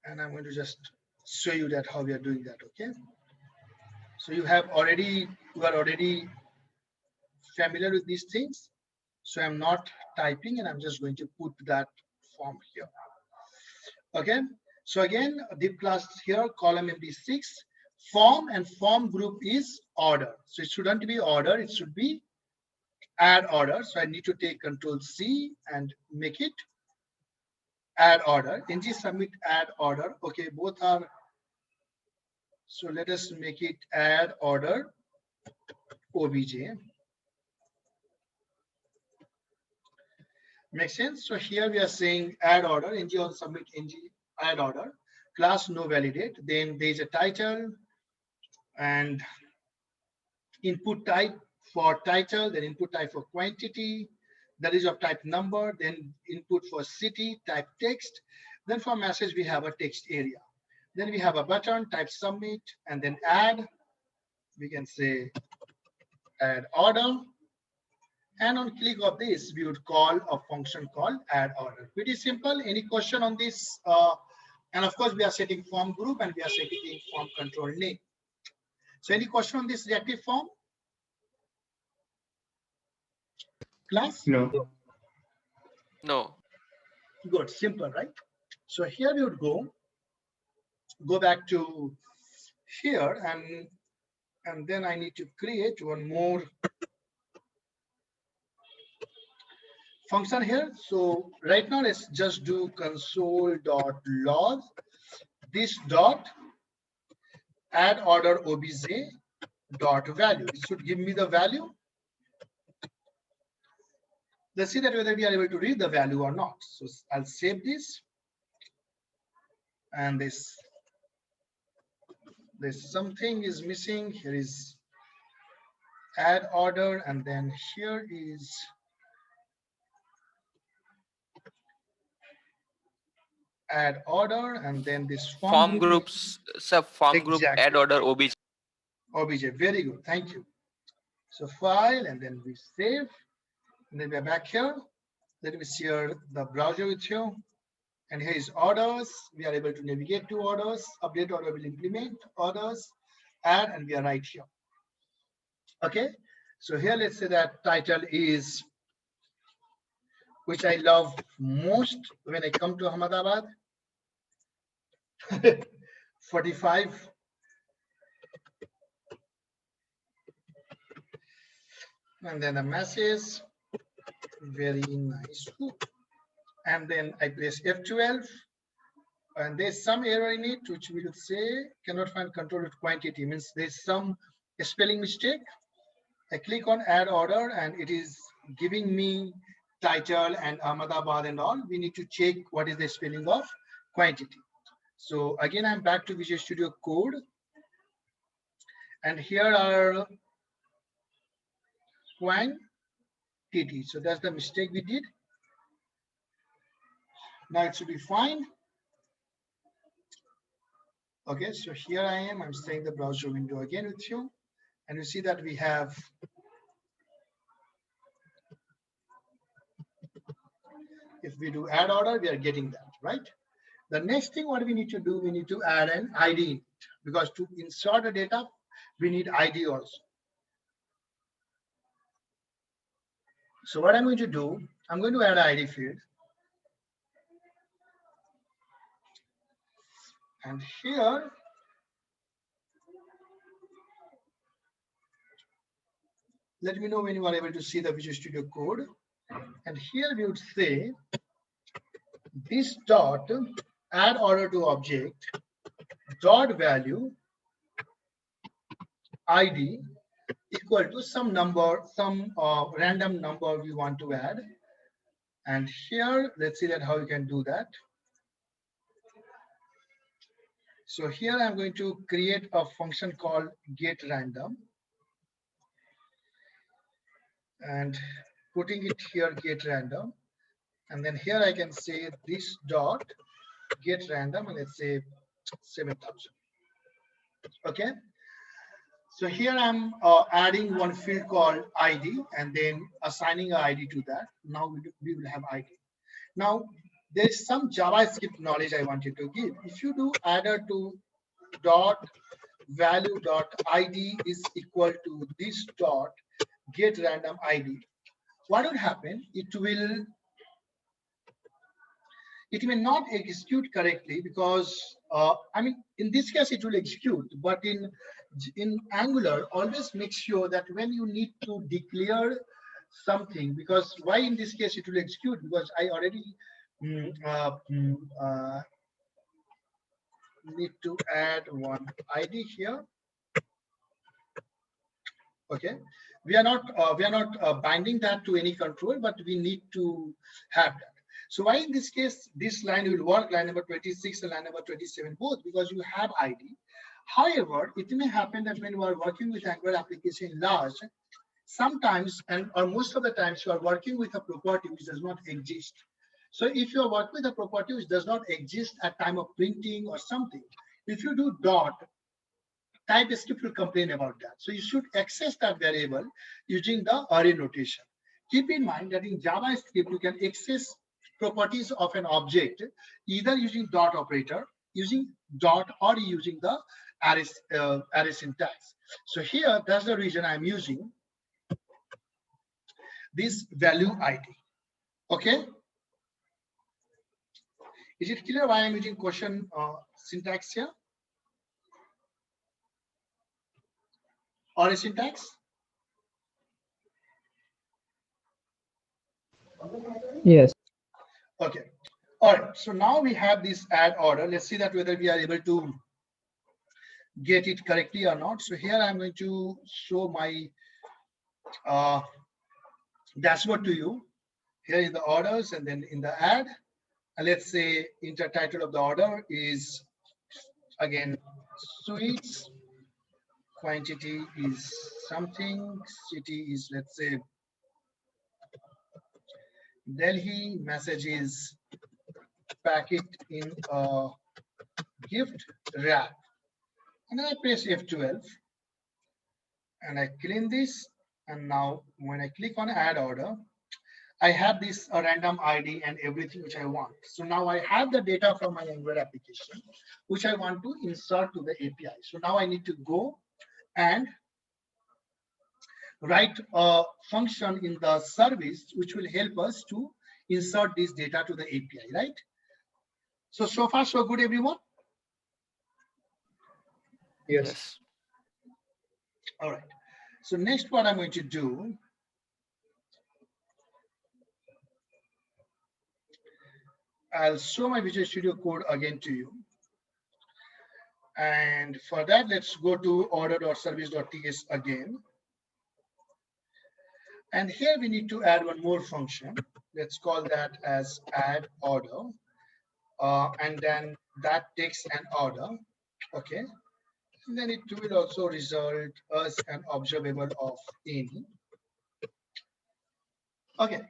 And I'm going to just show you that how we are doing that, okay? So you are already familiar with these things. So I'm not typing and I'm just going to put that form here. Okay. So again, div class here, column MD6, form, and form group is order. So it shouldn't be order, it should be add order. So I need to take Control C and make it add order. ng submit add order. Okay, both are. So let us make it add order obj. Makes sense? So here we are saying add order, ng on submit ng add order, class no validate. Then there's a title and input type for title, then input type for quantity, that is of type number, then input for city, type text. Then for message, we have a text area. Then we have a button, type submit, and then add. We can say add order. And on click of this, we would call a function called add order. Pretty simple. Any question on this? And of course, we are setting form group and we are setting form control name. So any question on this reactive form? Class? No. No. Good, simple, right? So here we would go back to here, and then I need to create one more function here. So right now let's just do console.log this dot add order obj dot value. It should give me the value. Let's see that whether we are able to read the value or not. So I'll save this, and there's something is missing. Here is add order, and then here is add order, and then this form Form group. groups, sub form group, add Exactly. order, obj. OBJ. Very good. Thank you. So file, and then we save, and then we're back here. Let me share the browser with you. And here is orders. We are able to navigate to orders. Update order will implement orders, add, and we are right here. Okay. So here, let's say that title is, which I love most when I come to Ahmedabad, 45. And then the message, very nice. And then I press F12, and there's some error in it, which will say cannot find control with quantity, means there's some spelling mistake. I click on add order, and it is giving me title and Ahmedabad and all. We need to check what is the spelling of quantity. So again, I'm back to Visual Studio Code, and here are quantity. So that's the mistake we did. Now it should be fine. Okay, so here I am. I'm staying the browser window again with you, and you see that we have if we do add order, we are getting that, right? The next thing what we need to do, we need to add an ID in it, because to insert the data, we need ID also. So what I'm going to do, I'm going to add an ID field. And here, let me know when you are able to see the Visual Studio Code. And here we would say this dot add order to object dot value ID equal to some number, some random number we want to add. And here, let's see that how you can do that. So here I'm going to create a function called get random, and putting it here get random, and then here I can say this dot get random, and let's say 7,000. Okay. So here I'm adding one field called ID, and then assigning an ID to that. Now we will have ID. Now there's some JavaScript knowledge I wanted to give. If you do adder to dot value dot ID is equal to this dot get random ID, what would happen? It may not execute correctly, because I mean, in this case it will execute, but in Angular, always make sure that when you need to declare something, because why in this case it will execute, because I already need to add one ID here. Okay, we are not binding that to any control, but we need to have that. So why in this case this line will work, line number 26 and line number 27 both, because you have ID. However, it may happen that when you are working with Angular application large, sometimes or most of the times you are working with a property which does not exist. So if you are working with a property which does not exist at time of printing or something, if you do dot, TypeScript will complain about that. So you should access that variable using the array notation. Keep in mind that in JavaScript, you can access properties of an object either using dot operator, using dot, or using the array syntax. So here, that's the reason I'm using this value ID. Okay. Is it clear why I'm using question syntax here? Or a syntax? Yes. Okay. All right. So now we have this add order. Let's see that whether we are able to get it correctly or not. So here I'm going to show my dashboard to you. Here is the orders, and then in the add, and let's say intertitle of the order is again sweets quantity is something, city is, let's say, Delhi, message is packet in a gift wrap. And then I press F12 and I clean this. And now when I click on add order, I have this random ID and everything which I want. So now I have the data from my Android application, which I want to insert to the API. So now I need to go and write a function in the service, which will help us to insert this data to the API, right? So far, so good, everyone? Yes. Yes. All right. So next, what I'm going to do, I'll show my Visual Studio Code again to you. And for that, let's go to order.service.ts again. And here we need to add one more function. Let's call that as add order. And then that takes an order. Okay. And then it will also result as an observable of any. Okay.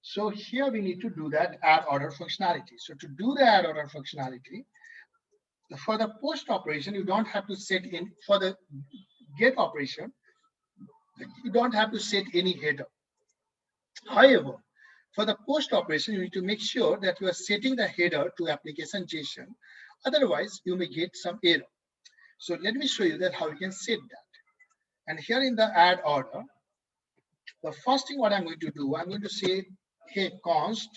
So here we need to do that add order functionality. So to do the add order functionality, for the post operation, you don't have to set in, for the get operation, you don't have to set any header. However, for the post operation, you need to make sure that you are setting the header to application JSON. Otherwise, you may get some error. So let me show you that how you can set that. And here in the add order, the first thing what I'm going to do, I'm going to say, hey, const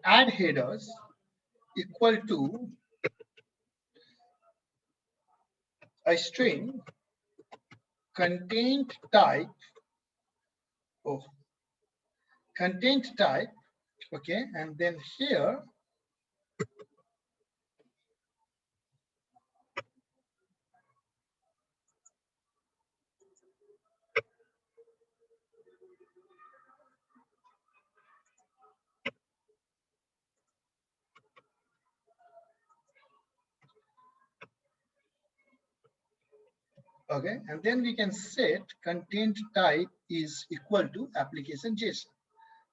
add headers equal to a string content type of content type. Okay, and then here okay, and then we can set content type is equal to application JSON.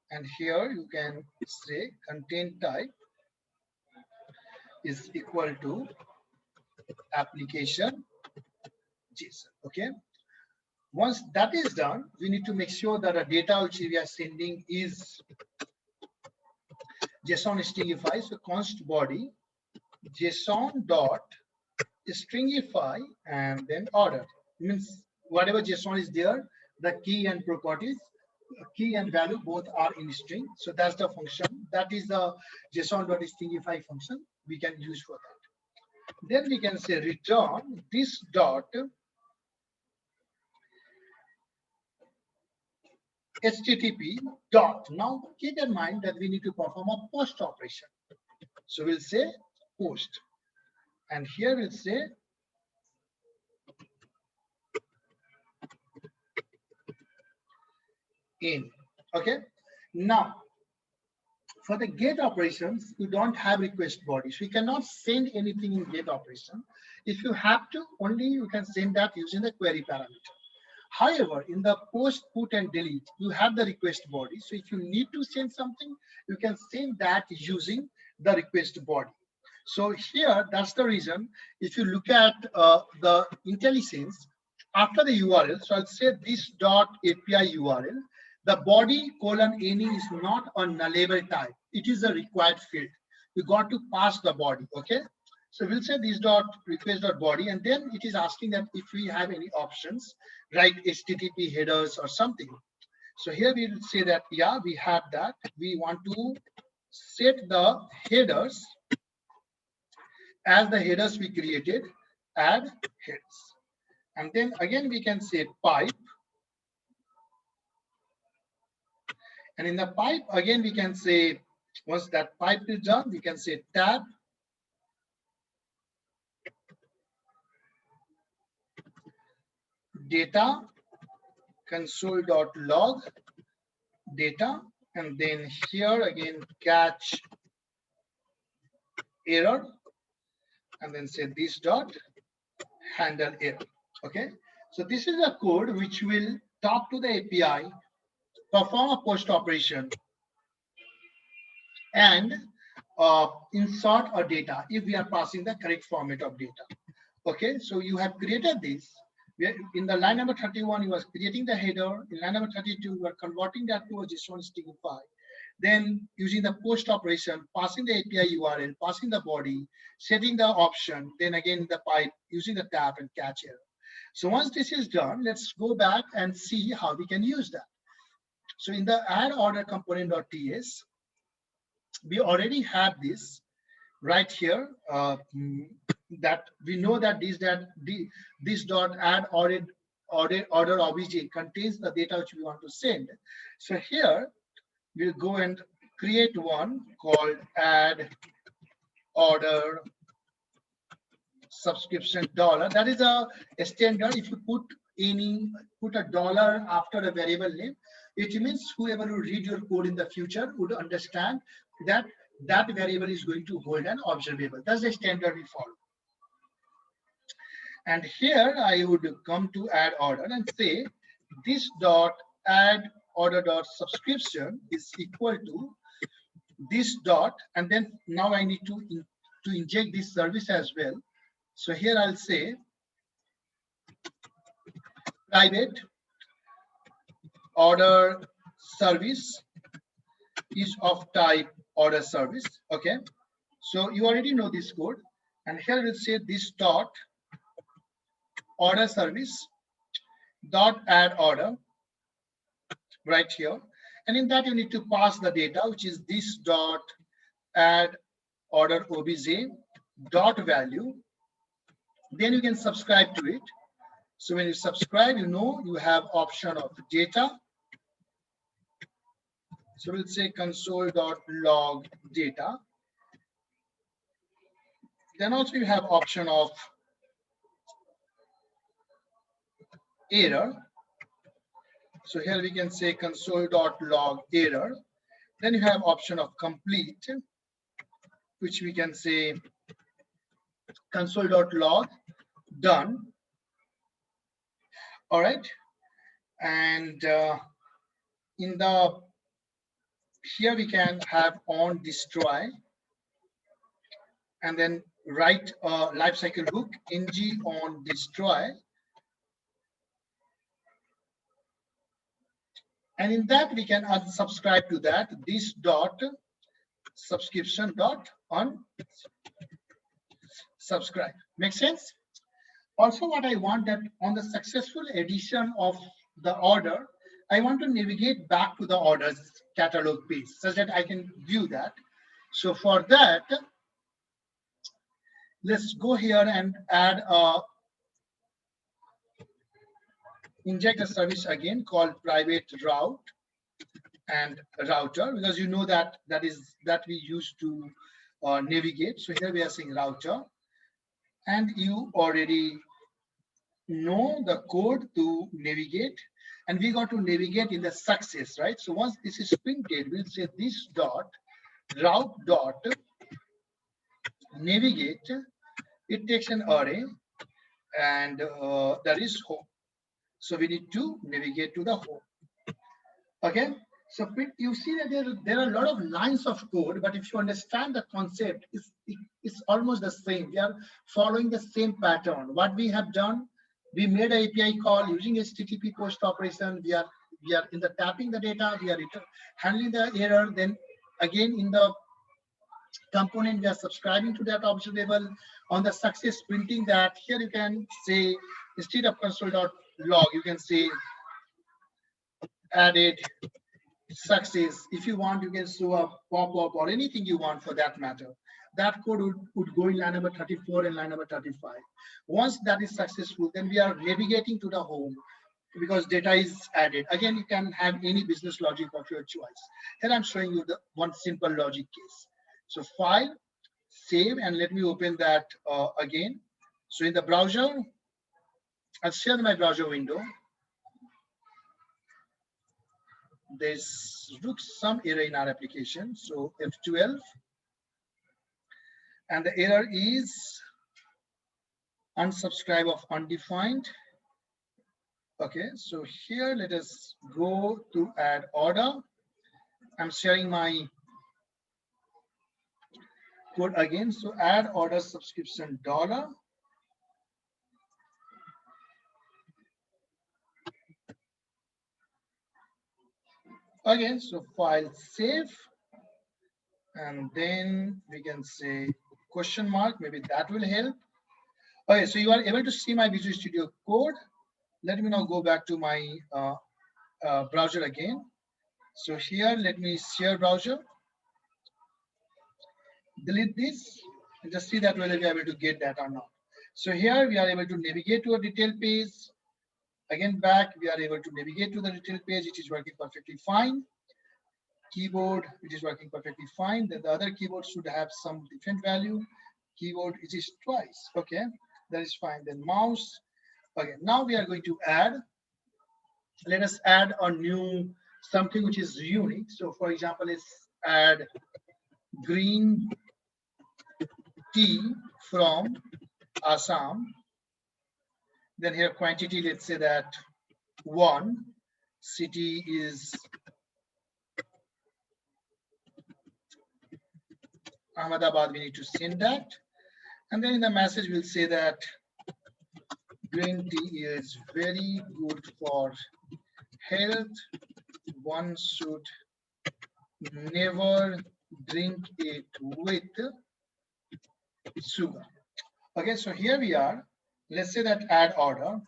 And here you can say content type is equal to application JSON. Okay. Once that is done, we need to make sure that the data which we are sending is JSON stringify. So const body JSON dot stringify and then order. Means whatever JSON is there, the key and properties, key and value both are in string. So that's the function. That is the JSON.stringify function we can use for that. Then we can say return this dot HTTP dot. Now keep in mind that we need to perform a post operation. So we'll say post. And here we'll say in. Okay. Now for the get operations, you don't have request bodies. We cannot send anything in get operation. If you have to, only you can send that using the query parameter. However, in the post, put, and delete, you have the request body. So if you need to send something, you can send that using the request body. So here, that's the reason. If you look at the IntelliSense, after the URL, so I'll say this dot API URL, the body colon any is not a nullable type. It is a required field. You got to pass the body, okay? So we'll say this dot request dot body, and then it is asking that if we have any options, write HTTP headers or something. So here we will say that, yeah, we have that. We want to set the headers as the headers we created, add headers. And then again, we can say pipe. And in the pipe, again, we can say, once that pipe is done, we can say tab data console.log data, and then here again catch error, and then say this dot handle error. Okay, so this is a code which will talk to the API, perform a post operation, and insert a data if we are passing the correct format of data. Okay, so you have created this. In the line number 31, you are creating the header. In line number 32, you are converting that to a JSON string file. Then using the post operation, passing the API URL, passing the body, setting the option, then again the pipe, using the tab and catch error. So once this is done, let's go back and see how we can use that. So in the add order component.ts, we already have this right here, that we know that this dot add order obj contains the data which we want to send. So here we'll go and create one called add order subscription dollar. That is a standard. If you put a dollar after a variable name, it means whoever will read your code in the future would understand that that variable is going to hold an observable. That's the standard we follow. And here I would come to add order and say this dot add order dot subscription is equal to this dot, and then now I need to inject this service as well. So here I'll say private order service is of type order service. Okay, so you already know this code, and here we'll say this dot order service dot add order right here, and in that you need to pass the data, which is this dot add order obj dot value. Then you can subscribe to it. So when you subscribe, you know you have option of data. So we'll say console.log data. Then also you have option of error. So here we can say console.log error. Then you have option of complete, which we can say console.log done. All right. And in the here we can have on destroy, and then write a lifecycle hook ng on destroy, and in that we can unsubscribe to that this dot subscription dot on subscribe. Make sense? Also, what I want that on the successful addition of the order, I want to navigate back to the orders catalog page such that I can view that. So for that, let's go here and add a inject a service again called private route and router, because you know that that we used to navigate. So here we are saying router, and you already know the code to navigate, and we got to navigate in the success, right? So once this is printed, we'll say this dot route dot navigate. It takes an array, and that is home. So we need to navigate to the home. Okay. So you see that there are a lot of lines of code, but if you understand the concept, it's almost the same. We are following the same pattern. What we have done, we made an API call using HTTP post operation. We are in the tapping the data. We are handling the error. Then again in the component, we are subscribing to that observable. On the success, printing that. Here you can say instead of console.log, you can say added success. If you want, you can show a pop-up or anything you want for that matter. That code would go in line number 34 and line number 35. Once that is successful, then we are navigating to the home because data is added. Again, you can have any business logic of your choice. Here I'm showing you the one simple logic case. So file, save, and let me open that again. So in the browser, I'll share my browser window. There's looks some error in our application. So F12, and the error is unsubscribe of undefined. Okay, so here let us go to add order. I'm sharing my code again. So add order subscription dollar. Again, so file save, and then we can say question mark, maybe that will help. Okay, so you are able to see my Visual Studio code. Let me now go back to my browser again. So here, let me share browser, delete this, and just see that whether we are able to get that or not. So here we are able to navigate to a detail page. Again, back, we are able to navigate to the detail page, which is working perfectly fine. Keyboard, which is working perfectly fine. Then the other keyboard should have some different value. Keyboard, it is twice. Okay, that is fine. Then mouse. Okay, now we are going to add. Let us add a new something which is unique. So, for example, let's add green tea from Assam. Then here quantity, let's say that 1. City is Ahmedabad. We need to send that. And then in the message, we'll say that green tea is very good for health. One should never drink it with sugar. Okay, so here we are. Let's say that add order.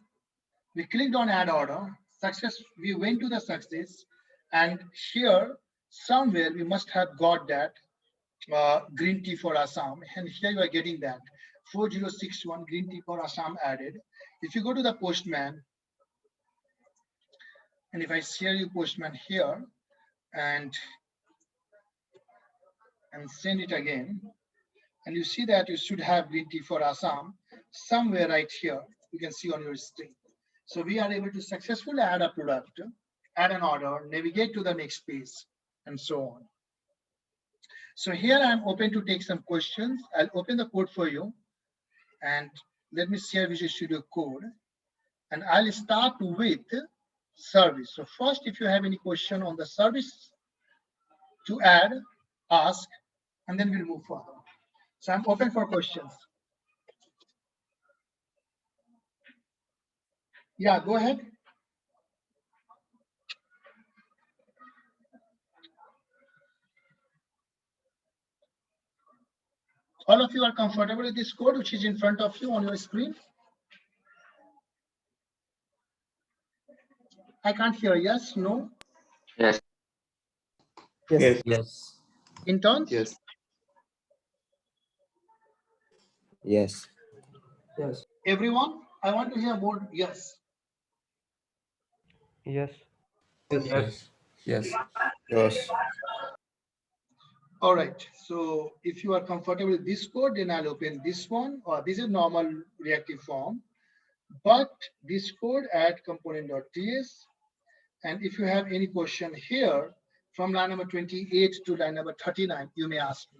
We clicked on add order. Success. We went to the success, and here somewhere we must have got that green tea for Assam, and here you are getting that 4061 green tea for Assam added. If you go to the Postman, and if I share you Postman here and send it again, and you see that you should have green tea for Assam somewhere right here. You can see on your screen. So we are able to successfully add a product, add an order, navigate to the next page, and so on. So here I'm open to take some questions. I'll open the code for you, and let me share Visual Studio code, and I'll start with service. So first, if you have any question on the service to add, ask, and then we'll move further. So I'm open for questions. Yeah, go ahead. All of you are comfortable with this code, which is in front of you on your screen? I can't hear. Yes, no? Yes. Yes. Yes. Interns? Yes. Yes. Yes. Everyone? I want to hear more. Yes. Yes. Yes. Yes. Yes. All right. So if you are comfortable with this code, then I'll open this one. This is normal reactive form, but this code add component.ts. And if you have any question here from line number 28 to line number 39, you may ask me.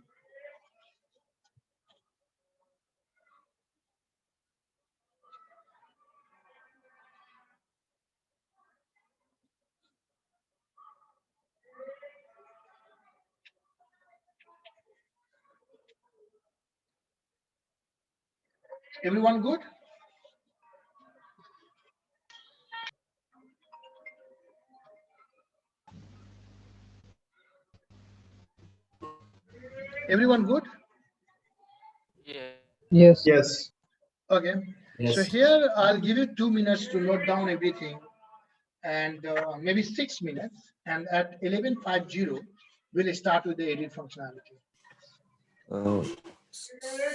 Everyone good? Everyone good? Yeah. Yes. Yes. Okay. So Yes. here I'll give you 2 minutes to note down everything, and maybe 6 minutes. And at 11:50, we'll start with the edit functionality. Uh,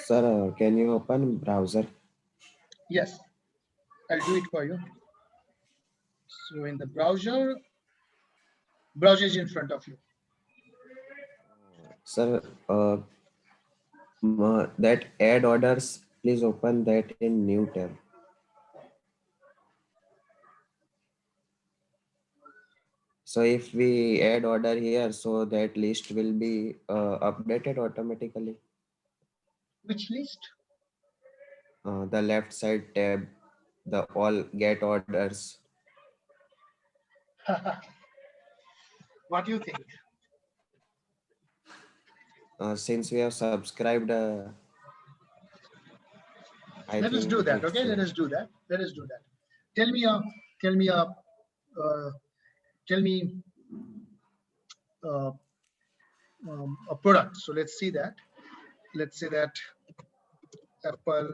Sir, can you open browser? Yes, I'll do it for you. So in the browser is in front of you. Sir, that add orders, please open that in new tab. So if we add order here, so that list will be updated automatically. Which list? the left side tab, the all get orders. What do you think? Since we have subscribed, I Let us do think that. it's Okay, let us do that. Let us do that. Tell me a, tell me a, tell me uh, a product. So let's see that. Let's say that Apple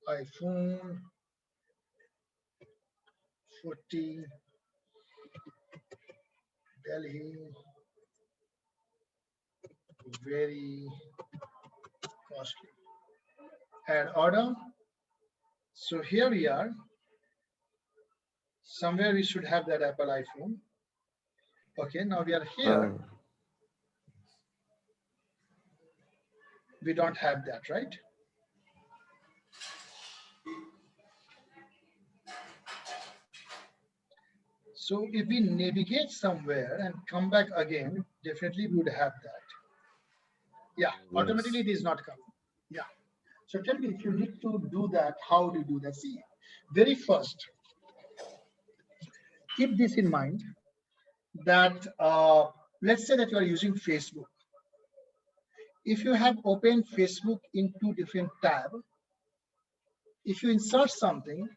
iPhone 14 Delhi, very costly. Add order. So here we are. Somewhere we should have that Apple iPhone. Okay, now we are here. We don't have that, right? So if we navigate somewhere and come back again, definitely we would have that. Yeah, automatically it is not coming. Yeah. So tell me, if you need to do that, how do you do that? See, very first, keep this in mind that let's say that you are using Facebook. If you have opened Facebook in two different tabs, if you insert something,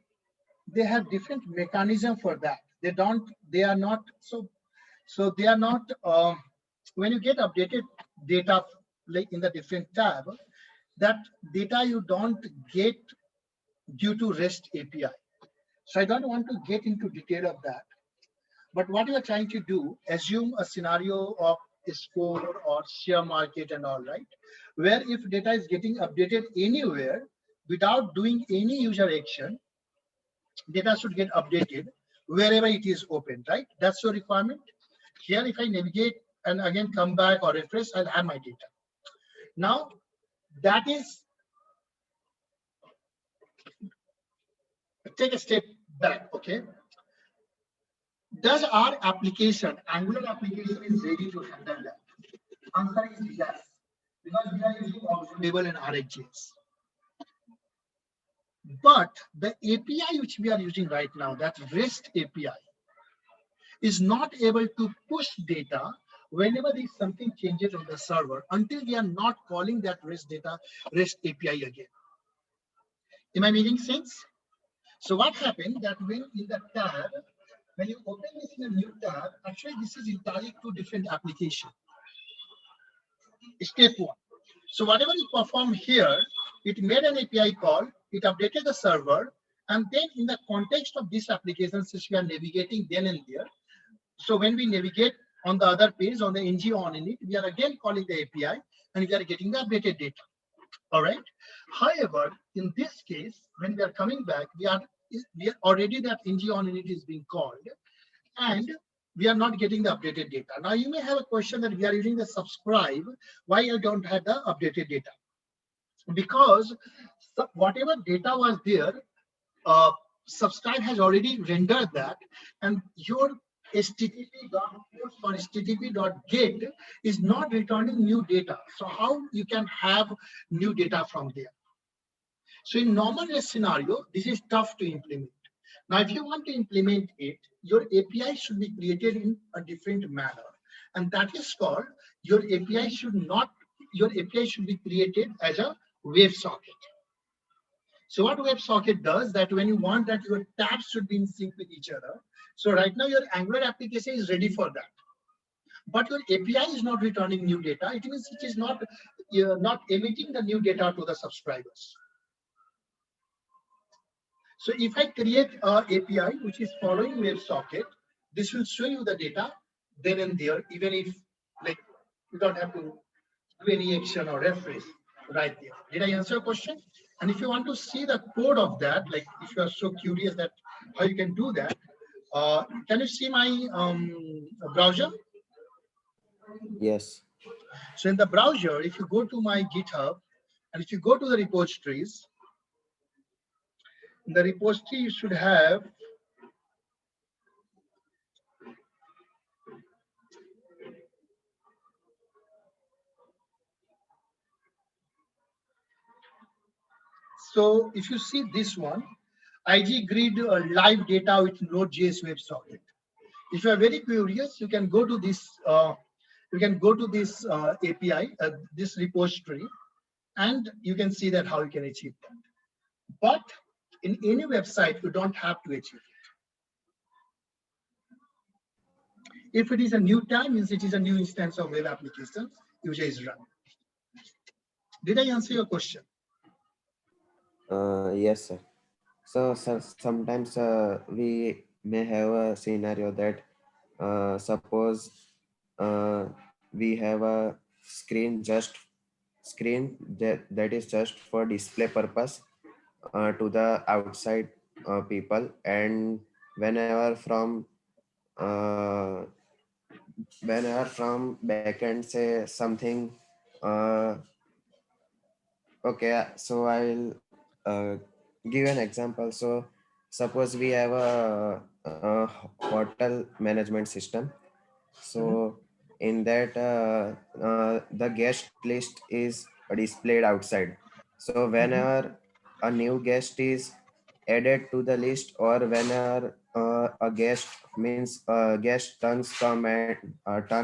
they have different mechanism for that. They are not, so they are not, when you get updated data like in the different tab, that data you don't get due to REST API. So I don't want to get into detail of that. But what you are trying to do, assume a scenario of a score or share market and all, right? Where if data is getting updated anywhere without doing any user action, data should get updated wherever it is open, right? That's your requirement. Here, if I navigate and again come back or refresh, I'll have my data. Now, that is, take a step back, okay? Does our application, Angular application, is ready to handle that? Answer is yes, because we are using observable and RxJS. But the API which we are using right now, that REST API, is not able to push data whenever there is something changes on the server until we are not calling that REST API again. Am I making sense? So what happened that when in the tab, when you open this in a new tab, actually this is entirely two different applications. Step one. So whatever you perform here, it made an API call, it updated the server, and then in the context of this application, since we are navigating then and there, so when we navigate on the other page, on the ng on in it, we are again calling the API and we are getting the updated data. All right. However, in this case, when we are coming back, we are already that ng on in it is being called and we are not getting the updated data. Now you may have a question that we are using the subscribe. Why I don't have the updated data? Because whatever data was there, subscribe has already rendered that, and your http.post or http.get is not returning new data. So how you can have new data from there? So in normal REST scenario, this is tough to implement. Now, if you want to implement it, your API should be created in a different manner, and that is called your API should be created as a WebSocket. So what WebSocket does that when you want that your tabs should be in sync with each other. So right now your Angular application is ready for that, but your API is not returning new data. It means it is not emitting the new data to the subscribers. So if I create a API which is following WebSocket, this will show you the data then and there, even if like you don't have to do any action or refresh right there. Did I answer your question? And if you want to see the code of that, like if you are so curious that how you can do that, can you see my browser? Yes. So in the browser, if you go to my GitHub and if you go to the repositories, in the repository you should have So if you see this one, IG grid live data with Node.js WebSocket. If you are very curious, you can go to this. API, this repository, and you can see that how you can achieve that. But in any website, you don't have to achieve it. If it is a new time, means it is a new instance of web application, user is run. Did I answer your question? Yes, sir. So sometimes we may have a scenario that suppose we have a screen that is just for display purpose to the outside people, and whenever from uh, backend say something, uh, okay, so I'll give an example. So suppose we have a hotel management system. So in that the guest list is displayed outside. So whenever a new guest is added to the list, or whenever a guest means a guest turn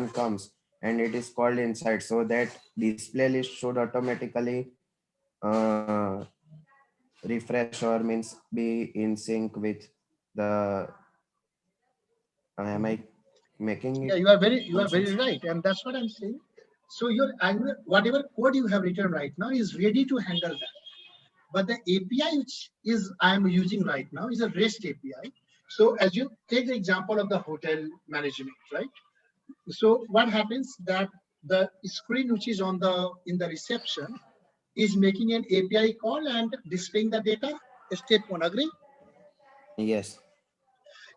comes and it is called inside, so that display list should automatically uh, refresh, or means be in sync with the am I making Yeah, it you are very nonsense? right, and that's what I'm saying. So your Angular, whatever code you have written right now is ready to handle that. But the API which is I am using right now is a REST API. So as you take the example of the hotel management, right? So what happens that the screen which is on the in the reception is making an API call and displaying the data. Step one, agree? Yes.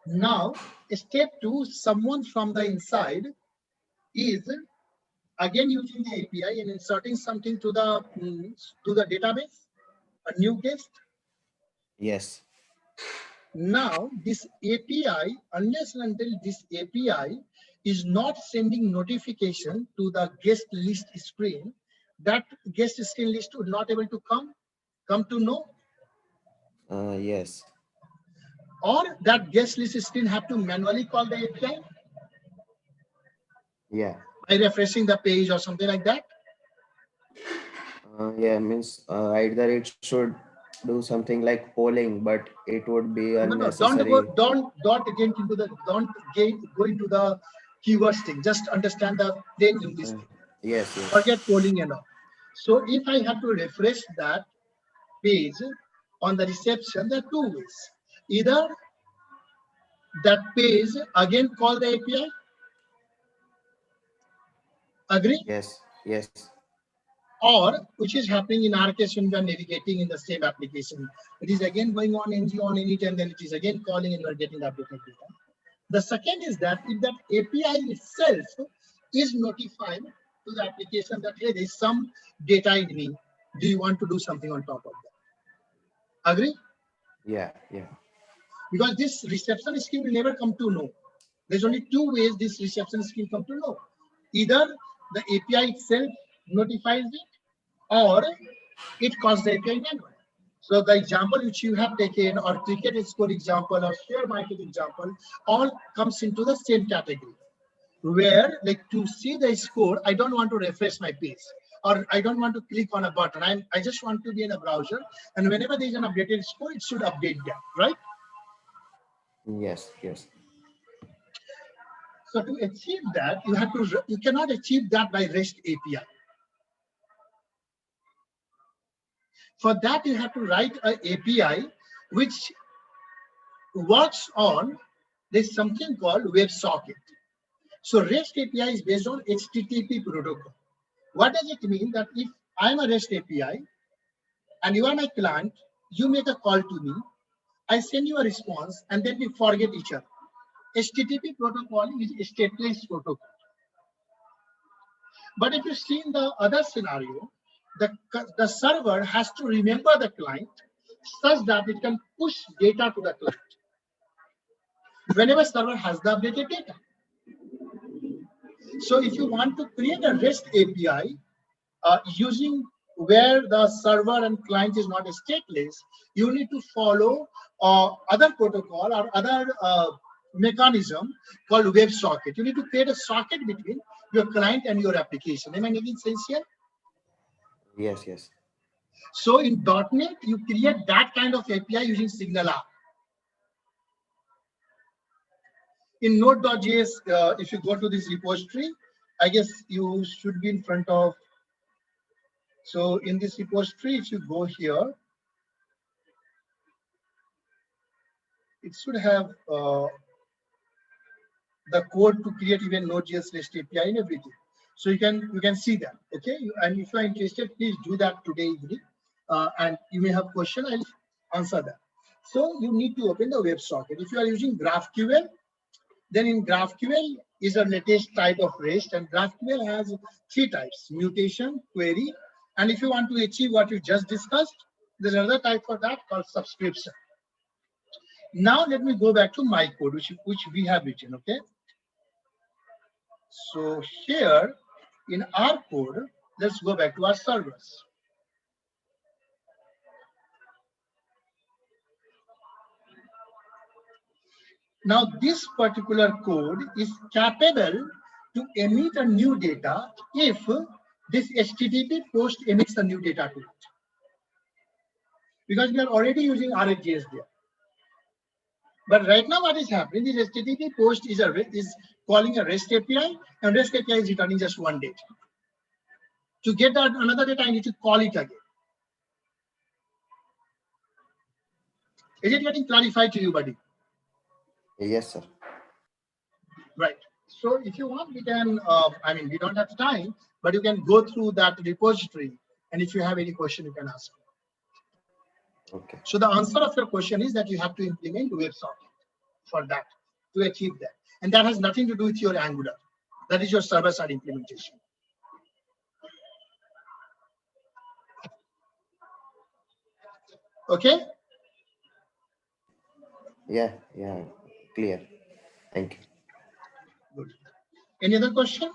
Now, step two, someone from the inside is again using the API and inserting something to the database, a new guest. Yes. Now, this API, unless and until this API is not sending notification to the guest list screen, that guest screen list would not able to come to know, Yes. or that guest list screen have to manually call the API Yeah. by refreshing the page or something like that. Yeah, means either it should do something like polling, but it would be No, unnecessary. don't go into the keywords thing. Just understand the plain English thing. Yes, yes. Forget polling and all. So if I have to refresh that page on the reception, there are two ways. Either that page again call the API, agree? Yes, yes. Or which is happening in our case when we are navigating in the same application. It is again going on ng on init, and then it is again calling and you are getting the updated data. The second is that if that API itself is notified to the application that, hey, there's some data in me. Do you want to do something on top of that? Agree? Yeah, yeah. Because this reception scheme will never come to know. There's only two ways this reception scheme come to know. Either the API itself notifies it, or it calls the API manually. So the example which you have taken, or cricket score example, or share market example, all comes into the same category. Where, like, to see the score, I don't want to refresh my page, or I don't want to click on a button. I just want to be in a browser, and whenever there is an updated score, it should update that, right? Yes, yes. So to achieve that, you cannot achieve that by REST API. For that, you have to write an API which works on, there's something called WebSocket. So REST API is based on HTTP protocol. What does it mean? That if I'm a REST API and you are my client, you make a call to me, I send you a response, and then we forget each other. HTTP protocol is a stateless protocol. But if you see in the other scenario, the server has to remember the client such that it can push data to the client whenever server has the updated data. So if you want to create a REST API using where the server and client is not stateless, you need to follow other protocol or other mechanism called WebSocket. You need to create a socket between your client and your application. Am I making sense here? Yes, yes. So in .NET, you create that kind of API using SignalR. In Node.js, if you go to this repository, I guess you should be in front of. So in this repository, if you go here, it should have the code to create even Node.js REST API and everything. So you can see that. Okay, and if you are interested, please do that today evening. And you may have question, I'll answer that. So you need to open the WebSocket. If you are using GraphQL, then in GraphQL is a latest type of REST, and GraphQL has 3 types: mutation, query, and if you want to achieve what you just discussed, there's another type for that called subscription. Now let me go back to my code, which we have written. Okay. So here in our code, let's go back to our servers. Now this particular code is capable to emit a new data if this HTTP post emits a new data to it. Because we are already using RxJS there. But right now what is happening, this HTTP post is calling a REST API, and REST API is returning just one data. To get that another data, I need to call it again. Is it getting clarified to you, buddy? Yes, sir. Right. So if you want, we can, I mean, we don't have time, but you can go through that repository. And if you have any question, you can ask. Okay. So the answer of your question is that you have to implement WebSocket for that, to achieve that. And that has nothing to do with your Angular. That is your server-side implementation. Okay? Yeah, clear. Thank you. Good. Any other question?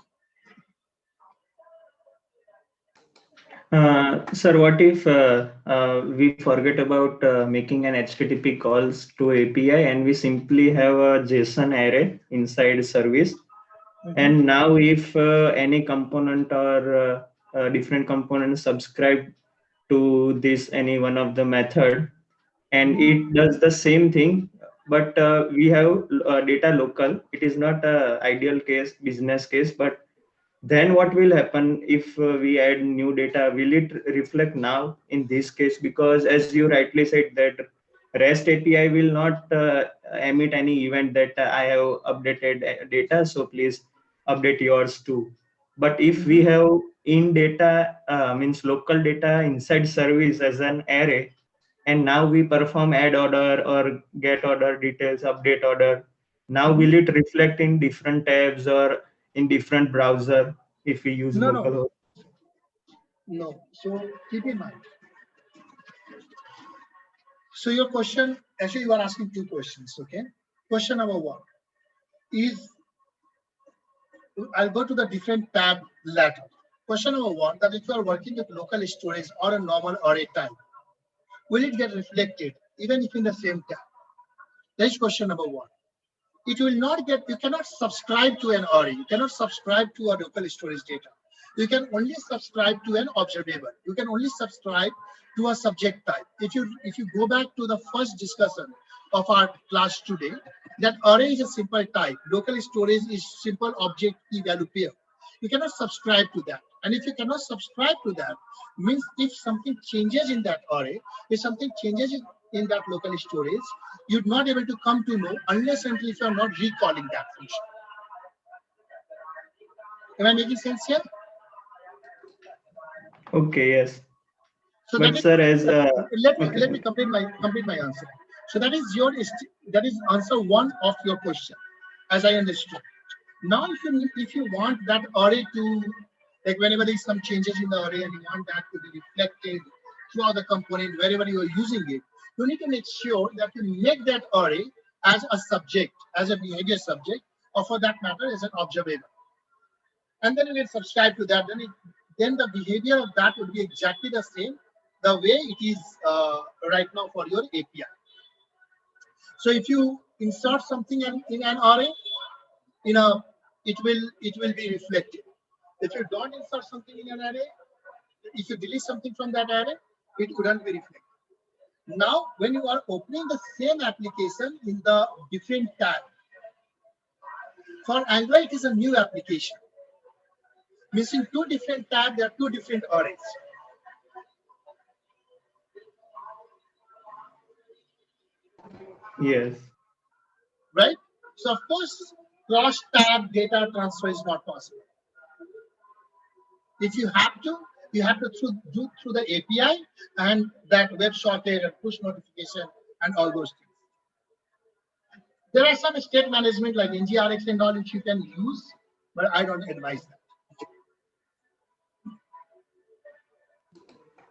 Sir, what if we forget about making an HTTP calls to API and we simply have a JSON array inside service? And now if any component or different components subscribe to this any one of the method, and it does the same thing, but we have data local, it is not a ideal case, business case, but then what will happen if we add new data? Will it reflect now in this case? Because as you rightly said that REST API will not emit any event that I have updated data, so please update yours too. But if we have in data, means local data inside service as an array, and now we perform add order or get order details, update order, now will it reflect in different tabs or in different browser if we use localhost? No. So keep in mind. So your question, actually you are asking 2 questions, okay? Question number 1 is, I'll go to the different tab later. Question number 1, that if you are working with local storage or a normal array type, will it get reflected even if in the same tab? That is question number 1. It will not get, you cannot subscribe to an array, you cannot subscribe to a local storage data. You can only subscribe to an observable. You can only subscribe to a subject type. If you go back to the first discussion of our class today, that array is a simple type. Local storage is simple object key value pair. You cannot subscribe to that. And if you cannot subscribe to that, means if something changes in that array, if something changes in that local storage, you're not able to come to know unless until if you are not recalling that function. Am I making sense here? Okay, yes. So but that sir, is, as let me complete my answer. So that is answer 1 of your question, as I understood. Now, if you want that array to, like whenever there is some changes in the array and you want that to be reflected throughout the component wherever you are using it, you need to make sure that you make that array as a subject, as a behavior subject, or for that matter, as an observable. And then you get subscribed to that. then the behavior of that would be exactly the same, the way it is right now for your API. So if you insert something in an array, it will be reflected. If you don't insert something in an array, if you delete something from that array, it wouldn't be reflected. Now, when you are opening the same application in the different tab, for Angular it is a new application. Means in two different tabs, there are two different arrays. Yes. Right? So of course, cross-tab data transfer is not possible. If you have to do through the API and that WebSocket and push notification and all those things. There are some state management like NGRX and all which you can use, but I don't advise that.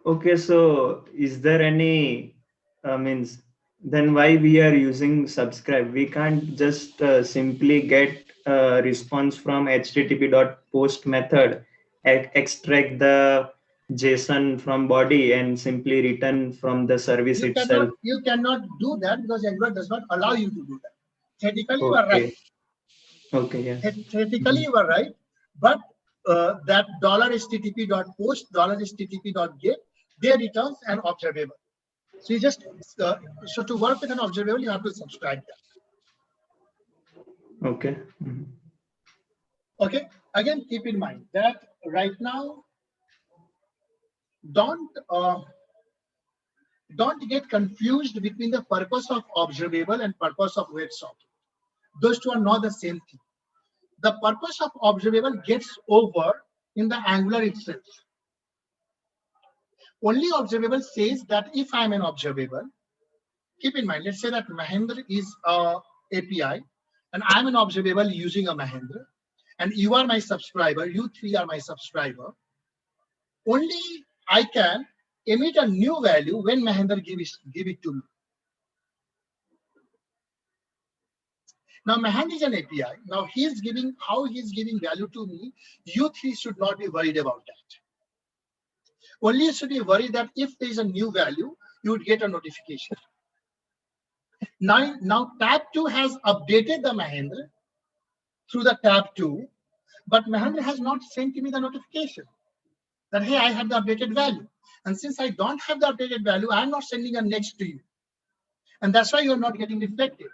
Okay, so is there any means then why we are using subscribe? We can't just simply get a response from http.post method, extract the JSON from body and simply return from the service itself. You cannot do that because Angular does not allow you to do that. Theoretically, you are Okay. right. Okay, yes. Theoretically, you are right, but that $http.post, $http.get, they returns an observable. So you just so to work with an observable, you have to subscribe that. Okay. Okay. Again, keep in mind that right now, don't get confused between the purpose of observable and purpose of WebSocket. Those two are not the same thing. The purpose of observable gets over in the Angular itself. Only observable says that if I'm an observable, keep in mind, let's say that Mahendra is a API and I'm an observable using a Mahendra, and you are my subscriber, you three are my subscriber. Only I can emit a new value when Mahendra give it to me. Now Mahendra is an API. Now how he's giving value to me, you three should not be worried about that. Only you should be worried that if there is a new value, you would get a notification. Now tab 2 has updated the Mahendra through the tab 2, but Mahendra has not sent me the notification that, hey, I have the updated value. And since I don't have the updated value, I'm not sending a next to you. And that's why you're not getting reflected.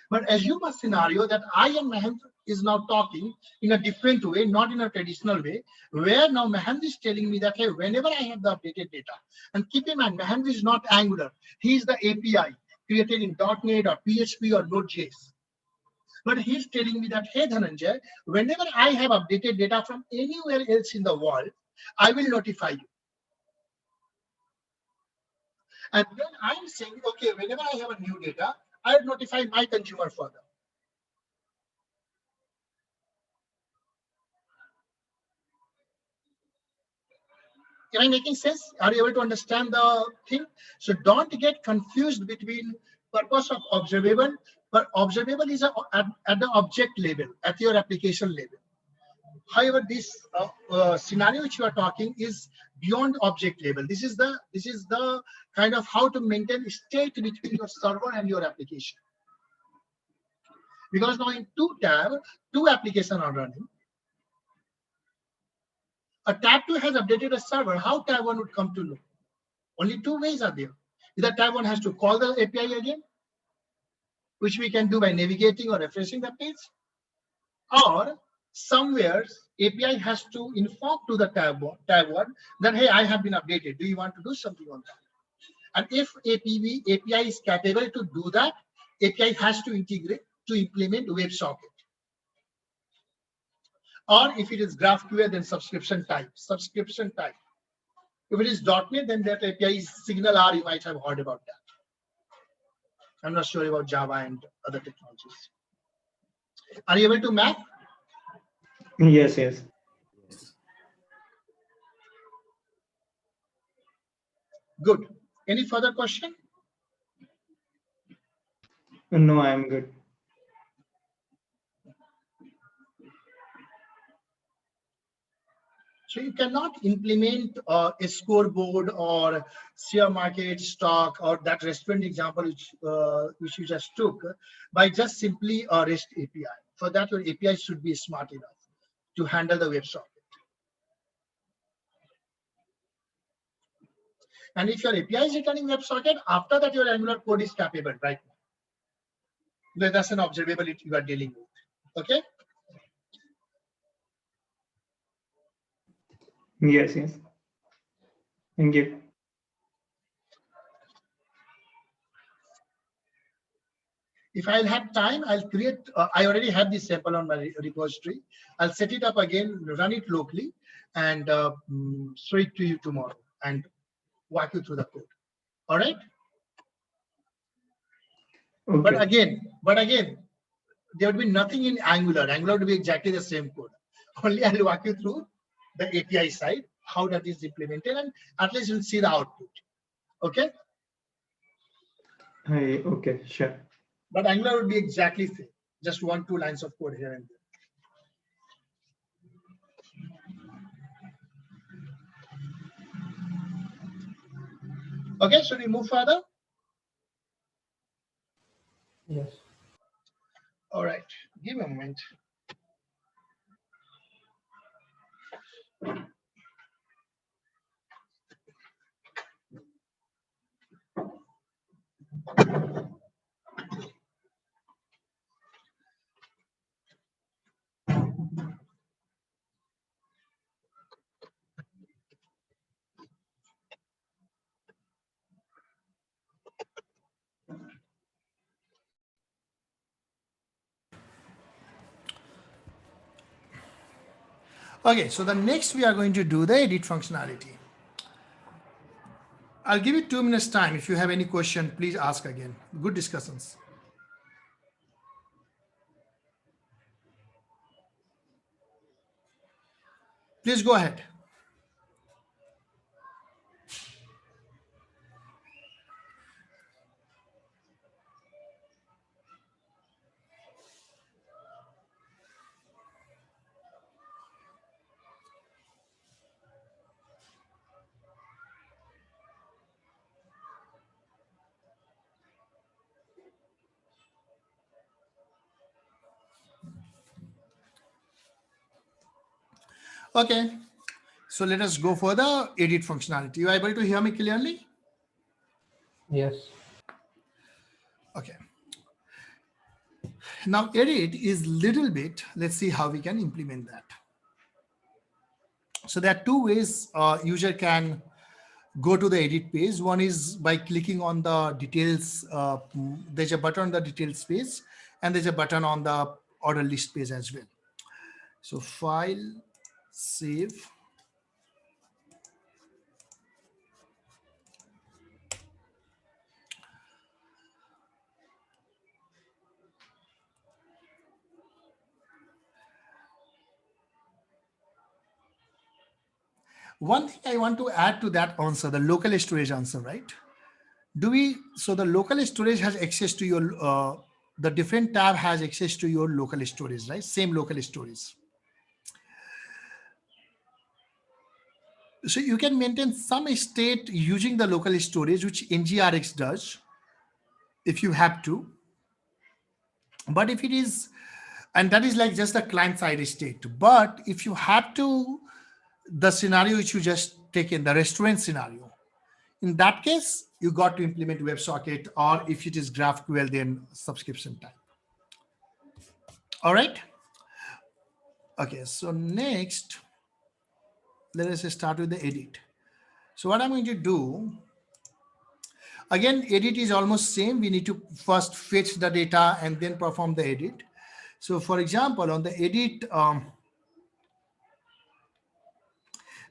But assume a scenario that I and Mahendra is now talking in a different way, not in a traditional way, where now Mahendra is telling me that, hey, whenever I have the updated data, and keep in mind, Mahendra is not Angular. He is the API created in .NET or PHP or Node.js. But he's telling me that, hey, Dhananjay, whenever I have updated data from anywhere else in the world, I will notify you. And then I'm saying, okay, whenever I have a new data, I will notify my consumer further. Am I making sense? Are you able to understand the thing? So don't get confused between purpose of observable, but observable is at the object level, at your application level. However, this scenario which you are talking is beyond object level. This is the kind of how to maintain state between your server and your application. Because now in two applications are running. A tab 2 has updated a server. How tab 1 would come to know? Only two ways are there. Either tab 1 has to call the API again, which we can do by navigating or refreshing the page, or somewhere API has to inform to the tab 1 that, hey, I have been updated. Do you want to do something on that? And if API is capable to do that, API has to integrate to implement WebSocket. Or if it is GraphQL, then subscription type. If it is .NET, then that API is SignalR. You might have heard about that. I'm not sure about Java and other technologies. Are you able to map? Yes, yes. Good. Any further question? No, I'm good. So you cannot implement a scoreboard or share market stock or that restaurant example which you just took by just simply a REST API. For that, your API should be smart enough to handle the WebSocket. And if your API is returning WebSocket, after that your Angular code is capable, right? That's an observability you are dealing with. Okay. Yes, yes. Thank you. If I'll have time, I'll create, I already have this sample on my repository. I'll set it up again, run it locally, and show it to you tomorrow and walk you through the code. All right? Okay. But again, there would be nothing in Angular. Angular would be exactly the same code. Only I'll walk you through the API side, how that is implemented, and at least you'll see the output. Okay? Okay, sure. But Angular would be exactly same. Just 1-2 lines of code here and there. Okay, should we move further? Yes. All right, give me a moment. Okay, so the next we are going to do the edit functionality. I'll give you 2 minutes time. If you have any question, please ask again. Good discussions. Please go ahead. Okay, so let us go for the edit functionality. You are able to hear me clearly? Yes. Okay. Now edit is little bit, let's see how we can implement that. So there are 2 ways user can go to the edit page. One is by clicking on the details. There's a button on the details page and there's a button on the order list page as well. So file, save. One thing I want to add to that answer, the local storage answer, right? So the local storage has access to your, the different tab has access to your local storage, right? Same local storage. So you can maintain some state using the local storage, which NGRX does, if you have to. But if it is, and that is like just the client side state. But if you have to, the scenario which you just taken, the restaurant scenario, in that case, you got to implement WebSocket, or if it is GraphQL, then subscription type. All right. Okay, so next, let us start with the edit. So what I'm going to do, again, edit is almost same. We need to first fetch the data and then perform the edit. So for example, on the edit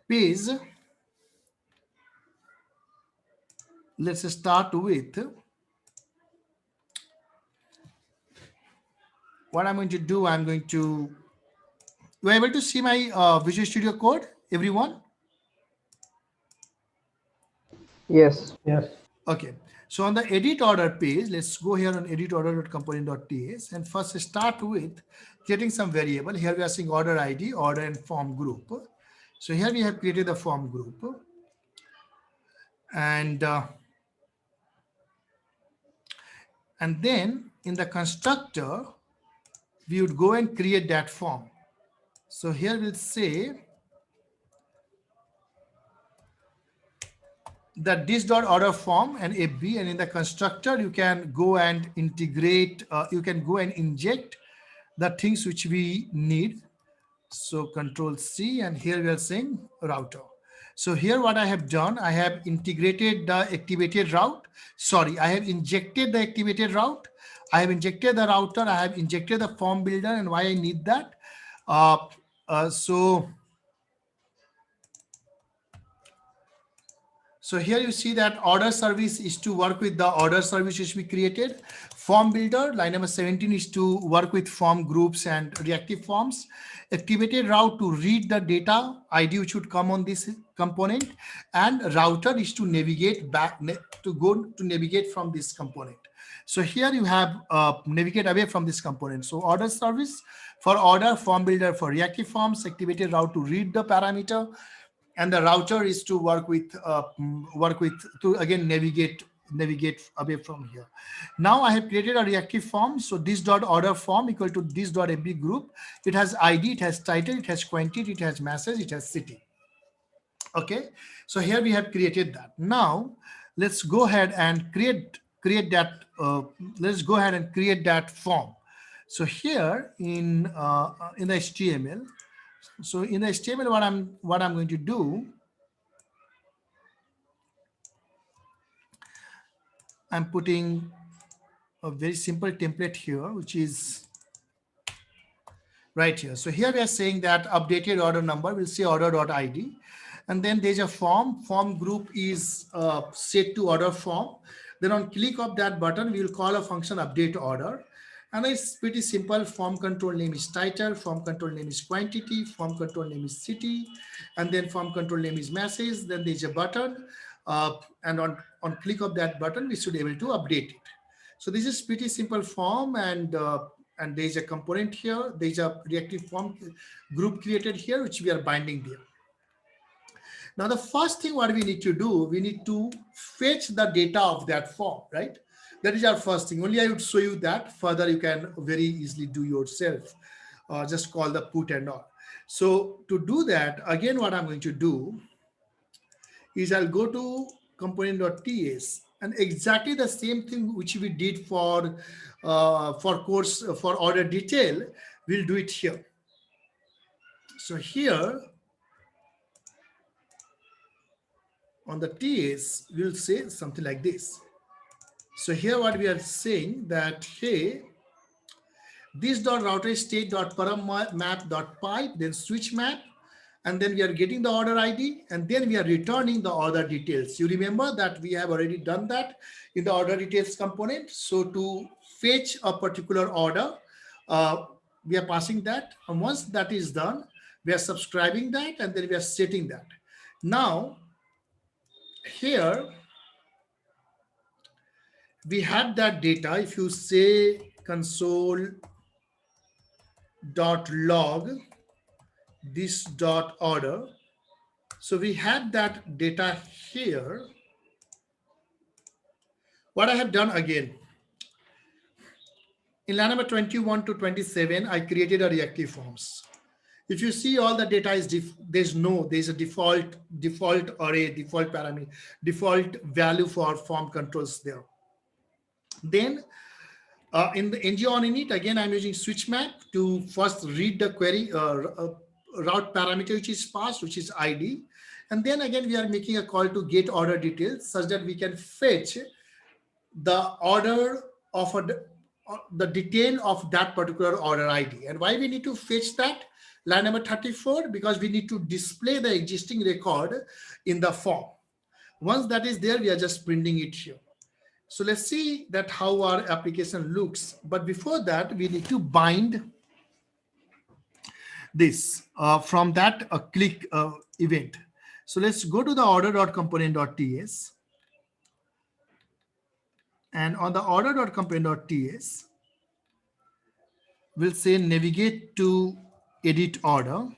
page, let's start with what I'm going to do. I'm going to, you are able to see my Visual Studio Code, everyone? Yes. Yes. Okay, so on the edit order page, let's go here on edit order.component.ts and first start with getting some variable. Here we are seeing order ID, order and form group. So here we have created the form group, and then in the constructor, we would go and create that form. So here we'll say that this dot order form and FB, and in the constructor you can go and integrate, you can go and inject the things which we need. So Control C, and here we are saying router. So here what I have done, I have integrated the activated route. Sorry, I have injected the activated route. I have injected the router. I have injected the form builder. And why I need that? So here you see that order service is to work with the order service which we created. Form builder, line number 17, is to work with form groups and reactive forms. Activated route to read the data ID which would come on this component, and router is to navigate back, to navigate from this component. So here you have navigate away from this component. So order service for order, form builder for reactive forms, activated route to read the parameter, and the router is to work with to again navigate away from here. Now I have created a reactive form. So this dot order form equal to this dot FB group. It has ID, it has title, it has quantity, it has message, it has city. Okay, so here we have created that. Now let's go ahead and create that. Let's go ahead and create that form. So here in the HTML. So in the HTML, what I'm going to do, I'm putting a very simple template here, which is right here. So here we are saying that updated order number will say order.id, and then there's a form group is set to order form. Then on click of that button, we will call a function update order. And it's pretty simple. Form control name is title, form control name is quantity, form control name is city, and then form control name is message. Then there's a button, and on click of that button, we should be able to update it. So this is pretty simple form, and there's a component here. There's a reactive form group created here, which we are binding there. Now the first thing what we need to do, we need to fetch the data of that form, right? That is our first thing. Only I would show you that. Further, you can very easily do yourself. Just call the put and all. So to do that, again, what I'm going to do is I'll go to component.ts, and exactly the same thing which we did for course for order detail, we'll do it here. So here on the TS, we'll say something like this. So here what we are saying that, hey, this dot router state dot param map dot pipe, then switch map, and then we are getting the order ID, and then we are returning the order details. You remember that we have already done that in the order details component. So to fetch a particular order, we are passing that, and once that is done, we are subscribing that, and then we are setting that. Now here we have that data. If you say console.log this dot order, so we have that data here. What I have done again, in line number 21 to 27, I created a reactive forms. If you see, all the data is there's a default array, default parameter, default value for form controls there. Then in the ng on init, again, I'm using switch map to first read the query route parameter which is passed, which is ID. And then again, we are making a call to get order details such that we can fetch the order of the detail of that particular order ID. And why we need to fetch that? Line number 34, because we need to display the existing record in the form. Once that is there, we are just printing it here. So let's see that how our application looks. But before that, we need to bind this from that click event. So let's go to the order.component.ts. And on the order.component.ts, we'll say navigate to edit order.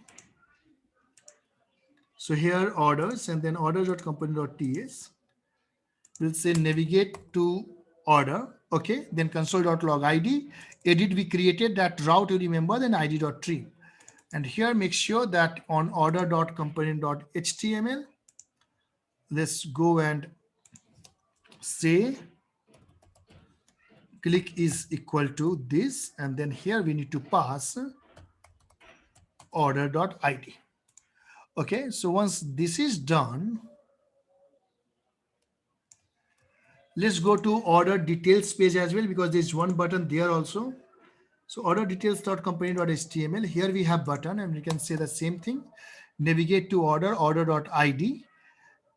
So here orders, and then orders.component.ts. We'll say navigate to order. Okay, then console.log ID. Edit, we created that route, you remember, then id.tree. And here make sure that on order.component.html, let's go and say click is equal to this, and then here we need to pass order.id. Okay, so once this is done, let's go to order details page as well, because there's one button there also. So order details.company.html, here we have button, and we can say the same thing. Navigate to order.id,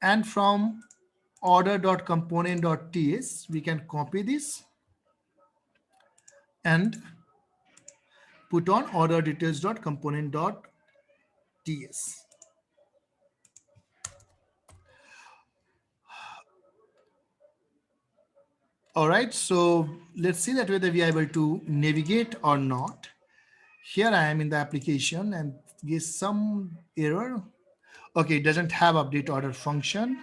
and from order.component.ts, we can copy this and put on order details.component.ts. All right, so let's see that whether we are able to navigate or not. Here I am in the application and there's some error. Okay, it doesn't have update order function.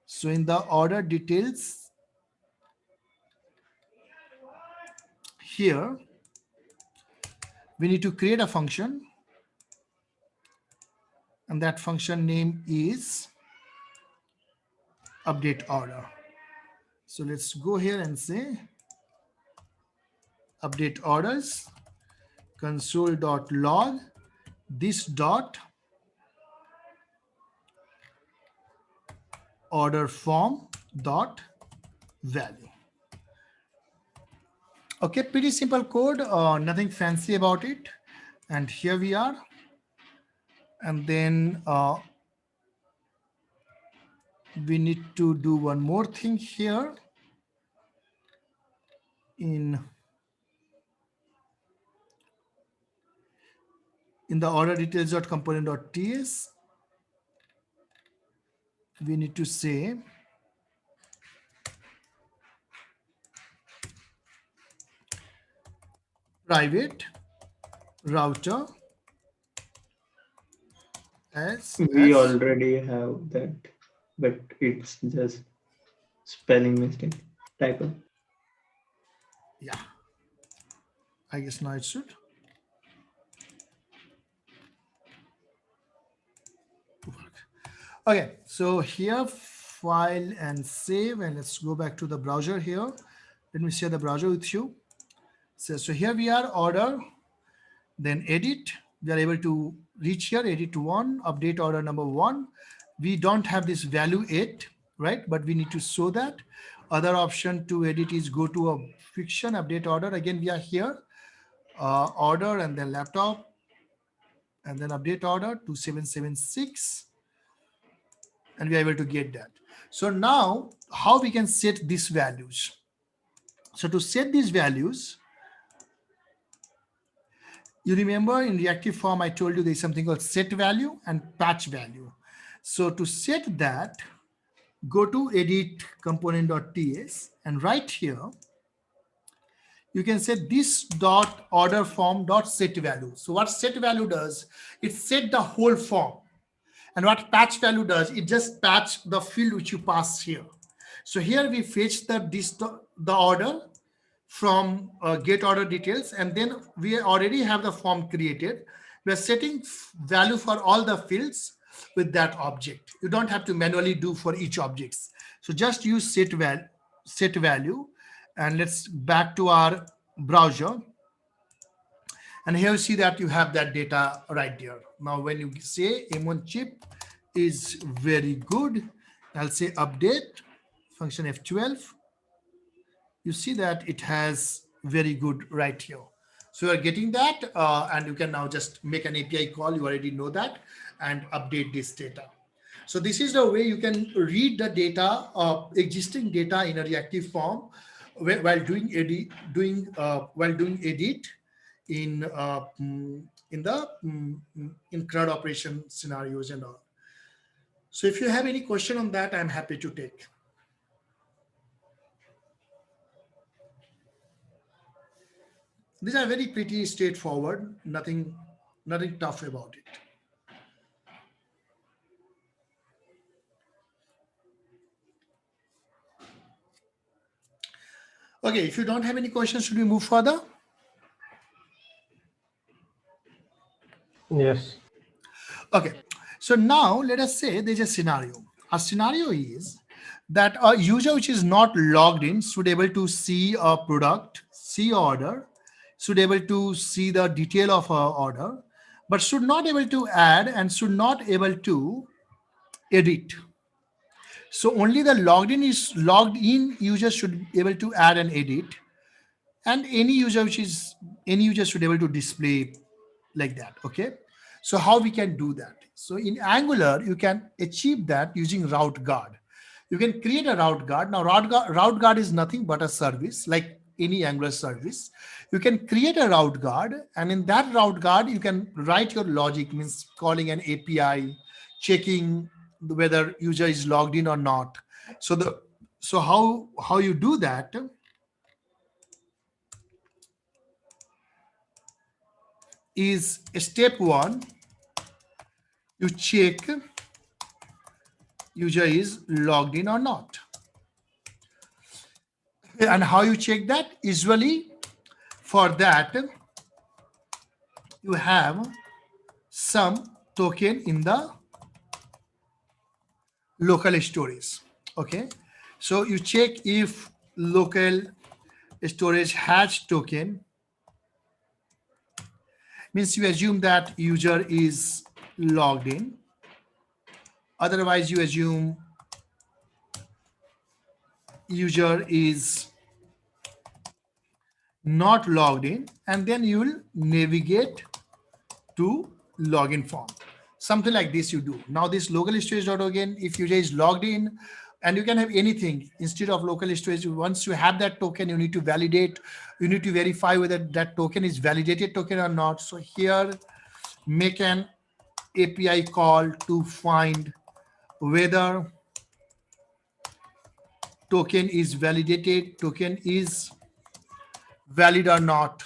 So in the order details here, we need to create a function, and that function name is update order. So let's go here and say update orders console.log this dot order form dot value. Okay, pretty simple code, nothing fancy about it. And here we are. And then we need to do one more thing here. In the order details.component.ts, we need to say private router as We already have that, but it's just spelling mistake, typo. yeah, I guess now it should work. Okay, so here file and save, and let's go back to the browser here. Let me share the browser with you. So here we are, order, then edit. We are able to reach here, edit one, update order number one. We don't have this value 8, right? But we need to show that. Other option to edit is go to a fiction, update order. Again, we are here, order, and then laptop, and then update order 2776. And we are able to get that. So now how we can set these values? So to set these values, you remember in reactive form, I told you there's something called set value and patch value. So to set that, go to edit component.ts, and right here, you can say this dot order form dot set value. So what set value does, it set the whole form. And what patch value does, it just patch the field which you pass here. So here we fetch the order from get order details, and then we already have the form created. We are setting value for all the fields with that object. You don't have to manually do for each objects. So just use set value, and let's back to our browser. And here you see that you have that data right there. Now, when you say M1 chip is very good, I'll say update function F12. You see that it has very good right here. So you're getting that, and you can now just make an API call. You already know that, and update this data. So this is the way you can read the data, existing data in a reactive form while doing edit in CRUD operation scenarios and all. So if you have any question on that, I'm happy to take. These are very pretty straightforward, nothing tough about it. Okay, if you don't have any questions, should we move further? Yes. Okay, so now let us say there's a scenario. A scenario is that a user which is not logged in should able to see a product, see order, should able to see the detail of a order, but should not able to add and should not able to edit. So only the logged in user should be able to add and edit, and any user should be able to display like that. Okay, so how we can do that? So in Angular you can achieve that using route guard. You can create a route guard. Now route guard is nothing but a service like any Angular service. You can create a route guard, and in that route guard you can write your logic, means calling an API, checking whether user is logged in or not. So how you do that is step one, you check user is logged in or not. And how you check that? Usually for that you have some token in the local storage. Okay, so you check if local storage has token, means you assume that user is logged in. Otherwise you assume user is not logged in, and then you will navigate to login form. Something like this you do. Now this local storage dot again, if user is logged in, and you can have anything instead of local storage. Once you have that token, you need to validate, you need to verify whether that token is validated token or not. So here make an API call to find whether token is validated, token is valid or not.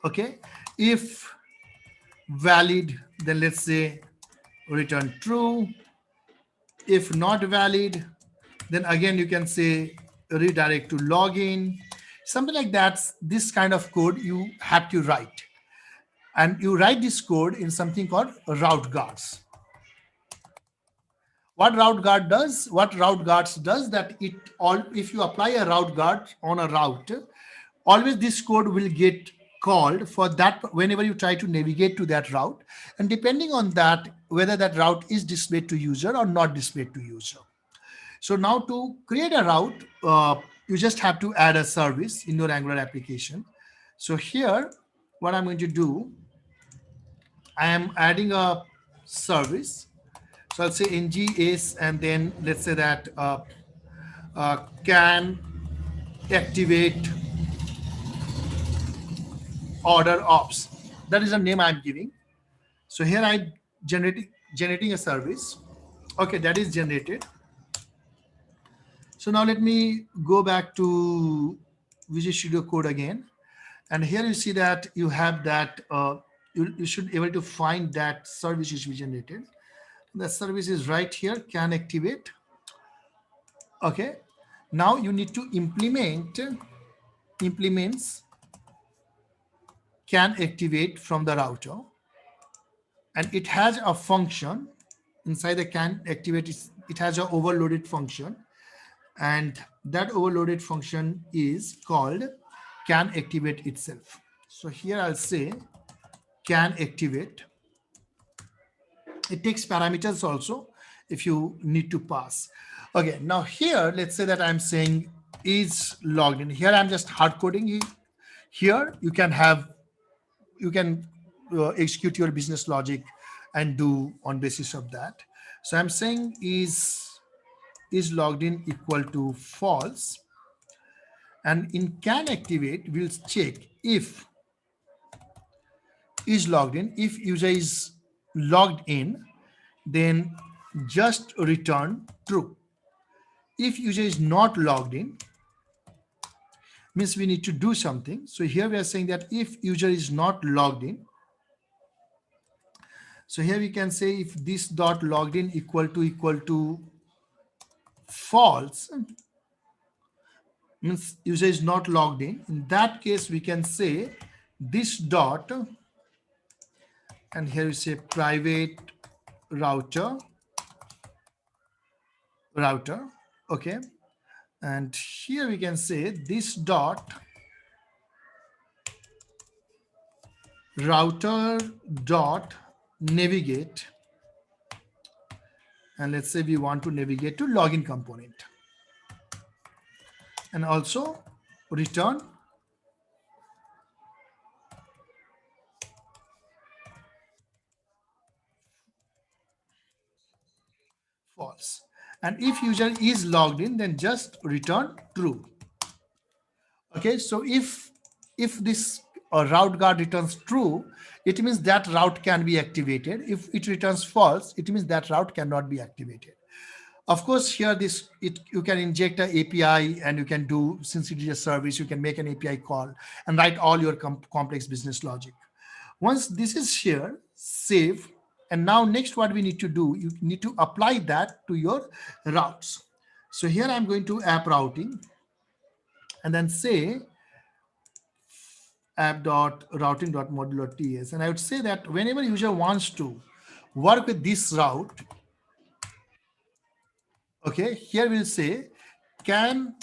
Okay, if valid, then let's say return true. If not valid, then again you can say redirect to login, something like that. This kind of code you have to write, and you write this code in something called route guards. What route guards does, that it all, if you apply a route guard on a route, always this code will get called for that whenever you try to navigate to that route, and depending on that whether that route is displayed to user or not displayed to user. So now to create a route, you just have to add a service in your Angular application. So here what I'm going to do, I am adding a service. So I'll say ngs, and then let's say that can activate order ops. That is the name I'm giving. So here I generating a service. Okay, that is generated. So now let me go back to Visual Studio Code again. And here you see that you have that, you should be able to find that service which we generated. The service is right here, can activate. Okay, now you need to implements can activate from the router, and it has a function inside the can activate. It has an overloaded function, and that overloaded function is called can activate itself. So here I'll say can activate. It takes parameters also if you need to pass. Okay, now here let's say that I'm saying is logged in. Here I'm just hard coding it. Here you can execute your business logic and do on basis of that. So I'm saying is logged in equal to false, and in can activate we'll check if is logged in. If user is logged in, then just return true. If user is not logged in, means we need to do something. So here we are saying that if user is not logged in, so here we can say if this dot logged in equal to false, means user is not logged in that case we can say this dot, and here we say private router, okay, and here we can say this dot router dot navigate, and let's say we want to navigate to login component, and also return false. And if user is logged in, then just return true. Okay, so if this route guard returns true, it means that route can be activated. If it returns false, it means that route cannot be activated. Of course, here you can inject an API, and you can do, since it is a service, you can make an API call and write all your complex business logic. Once this is here, save. And now next what we need to do, you need to apply that to your routes. So here I'm going to app routing and then say app.routing.module.ts. And I would say that whenever user wants to work with this route, okay, here we'll say can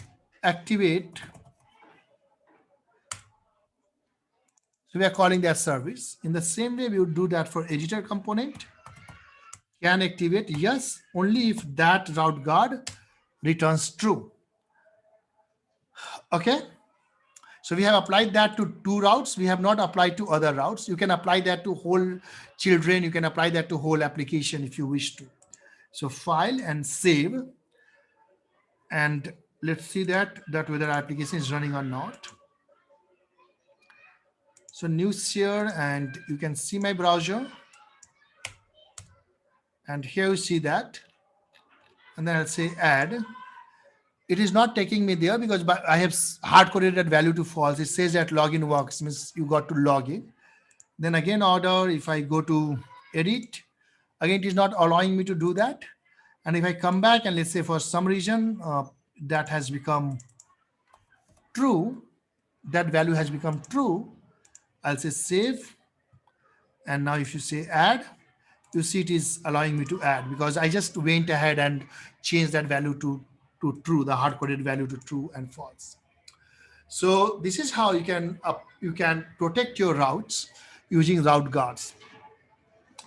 activate. So we are calling that service. In the same way, we would do that for editor component. Can activate, yes, only if that route guard returns true. Okay. So we have applied that to two routes. We have not applied to other routes. You can apply that to whole children. You can apply that to whole application if you wish to. So file and save. And let's see that whether our application is running or not. So news here, and you can see my browser. And here you see that. And then I'll say add. It is not taking me there because I have hard-coded that value to false. It says that login works, means you got to log in. Then again order, if I go to edit, again it is not allowing me to do that. And if I come back and let's say for some reason that has become true, that value has become true, I'll say save. And now if you say add, you see it is allowing me to add because I just went ahead and changed that value to true, the hard-coded value to true and false. So this is how you can protect your routes using route guards.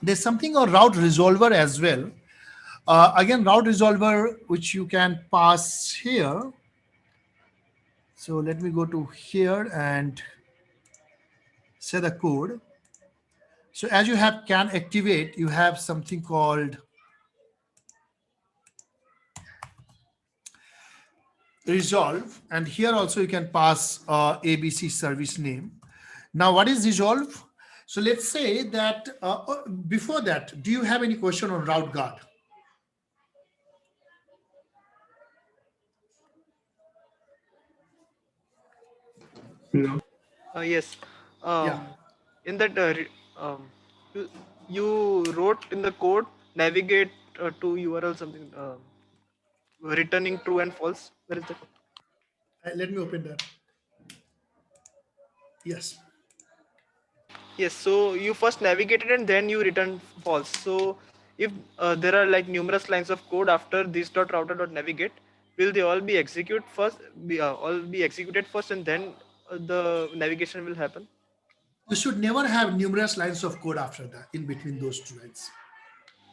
There's something called route resolver as well. Again, route resolver, which you can pass here. So let me go to here and say the code. So as you have can activate, you have something called resolve, and here also you can pass ABC service name. Now what is resolve? So let's say that before that, do you have any question on route guard? No. Yes. Yeah. In that, you, you wrote in the code navigate to URL something returning true and false. Where is that? Let me open that. Yes. Yes. So you first navigated and then you return false. So if there are like numerous lines of code after this dot router dot navigate, will they all be all be executed first and then the navigation will happen? You should never have numerous lines of code after that in between those two lines.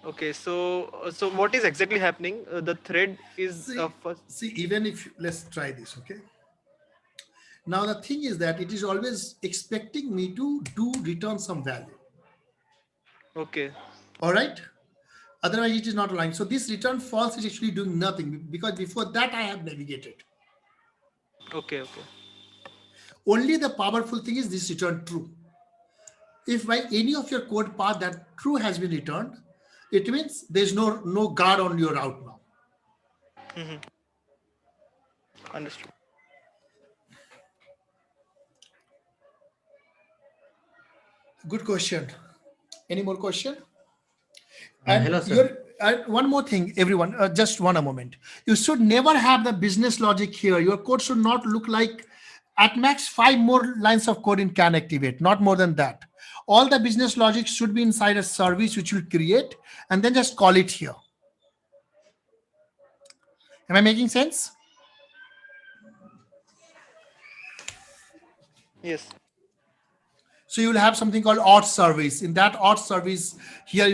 Okay, so what is exactly happening? The thread is first. See, even if let's try this, okay? Now the thing is that it is always expecting me to return some value. Okay. All right. Otherwise, it is not allowing. So this return false is actually doing nothing because before that I have navigated. Okay. Okay. Only the powerful thing is this return true. If by any of your code path that true has been returned, it means there's no guard on your route now. Understood. Good question. Any more question? And Hello, sir. one more thing, everyone, just one a moment. You should never have the business logic here. Your code should not look like at max 5 more lines of code in can activate, not more than that. All the business logic should be inside a service which you create and then just call it here. Am I making sense? Yes. So you will have something called auth service. In that auth service, here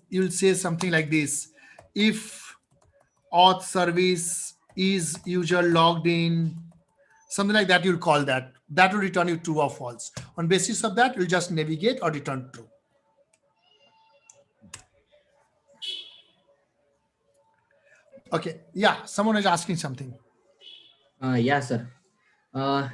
you'll say something like this: if auth service is user logged in, something like that, you'll call that. That will return you true or false. On basis of that, you'll just navigate or return true. Okay, yeah, someone is asking something. Yeah, sir.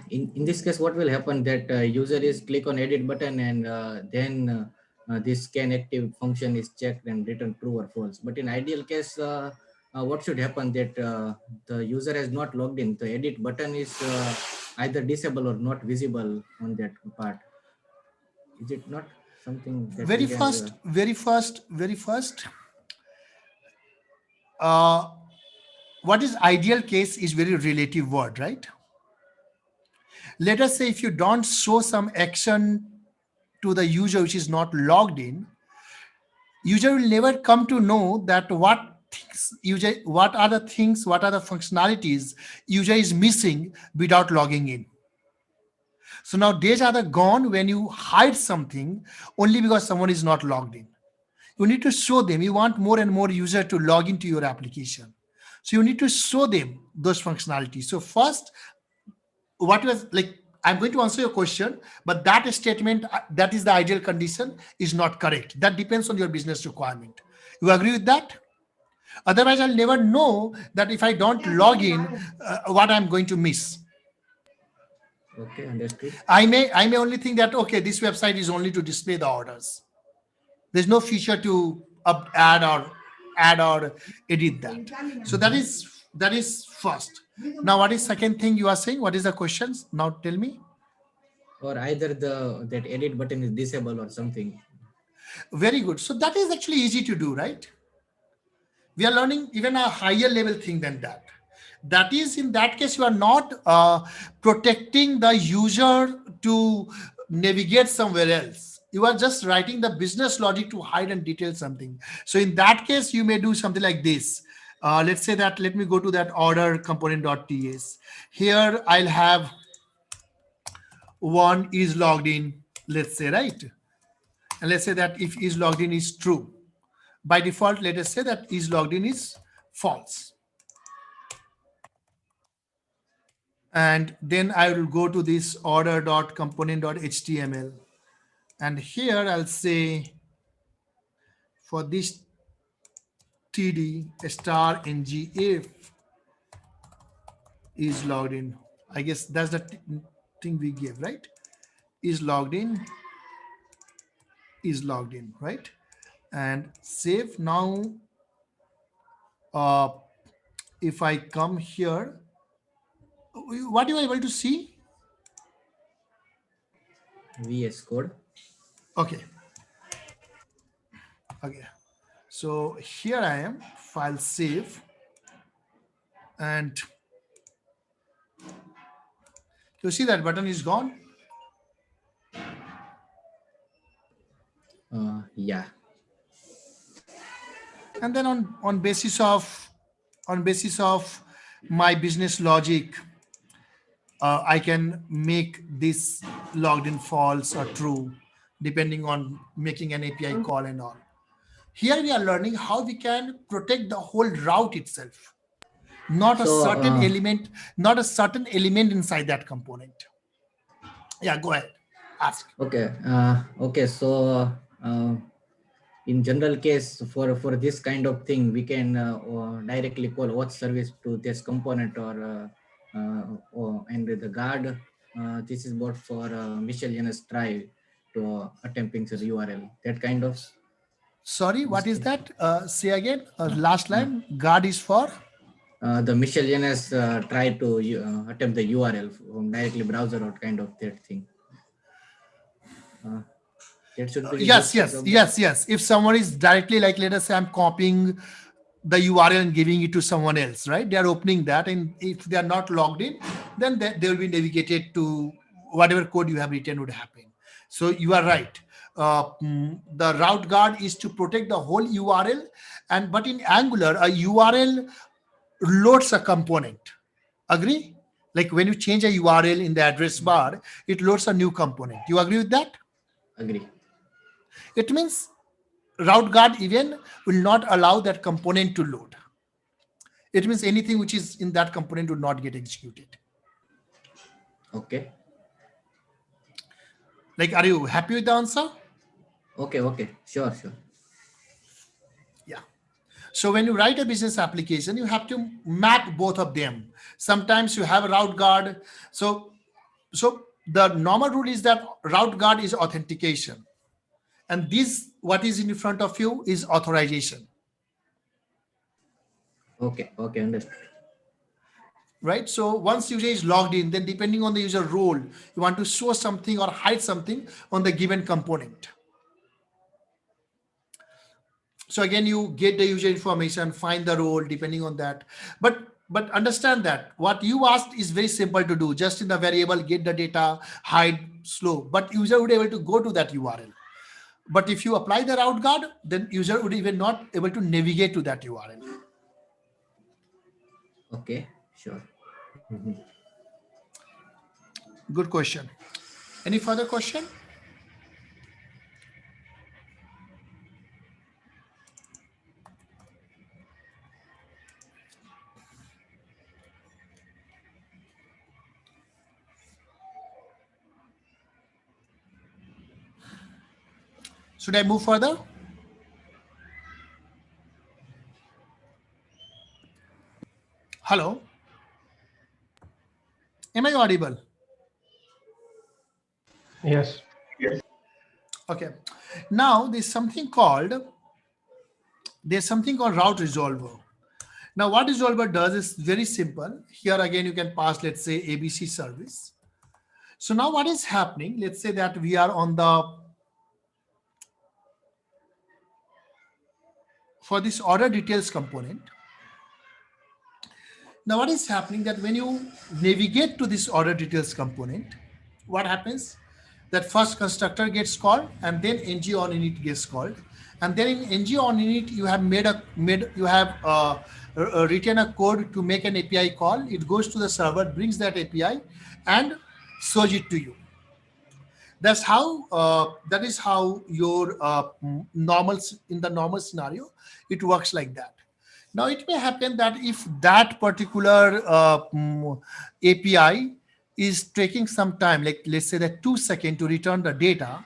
In this case, what will happen that user is click on edit button and then this scan active function is checked and return true or false. But in ideal case, what should happen that the user has not logged in. The edit button is either disabled or not visible on that part. Is it not something that Very we can, first, uh, what is ideal case is very relative word, right? Let us say if you don't show some action to the user which is not logged in, user will never come to know that what are the things, what are the functionalities user is missing without logging in. So now days are the gone when you hide something only because someone is not logged in. You need to show them. You want more and more user to log into your application. So you need to show them those functionalities. So first, what was like, I'm going to answer your question, but that statement, that is the ideal condition, is not correct. That depends on your business requirement. You agree with that? Otherwise, I'll never know that if I don't log in, what I'm going to miss. okay, understood. I may only think that, okay, this website is only to display the orders. There's no feature to add or edit that. So that is first. Now, what is second thing you are saying? What is the questions? Now tell me. Or either that edit button is disabled or something. Very good. So that is actually easy to do, right? We are learning even a higher level thing than that. That is, in that case, you are not protecting the user to navigate somewhere else. You are just writing the business logic to hide and detail something. So in that case, you may do something like this. Let's say that, let me go to that order component.ts. Here I'll have one is logged in, let's say, right? And let's say that if is logged in is true. By default, let us say that is logged in is false. And then I will go to this order.component.html. And here I'll say for this td star ng if is logged in. I guess that's the thing we gave, right? Is logged in, right? And save. Now, if I come here, what you are able to see? VS Code. Okay. So here I am, file save, and you see that button is gone. Yeah. And then on basis of my business logic, I can make this logged in false or true, depending on making an API call and all. Here we are learning how we can protect the whole route itself, not a certain element, inside that component. Yeah, go ahead. Ask. Okay. Okay. So in general case, for this kind of thing, we can directly call auth service to this component and the guard. This is what for miscellaneous try to attempting the URL. That kind of. Sorry, what is that? Say again. Last line. Guard is for. The miscellaneous try to attempt the URL from directly browser or kind of that thing. That should be yes. If someone is directly, like, let us say I'm copying the URL and giving it to someone else, right? They are opening that, and if they are not logged in, then they will be navigated to whatever code you have written would happen. So you are right. The route guard is to protect the whole URL, and but in Angular, a URL loads a component. Agree? Like when you change a URL in the address bar, it loads a new component. You agree with that? Agree. It means route guard even will not allow that component to load. It means anything which is in that component would not get executed. Okay. Like, are you happy with the answer? Okay. Okay. Sure. Sure. Yeah. So when you write a business application, you have to map both of them. Sometimes you have a route guard. So the normal rule is that route guard is authentication, and this what is in front of you is authorization, Okay. Okay. Understood. right? So once user is logged in, then depending on the user role, you want to show something or hide something on the given component. So again, you get the user information, find the role depending on that. But understand that what you asked is very simple to do. Just in the variable, get the data, hide, slow. But user would be able to go to that URL. But if you apply the route guard, then user would even not able to navigate to that URL. Okay. Sure. Mhm. Good question. Any further question? Should I move further? Hello? Am I audible? Yes. Yes. Okay. Now there's something called route resolver. Now what resolver does is very simple. Here again you can pass, let's say, ABC service. So now what is happening? Let's say that we are on the for this order details component. Now what is happening that when you navigate to this order details component, what happens? That first constructor gets called, and then ng on init gets called, and then in ng on init you have written a code to make an API call. It goes to the server, brings that API, and shows it to you. That is how your in the normal scenario it works like that. Now it may happen that if that particular API is taking some time, like let's say that 2 seconds to return the data,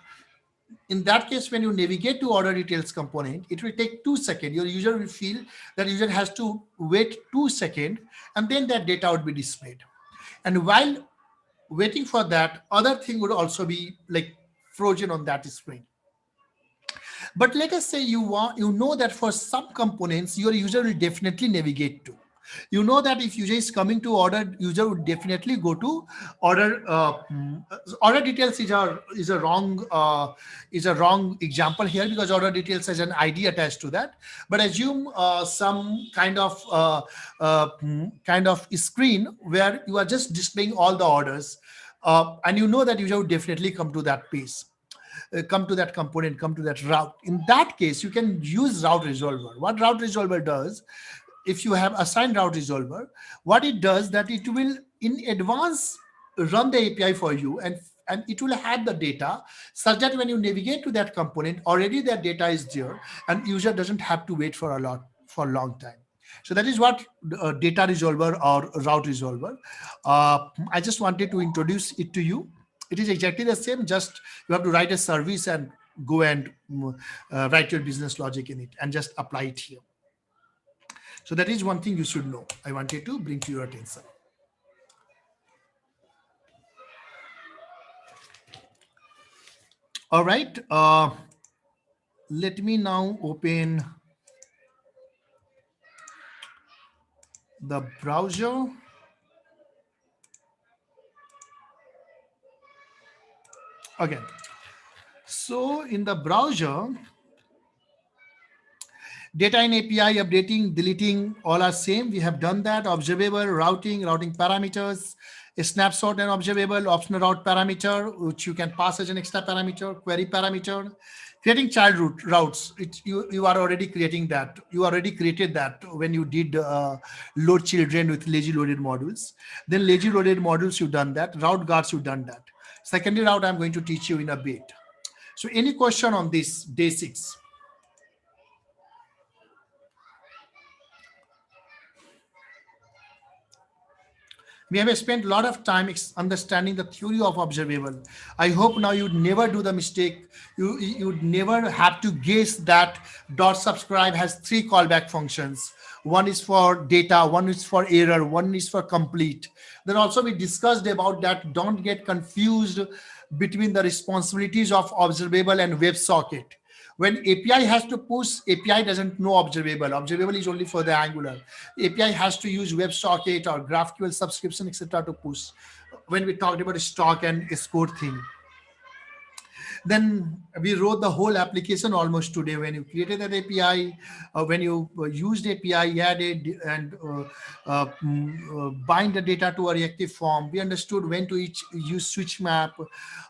in that case, when you navigate to order details component, it will take 2 seconds. Your user will feel that user has to wait 2 seconds, and then that data would be displayed. And while waiting for that, other thing would also be like frozen on that screen. But let us say you know that for some components your user will definitely navigate to. You know that if user is coming to order, user would definitely go to order. Order details is a wrong example here, because order details has an ID attached to that. But assume some kind of screen where you are just displaying all the orders, and you know that user would definitely come to that page, come to that component, come to that route. In that case, you can use route resolver. What route resolver does, if you have assigned route resolver, what it does that it will in advance run the API for you, and it will have the data such that when you navigate to that component, already that data is there, and user doesn't have to wait for a long time. So that is what data resolver or route resolver. I just wanted to introduce it to you. It is exactly the same, just you have to write a service and go and write your business logic in it and just apply it here. So that is one thing you should know. I wanted to bring to your attention. All right. Let me now open the browser. Okay. So in the browser, Data in API, updating, deleting, all are same. We have done that. Observable, routing parameters, a snapshot and observable, optional route parameter, which you can pass as an extra parameter, query parameter. Creating child routes, you are already creating that. You already created that when you did load children with lazy loaded modules. Then lazy loaded modules, you've done that. Route guards, you've done that. Secondary route, I'm going to teach you in a bit. So any question on this day 6? We have spent a lot of time understanding the theory of observable. I hope now you'd never do the mistake. You'd never have to guess that dot subscribe has 3 callback functions. One is for data, one is for error, one is for complete. Then also we discussed about that. Don't get confused between the responsibilities of observable and WebSocket. When API has to push, API doesn't know observable. Observable is only for the Angular. API has to use WebSocket or GraphQL subscription, etc. to push. When we talked about stock and score thing, then we wrote the whole application almost today. When you created that API, when you used API, added and bind the data to a reactive form, we understood when to use switch map,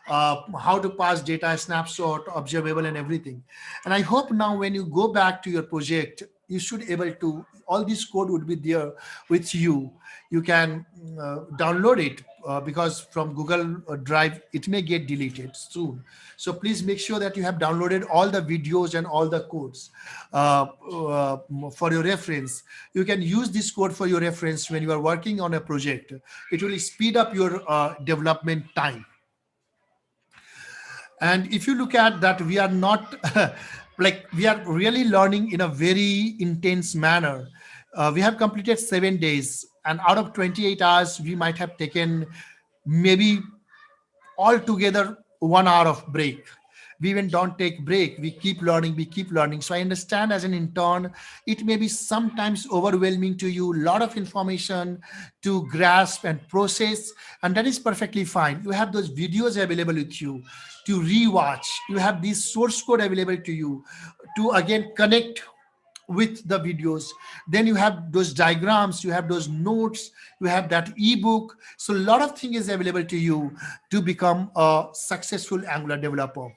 how to pass data, snapshot, observable, and everything. And I hope now when you go back to your project, you should able to, all this code would be there with you. You can download it because from Google Drive, it may get deleted soon. So please make sure that you have downloaded all the videos and all the codes for your reference. You can use this code for your reference when you are working on a project. It will speed up your development time. And if you look at that, we are not like, we are really learning in a very intense manner. We have completed 7 days, and out of 28 hours, we might have taken maybe altogether 1 hour of break. We even don't take break. We keep learning, we keep learning. So I understand as an intern, it may be sometimes overwhelming to you, a lot of information to grasp and process, and that is perfectly fine. You have those videos available with you to rewatch. You have this source code available to you to again connect with the videos. Then you have those diagrams, you have those notes, you have that ebook. So a lot of things is available to you to become a successful Angular developer.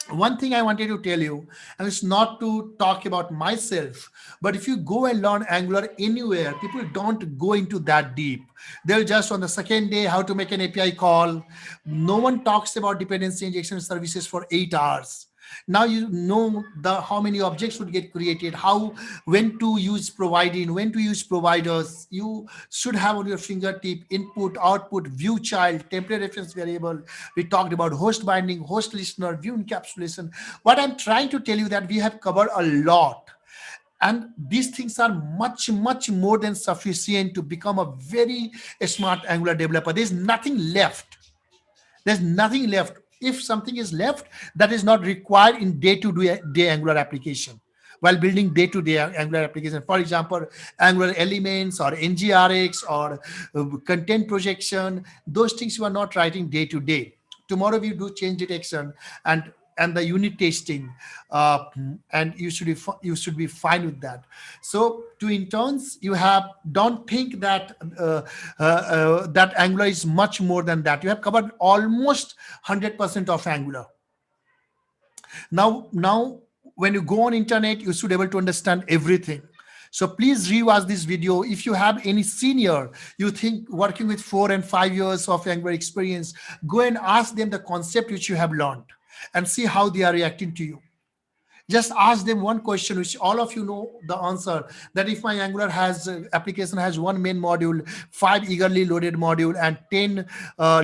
One thing I wanted to tell you, and it's not to talk about myself, but if you go and learn Angular anywhere, people don't go into that deep. They'll just on the second day how to make an API call. No one talks about dependency injection services for 8 hours. Now you know the how many objects would get created, how, when to use providing, when to use providers. You should have on your fingertip input, output, view child, template reference variable. We talked about host binding, host listener, view encapsulation. What I'm trying to tell you that we have covered a lot. And these things are much, much more than sufficient to become a very smart Angular developer. There's nothing left. There's nothing left. If something is left, that is not required in day-to-day Angular application. While building day-to-day Angular application, for example, Angular elements or NGRX or content projection, those things you are not writing day-to-day. Tomorrow we do change detection and the unit testing, and you should be fine with that. So to interns, you have, don't think that that Angular is much more than that. You have covered almost 100% of Angular. Now when you go on internet, you should be able to understand everything. So please rewatch this video. If you have any senior, you think working with 4 and 5 years of Angular experience, go and ask them the concept which you have learned and see how they are reacting to you. Just ask them one question which all of you know the answer, that if my Angular has application has one main module, 5 eagerly loaded module, and 10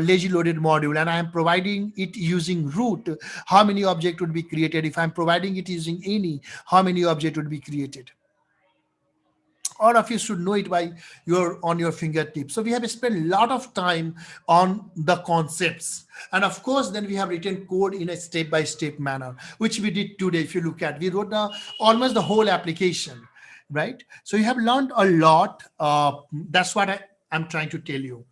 lazy loaded module, and I am providing it using root, how many object would be created? If I'm providing it using any, how many object would be created? All of you should know it by on your fingertips. So we have spent a lot of time on the concepts, and of course then we have written code in a step-by-step manner, which we did today. If you look at, we wrote almost the whole application, right? So you have learned a lot. That's what I'm trying to tell you.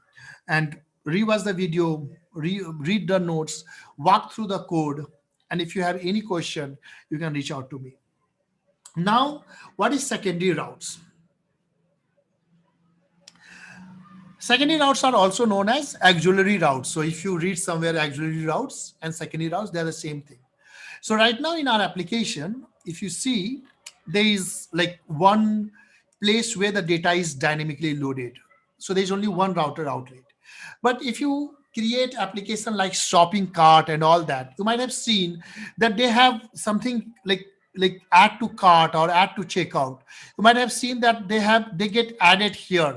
And rewatch the video, read the notes, walk through the code, and if you have any question, you can reach out to me. Now, what is secondary routes? Secondary routes are also known as auxiliary routes. So if you read somewhere auxiliary routes and secondary routes, they're the same thing. So right now in our application, if you see, there is like one place where the data is dynamically loaded. So there's only one router outlet. But if you create application like shopping cart and all that, you might have seen that they have something like add to cart or add to checkout. You might have seen that they get added here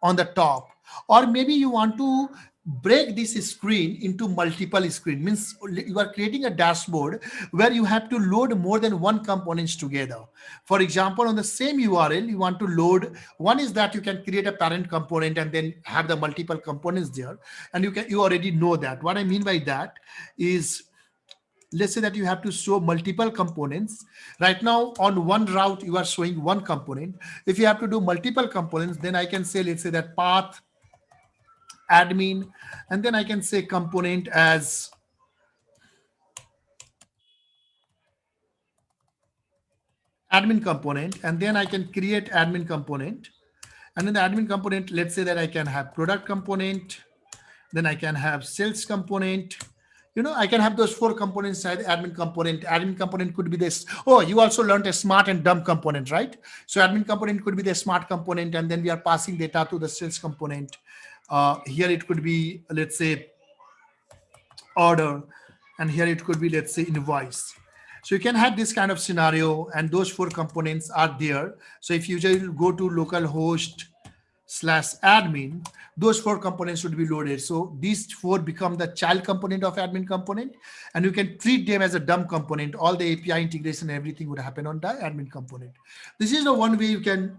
on the top. Or maybe you want to break this screen into multiple screen, means you are creating a dashboard where you have to load more than one components together. For example, on the same URL you want to load, one is that you can create a parent component and then have the multiple components there, and you already know that. What I mean by that is, let's say that you have to show multiple components. Right now on one route you are showing one component. If you have to do multiple components, then I can say, let's say that path admin, and then I can say component as admin component, and then I can create admin component. And in the admin component, let's say that I can have product component, then I can have sales component. I can have those four components inside the admin component. Admin component could be this. Oh, you also learned a smart and dumb component, right? So admin component could be the smart component, and then we are passing data to the sales component. Here it could be, let's say, order, and here it could be, let's say, invoice. So you can have this kind of scenario, and those four components are there. So if you just go to localhost/admin, those four components should be loaded. So these four become the child component of admin component, and you can treat them as a dumb component. All the API integration, everything would happen on the admin component. This is the one way you can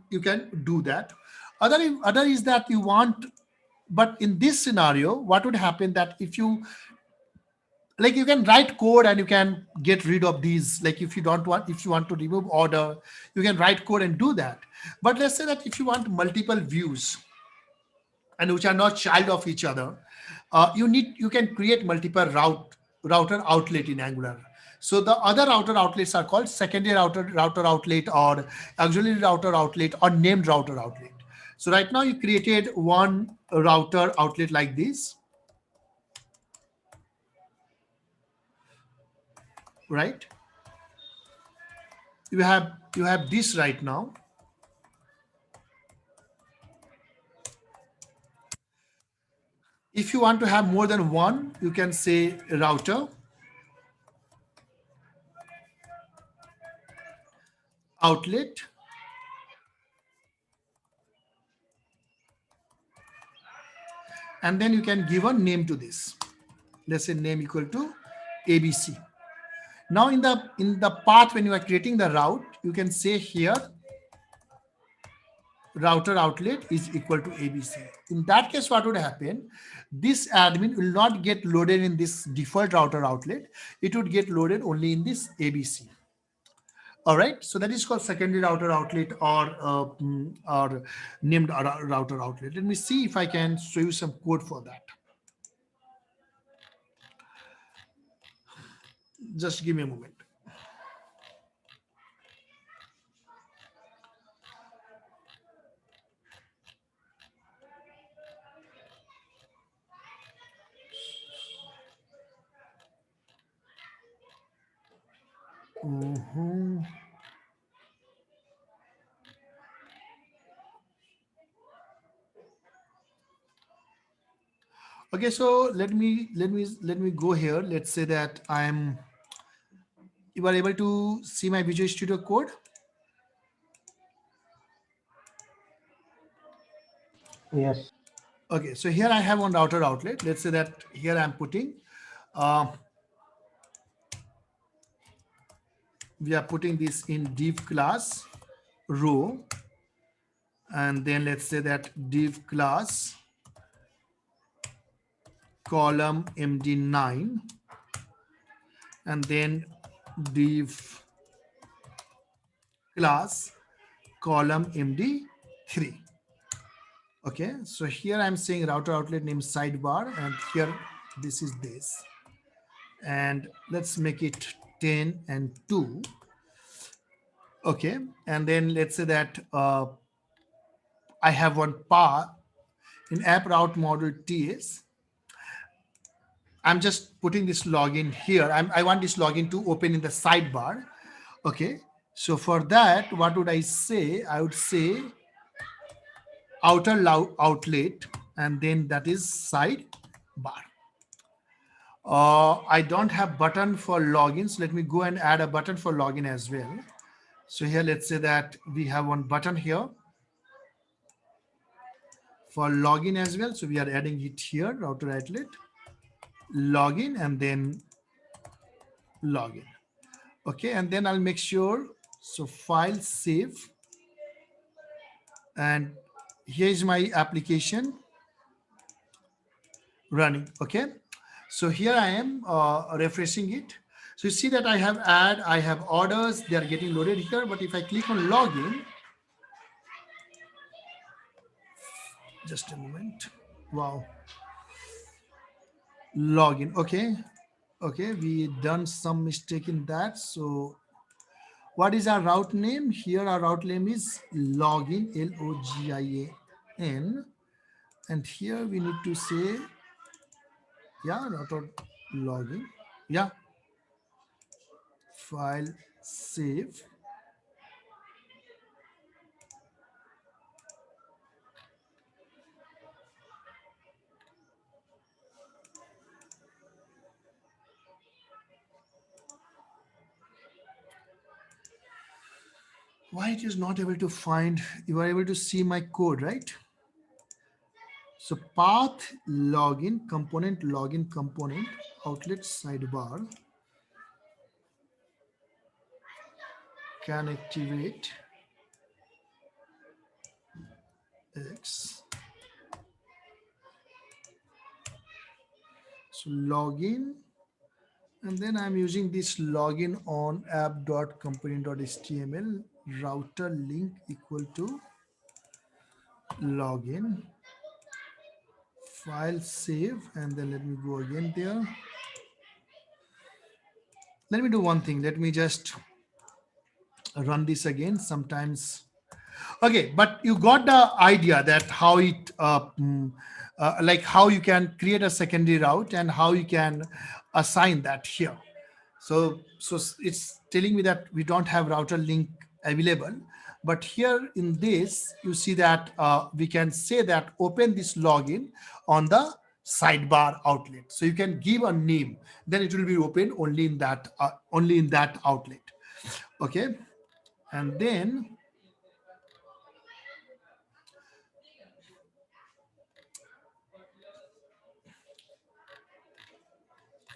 do that. Other is that you want, but in this scenario, what would happen that if you, like, you can write code and you can get rid of these. Like if you want to remove order, you can write code and do that. But let's say that if you want multiple views and which are not child of each other, you can create multiple router outlet in Angular. So the other router outlets are called secondary router outlet, or auxiliary router outlet, or named router outlet. So right now you created one router outlet like this, right? You have this right now. If you want to have more than one, you can say router outlet, and then you can give a name to this. Let's say name equal to ABC. Now in the path, when you are creating the route, you can say here router outlet is equal to ABC. In that case, what would happen? This admin will not get loaded in this default router outlet. It would get loaded only in this ABC. All right, so that is called secondary router outlet, or named router outlet. Let me see if I can show you some code for that. Just give me a moment. Mhm. Okay, so let me go here. Let's say that you are able to see my Visual Studio Code. Yes. Okay, so here I have one router outlet. Let's say that here I'm putting, uh, we are putting this in div class row, and then let's say that div class column md9, and then div class column md3. Okay, so here I'm saying router outlet name sidebar, and here this is this, and let's make it 10 and 2. Okay, and then let's say that I have one path in app route module TS. I'm just putting this login here. I want this login to open in the sidebar. Okay, so for that, what would I say? I would say outer outlet, and then that is sidebar. I don't have button for logins. Let me go and add a button for login as well. So here, let's say that we have one button here for login as well. So we are adding it here, router outlet, login, and then login. Okay, and then I'll make sure, so file save, and here is my application running. Okay, so here I am refreshing it. So you see that I have I have orders, they are getting loaded here. But if I click on login, just a moment. Wow, login. Okay, okay, we done some mistake in that. So what is our route name? Here our route name is login, login, and here we need to say, yeah, router login, yeah, file save. Why it is not able to find? You are able to see my code, right? So path login component outlet sidebar can activate X. So login, and then I'm using this login on app.component.html, router link equal to login, file save, and then let me go again there. Let me do one thing. Let me just run this again. Sometimes, okay, but you got the idea that how it like how you can create a secondary route and how you can assign that here. So it's telling me that we don't have router link available, but here in this you see that we can say that open this login on the sidebar outlet. So you can give a name, then it will be open only in that outlet. Okay, and then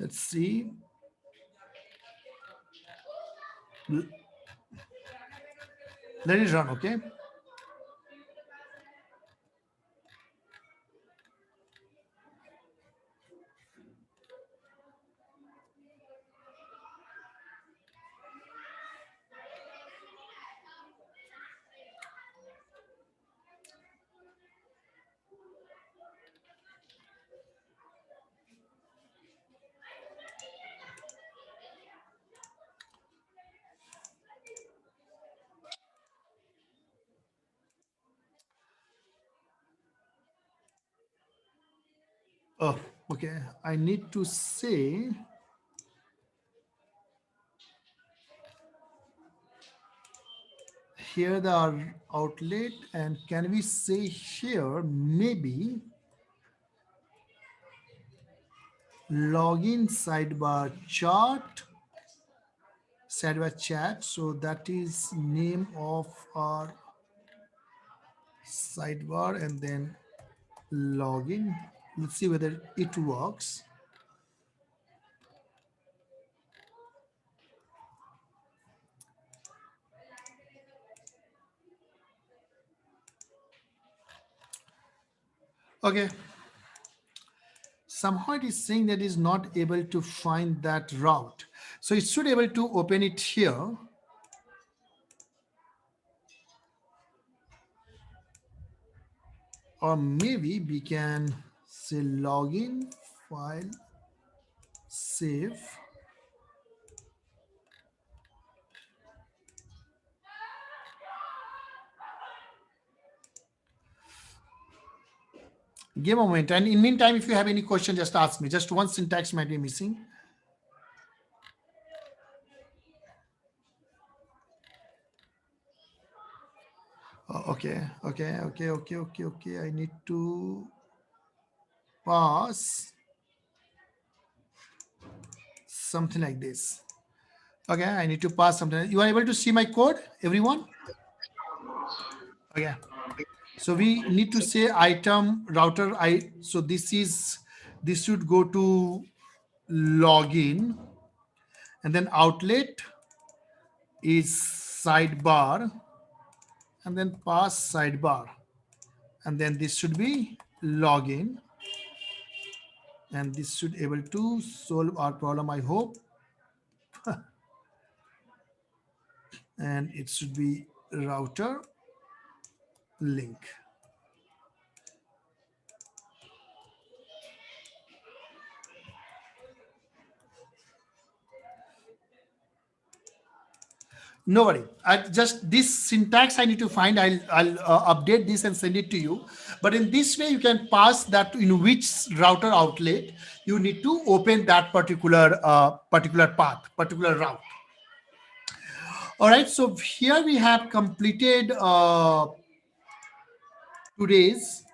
let's see. Let it run. Okay. Oh, okay. I need to say here the outlet, and can we say here maybe login sidebar chat. So that is name of our sidebar, and then login. Let's see whether it works. Okay. Somehow it is saying that it is not able to find that route. So it should be able to open it here. Or maybe we can say login, file, save. Give a moment. And in meantime, if you have any question, just ask me. Just one syntax might be missing. Okay. I need to pass something like this. Okay, I need to pass something. You are able to see my code, everyone? Okay. So we need to say item router. So this should go to login, and then outlet is sidebar, and then pass sidebar, and then this should be login, and this should able to solve our problem, I hope. And it should be router link. No worry. I just this syntax I need to find. I'll update this and send it to you. But in this way, you can pass that in which router outlet you need to open that particular path, particular route. All right. So here we have completed today's.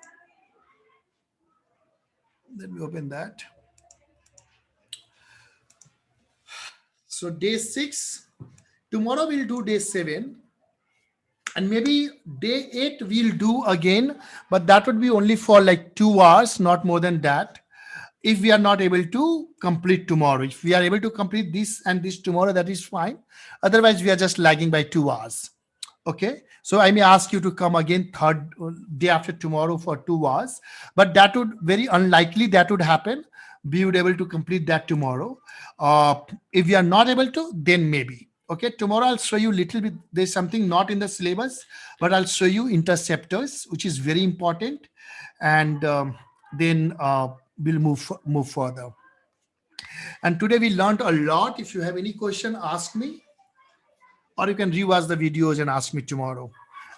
Let me open that. So day 6. Tomorrow we'll do day 7. And maybe day 8 we'll do again, but that would be only for like 2 hours, not more than that. If we are not able to complete tomorrow, if we are able to complete this and this tomorrow, that is fine. Otherwise, we are just lagging by 2 hours. Okay. So I may ask you to come again third day after tomorrow for 2 hours, but that would very unlikely that would happen. We would able to complete that tomorrow. If we are not able to, then maybe. Okay, tomorrow I'll show you a little bit. There's something not in the syllabus, but I'll show you interceptors, which is very important, and then we'll move further. And today we learned a lot. If you have any question, ask me, or you can rewatch the videos and ask me tomorrow.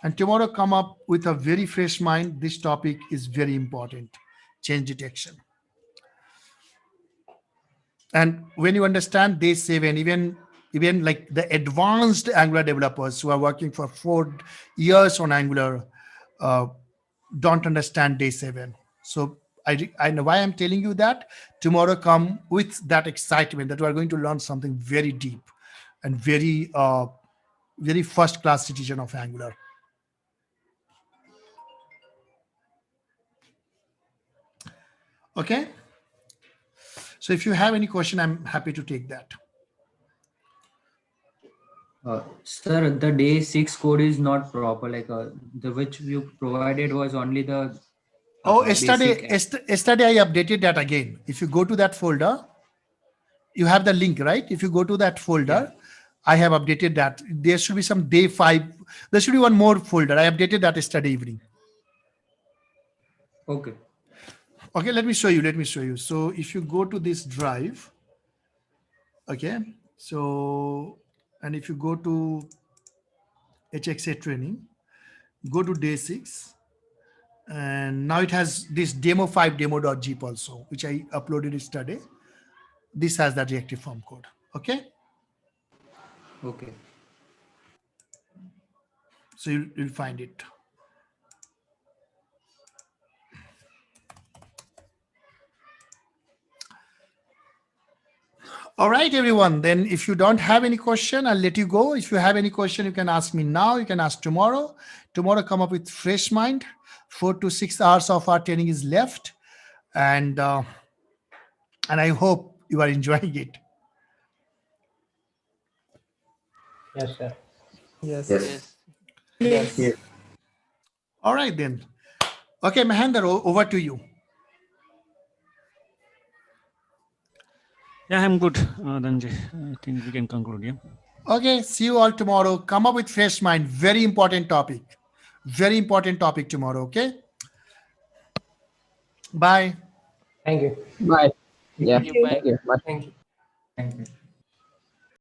And tomorrow, come up with a very fresh mind. This topic is very important: change detection. And when you understand day 7, even like the advanced Angular developers who are working for 4 years on Angular don't understand day 7. So I know why I'm telling you that. Tomorrow come with that excitement that we are going to learn something very deep and very first class citizen of Angular. Okay. So if you have any question, I'm happy to take that. Sir, the day 6 code is not proper. Like the which you provided was only the yesterday I updated that again. If you go to that folder, you have the link, right? If you go to that folder, I have updated that. There should be some day 5. There should be one more folder. I updated that yesterday evening. Okay. Okay, let me show you. So if you go to this drive, okay, so, and if you go to HXA training, go to day 6, and now it has this demo5 demo.zip also, which I uploaded yesterday. This has that reactive form code. Okay. Okay. So you'll find it. All right, everyone. Then if you don't have any question, I'll let you go. If you have any question, you can ask me now. You can ask tomorrow. Tomorrow, come up with fresh mind. 4 to 6 hours of our training is left. And I hope you are enjoying it. Yes, sir. Yes. Yes. Yes. All right, then. Okay, Mahendra, over to you. Yeah, I'm good, Dhananjay. I think we can conclude, yeah. Okay, see you all tomorrow. Come up with fresh mind. Very important topic. Very important topic tomorrow, okay? Bye. Thank you. Bye. Yeah. Thank you. Bye. Thank you. Bye. Thank you. Thank you.